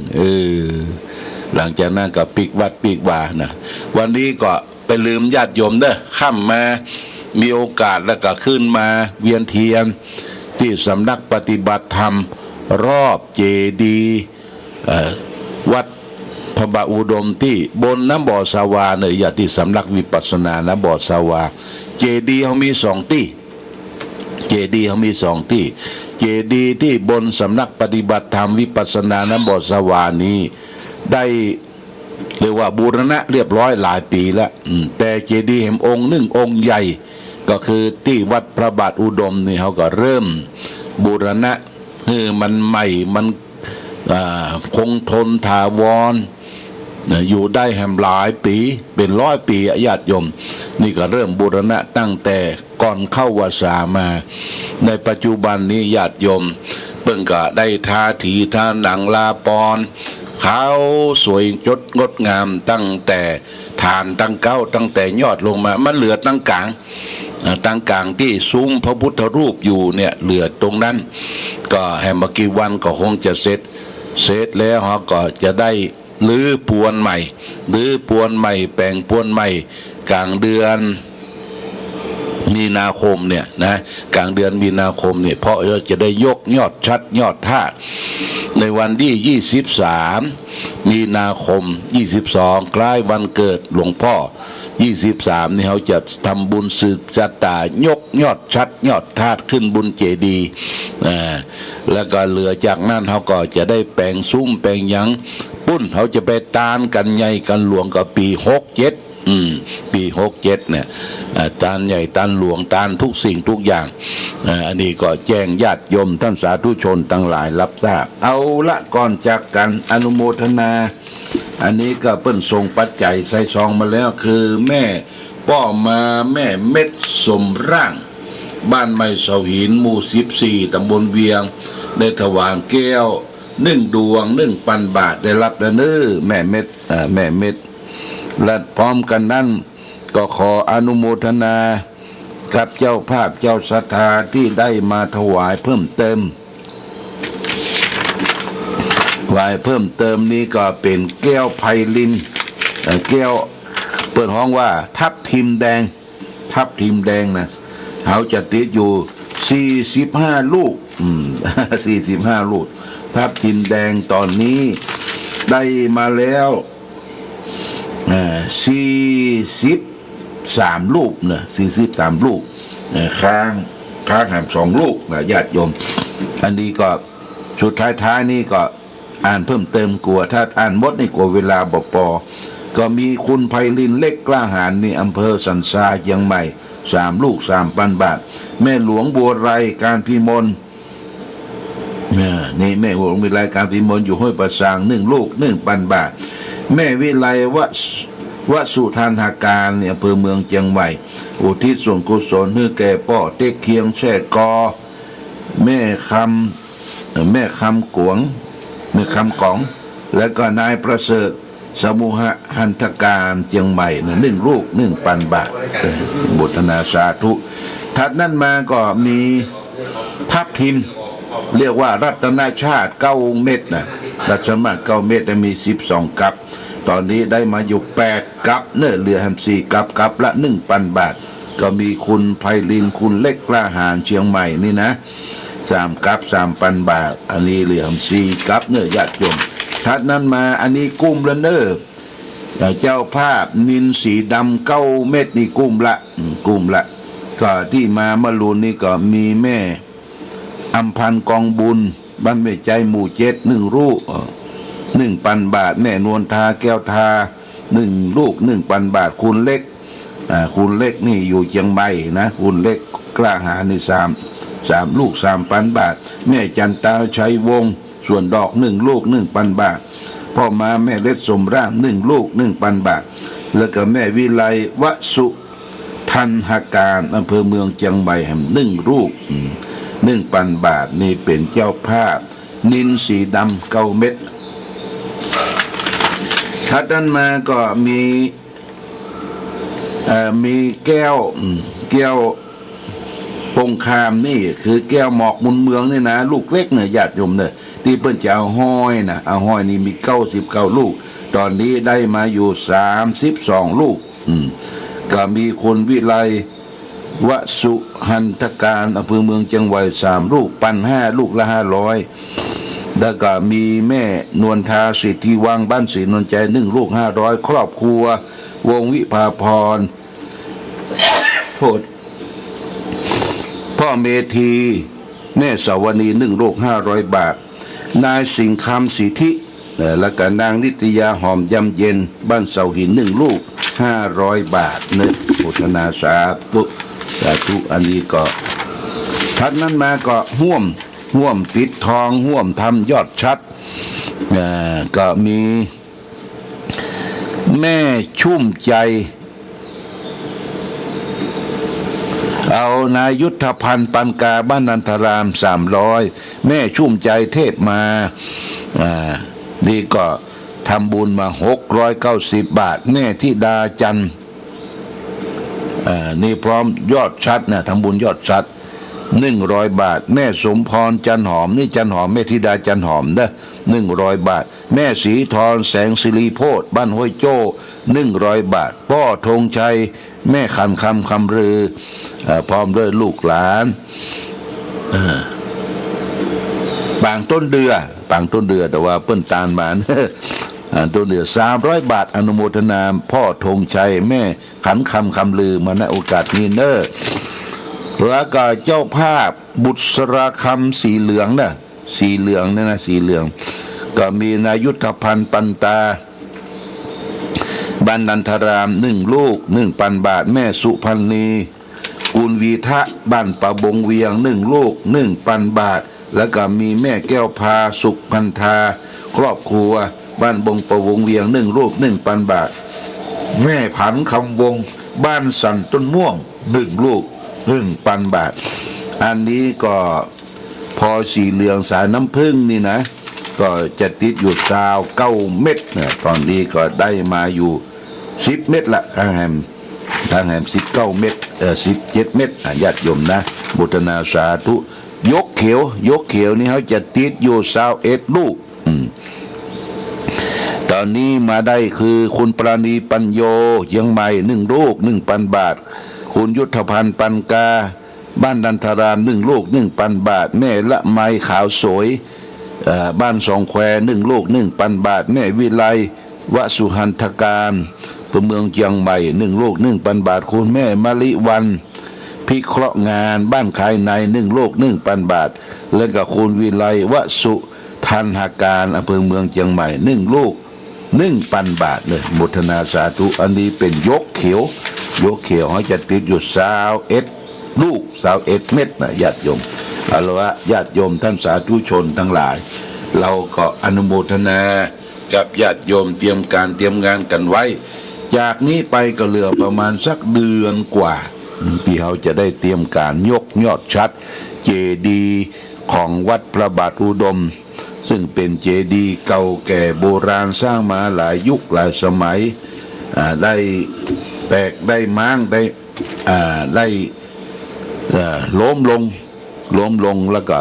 หลังจากนั้นก็ปิกวัดปิกวานะวันนี้ก็ไปลืมญาติโยมเด้อค่ำมามีโอกาสแล้วก็ขึ้นมาเวียนเทียนที่สำนักปฏิบัติธรรมรอบเจดีย์วัดพระบาอุดมที่บนน้ำบ่อสาวาเนี่ยอย่าที่สำนักวิปัสสนาน้ำบ่อสาวาเจดีย์เขามี2 ที่เจดีย์เขามี2 ที่เจดีย์ที่บนสำนักปฏิบัติธรรมวิปัสสนาน้ำบ่อสาวานี้ได้เรียกว่าบูรณะเรียบร้อยหลายปีแล้วแต่เจดีย์แห่งองค์1 องค์ใหญ่ก็คือที่วัดพระบาทอุดมนี่เขาก็เริ่มบูรณะมันใหม่มันคงทนถาวรอยู่ได้แห่งหลายปีเป็น100 ปีญาติโยมนี่ก็เริ่มบูรณะตั้งแต่ก่อนเข้าวสามาในปัจจุบันนี้ญาติโยมเพิ่งก็ได้ทาถีทาหนังลาปอนขาวสวยงดงามตั้งแต่ฐานตั้งตั้งแต่ยอดลงมามันเหลือตั้งกลางที่ซุ้มพระพุทธรูปอยู่เนี่ยเหลือตรงนั้นก็แห่งเมื่อกี่วันก็คงจะเสร็จแล้วเขาก็จะได้รื้อปวนใหม่แปลงปวนใหม่กลางเดือนมีนาคมเนี่ยนะกลางเดือนมีนาคมเนี่ยเพราะจะได้ยกยอดชัดยอดท่าในวันที่23 มีนาคม22คล้ายวันเกิดหลวงพ่อ23นี่เขาจะทำบุญสืบชะตายกยอดชัดยอดธาตุขึ้นบุญเจดีย์แล้วก็เหลือจากนั้นเขาก็จะได้แปลงซุ้มแปลงยังปุ้นเขาจะไปตานกันใหญ่กันหลวงกับปี67ปี67เนี่ยตานใหญ่ตานหลวงตานทุกสิ่งทุกอย่างอันนี้ก็แจ้งญาติโยมท่านสาธุชนทั้งหลายรับทราบเอาละก่อนจากกันอนุโมทนาอันนี้ก็เปิ้นส่งปัจจัยใส่ซองมาแล้วคือแม่ป้อมาแม่เม็ดสมร่างบ้านไม้เสาหินหมู่14ตำบลเวียงได้ถวายแก้ว1 ดวง 1,000 บาทได้รับแล้วเน้อแม่เม็ดและพร้อมกันนั้นก็ขออนุโมทนากับเจ้าภาพเจ้าศรัทธาที่ได้มาถวายเพิ่มเติมนี้ก็เป็นแก้วไพลินแก้วเปิดห้องว่าทับทิมแดงนะเขาจะติดอยู่45 ลูก45 ลูกทับทิมแดงตอนนี้ได้มาแล้ว43 ลูกนะ43 ลูกค้างแหม2 ลูกนะญาติโยมอันนี้ก็ชุดท้ายนี้ก็อ่านเพิ่มเติมกลัวถ้าอ่านหมดนี่กลัวเวลาบ่พอ ก็มีคุณไพลินเล็กกล้าหาญนี่อำเภอสันทรายเชียงใหม่3 ลูก 3,000 บาทแม่หลวงบัวไรการพิมลนี่แม่หลวงวิไลการพิมลอยู่ห้วยประสาง1 ลูก 1,000 บาทแม่วิไลวสุทานหาการเนี่ยอำเภอเมืองเชียงใหม่อุทิศส่วนกุศลเพื่อแก่ป่อเต็กเคียงแช่กอแม่คำกวงแม่คำกองแล้วก็นายประเสริฐสมุหหันทการเชียงใหม่1 ลูก 1,000 บาทบุตนาสาธุถัดนั้นมาก็มีทับทิมเรียกว่ารัตนชาติ9 เม็ดนะรัชมา9 เม็ดมี12 กับตอนนี้ได้มาอยู่8 กับเหลือ4 กับละ 1,000 บาทก็มีคุณไพลินคุณเล็กกล้าหาญเชียงใหม่นี่นะ3 กับ 3,000 บาทอันนี้เหลือ4 กับญาติโยมถัดนั้นมาอันนี้กุ้มละเจ้าภาพนินสีดำ9 เม็ดนี่กุ้มละก็ที่มาเมื่อรุนนี่ก็มีแม่อำพันธ์กองบุญบ้านแม่ใจหมู่7 1 ลูก 1,000 บาทแม่นวลทาแก้วทา1 ลูก 1,000 บาทคุณเล็กนี่อยู่เชียงใหม่นะคุณเล็กกล้าหาญนี่3 ลูก 3,000 บาทแม่จันตาชัยวงศ์ส่วนดอก1 ลูก 1,000 บาทพ่อมาแม่เล็ดสมร่าง1 ลูก 1,000 บาทแล้วก็แม่วิไลวสุทันหการอำเภอเมืองเชียงใหม่1 ลูก 1,000 บาทนี่เป็นเจ้าภาพนินสีดำ9 เม็ดถัดนั้นมาก็มีแก้วปงคามนี่คือแก้วหมอกมุนเมืองนี่นะลูกเล็กเนี่ยญาติโยมเนี่ยที่เพิ่นจะเอาห้อยนะเอาห้อยนี่มี99 ลูกตอนนี้ได้มาอยู่32 ลูกก็มีคนวิไลวสุหันทการอำเภอเมืองเชียงใหม่3 ลูก 1,500 ลูกละ 500แล้วก็มีแม่นวลทาสิทธิวังบ้านศรีนนท์ใจ1 ลูก 500ครอบครัววงวิภาพรโทษพ่อเมธีแม่สาวนี1 ลูก 500 บาทนายสิงคำสิทธิแล้วก็นางนิตยาหอมยำเย็นบ้านเสาหิน1 ลูก 500 บาทนึกโฆษณาสาธุอันนี้ก็ทัดนั้นมาก็ห่วมปิดทองห่วมทำยอดชัดก็มีแม่ชุ่มใจเอานายุทธพันธ์ปันกาบ้านนันทราม300แม่ชุ่มใจเทพมานี่ก็ทำบุญมา690 บาทแม่ธิดาจันนี่พร้อมยอดชัดนะทำบุญยอดชัด100 บาทแม่สมพรจันหอมนี่จันหอมแม่ธิดาจันหอมนะ100 บาทแม่ศรีธรแสงสิริโพธิ์บ้านห้วยโจ้100 บาทพ่อธงชัยแม่ขันคำรือพร้อมด้วยลูกหลานบางต้นเดือแต่ว่าเปิ้นตาลมาต้นเดือ300 บาทอนุโมทนาพ่อธงชัยแม่ขันคำลือมาในโอกาสนี้แล้วก็เจ้าภาพบุษราคำสีเหลืองนะสีเหลืองก็มีนายุทธพันธ์ปันตาบ้านนันทราม1 ลูก 1,000 บาทแม่สุพรรณีกุลวีทะบ้านป่าบงเวียง1 ลูก 1,000 บาทแล้วก็มีแม่แก้วพาสุขพันธาครอบครัวบ้านบงป่าบงเวียง1 ลูก 1,000 บาทแม่ผันคำวงบ้านสันต้นม่วง1 ลูก 1,000 บาทอันนี้ก็พอสีเหลืองสายน้ำผึ้งนี่นะก็จะติดอยู่9 เม็ดเนี่ยตอนนี้ก็ได้มาอยู่10 เม็ดละทางแหม19 เม็ด17 เม็ดญาติโยมนะบุตนาสาธุยกเขียวนี่เขาจะติดอยู่21 ลูกตอนนี้มาได้คือคุณปราณีปัญโยเชียงใหม่1 ลูก 1,000 บาทคุณยุทธพันธ์ปันกาบ้านนันทราม1 ลูก 1,000 บาทแม่ละไมขาวสวยบ้านสองแคว1 ลูก 1,000 บาทแม่วิไลวสุหันทการเมืองเชียงใหม่1 ลูก 1,000 บาทคุณแม่มะลิวันพิเคราะห์งานบ้านขายใน1 ลูก 1,000 บาทและก็คุณวิไลวสุทันหการอำเภอเมืองเชียงใหม่1 ลูก 1,000 บาทเลยโมทนาสาธุอันนี้เป็นยกเขียวยกเขียวเขาจะติดอยู่21ลูก21เม็ดนะญาติโยมเอาละวะญาติโยมท่านสาธุชนทั้งหลายเราก็อนุโมทนากับญาติโยมเตรียมการเตรียมงานกันไว้จากนี้ไปก็เหลือประมาณสักเดือนกว่าที่เขาจะได้เตรียมการยกยอดชัดเจดีย์ของวัดพระบาทอุดมซึ่งเป็นเจดีย์เก่าแก่โบราณสร้างมาหลายยุคหลายสมัยได้แตกได้ม้างได้ล้มลงแล้วก็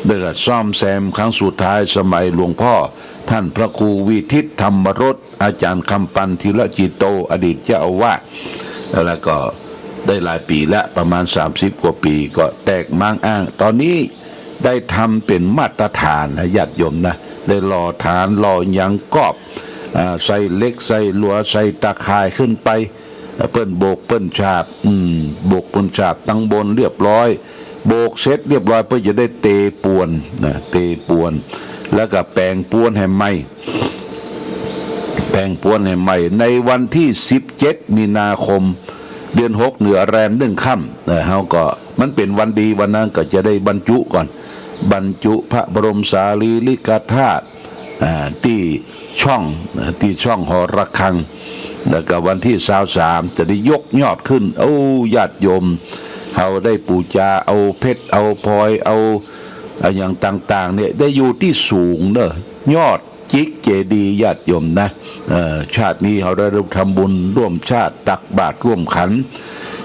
ได้ซ่อมแซมครั้งสุดท้ายสมัยหลวงพ่อท่านพระครูวิทิตธรรมรสอาจารย์คำปันธีรจิตโตอดีตเจ้าอาวาสแล้วก็ได้หลายปีละประมาณ30กว่าปีก็แตกม้างอ้างตอนนี้ได้ทำเป็นมาตรฐานนะญาติโยมนะได้หล่อฐานหล่อยังกอบใส่เล็กใส่ลัวใส่ตะข่ายขึ้นไปเปิ้นโบกเปิ้นฉาบโบกเปิ้นฉาบตั้งบนเรียบร้อยโบกเสร็จเรียบร้อยเพื่อจะได้เตปวนนะเตปวนแล้วก็แปลงปวนให้ใหม่แปลงปวนให้ใหม่ในวันที่17มีนาคมเดือน6เหนือแรม1ค่ำนะเฮาก็มันเป็นวันดีวันนั้นก็จะได้บรรจุก่อนบรรจุพระบรมสารีริกธาตุที่ช่องหอระฆังแล้วก็วันที่23จะได้ยกยอดขึ้นญาติโยมเฮาได้ปูจาเอาเพชรเอาพลอยเอาอย่างต่างๆเนี่ยได้อยู่ที่สูงเนอะยอดจิกเจดีย์ญาติโยมนะชาตินี้เราได้ทำบุญร่วมชาติตักบาตรร่วมขัน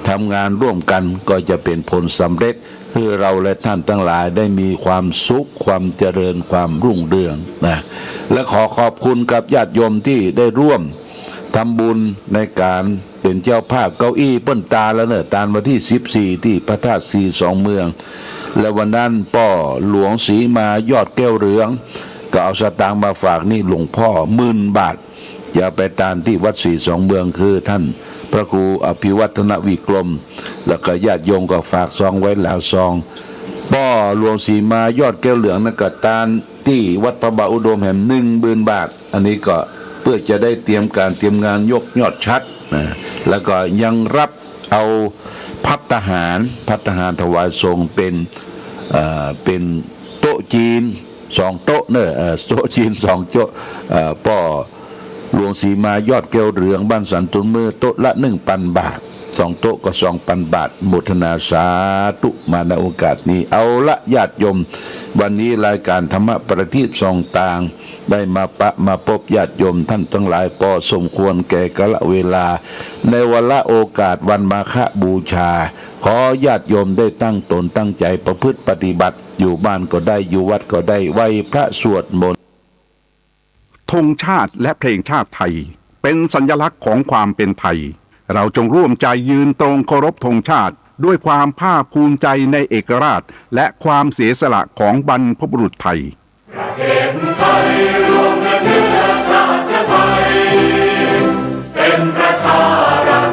ทำงานร่วมกันก็จะเป็นผลสำเร็จเพื่อเราและท่านทั้งหลายได้มีความสุขความเจริญความรุ่งเรืองนะและขอขอบคุณกับญาติโยมที่ได้ร่วมทำบุญในการเป็นเจ้าภาพเก้าอี้เปิ้นตาแล้วเนอะตานวันที่14ที่พระธาตุสีสองเมืองและวันนั้นป่อหลวงศรีมายอดแก้วเหลืองก็เอาสตางค์มาฝากนี่หลวงพ่อ10,000 บาทอย่าไปตานที่วัดสีสองเมืองคือท่านพระครูอภิวัฒนวิกรมแล้วก็ญาติโยมก็ฝากซองไว้แล้วซองป่อหลวงศรีมายอดแก้วเหลืองนั่นก็ตานที่วัดพระบาทอุดมแห่ง10,000 บาทอันนี้ก็เพื่อจะได้เตรียมการเตรียมงานยกยอดชัดแล้วก็ยังรับเอาภัตตาหารถวายทรงเป็นโต๊ะจีน2โต๊ะเนอะโต๊ะจีน2โต๊ะป่อหลวงศรีมายอดแก้วเหลืองบ้านสันตุนมือโต๊ะละ 1,000 บาท2โต๊ะก็ 2,000 บาทโมทนาสาธุมาในโอกาสนี้เอาละญาติโยมวันนี้รายการธรรมะประทีปส่องต่างได้มาพบญาติโยมท่านทั้งหลายพอสมควรแก่กาลเวลาในวันละโอกาสวันมาฆบูชาขอญาติโยมได้ตั้งตนตั้งใจประพฤติปฏิบัติอยู่บ้านก็ได้อยู่วัดก็ได้ไหว้พระสวดมนต์ธงชาติและเพลงชาติไทยเป็นสัญลักษณ์ของความเป็นไทยเราจงร่วมใจยืนตรงเคารพธงชาติด้วยความภาคภูมิใจในเอกราชและความเสียสละของบรรพบุรุษไทยประเทศไทยรวมและเชื้อชาติไทยเป็นประชารัฐ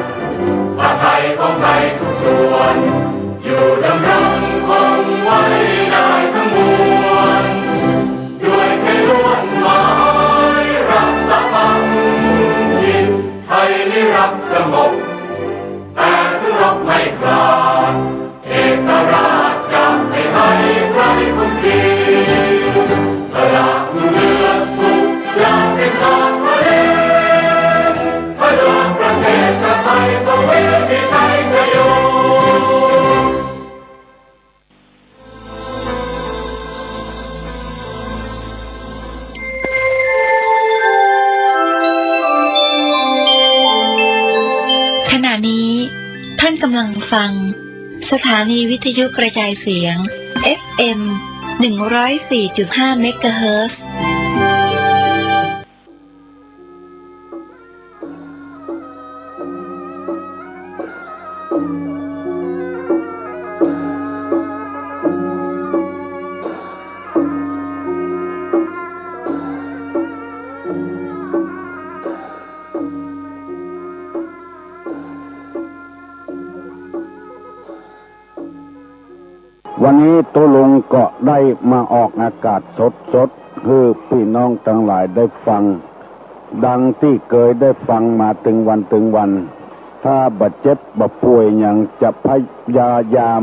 ผ้าไทยของไทยทุกส่วนอยู่ดำรงคงไว้ได้ทั้งมวลด้วยไทยล้วนหมายรักสมัครยินไทยนิรักสงบแต่ถึงรบไม่กล้าเอกราชจะไม่ให้ใครคุมขีสละเลือดทุกอย่างเป็นชาติทะเลพลังประเทศชาติไทยต้องเวทีชัยชโยขณะนี้ท่านกำลังฟังสถานีวิทยุกระจายเสียง FM 104.5 เมกะเฮิรตซ์วันนี้ตุลุงก็ได้มาออกอากาศสดๆคือพี่น้องทั้งหลายได้ฟัง ดังที่เคยได้ฟังมาถึงวัน ถ้าบาดเจ็บบาดป่วยยังจะพยายาม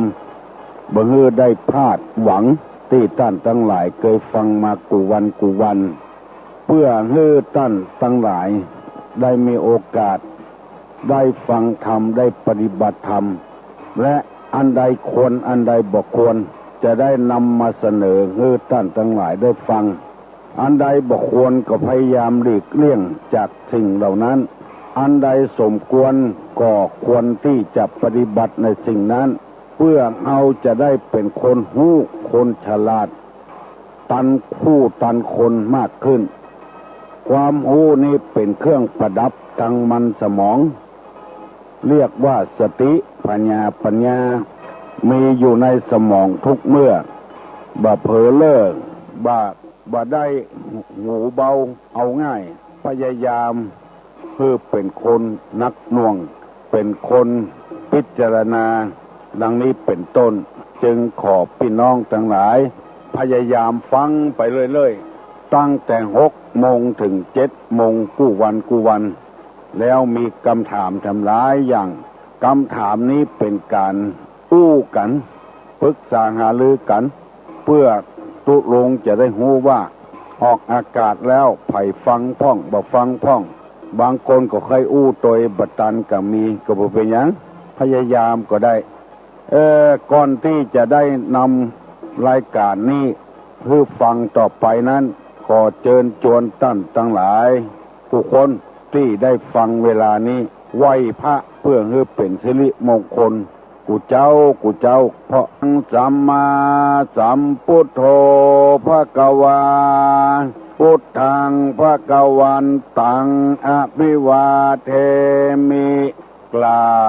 บ่ฮือได้พลาดหวังที่ท่านทั้งหลายเคยฟังมากูวันเพื่อให้ท่านทั้งหลายได้มีโอกาสได้ฟังธรรมได้ปฏิบัติธรรมและอันใดควรอันใดบ่ควรจะได้นำมาเสนอให้ท่านทั้งหลายได้ฟังอันใดบ่ควรก็พยายามหลีกเลี่ยงจากสิ่งเหล่านั้นอันใดสมควรก็ควรที่จะปฏิบัติในสิ่งนั้นเพื่อเราจะได้เป็นคนหู้คนฉลาดตันผู้ตันคนมากขึ้นความหู้นี้เป็นเครื่องประดับทางมันสมองเรียกว่าสติปัญญามีอยู่ในสมองทุกเมื่อบ่เผลอเลิกบ่ได้หูเบาเอาง่ายพยายามเพื่อเป็นคนนักหน่วงเป็นคนพิจารณาดังนี้เป็นต้นจึงขอพี่น้องทั้งหลายพยายามฟังไปเรื่อยๆตั้งแต่6 โมงถึง7 โมงกู้วันแล้วมีคำถามทำหลายอย่างคำถามนี้เป็นการอู้กันปรึกษาหารือกันเพื่อตุลงจะได้รู้ว่าออกอากาศแล้วไผ่ฟังพ่องบ่ฟังพ่องบางคนก็เคยอู้โดยบัตันก็มีก็บ่เป็นหยังพยายามก็ได้ก่อนที่จะได้นำรายการนี้เพื่อฟังต่อไปนั้นขอเชิญชวนท่านทั้งหลายผู้คนที่ได้ฟังเวลานี้ไหว้พระเพื่อให้เป็นสิริมงคลกูเจ้าเพราะสัมมาสัมพุทโธภควาพุทธังภควันตังอภิวาเทมิกล่าว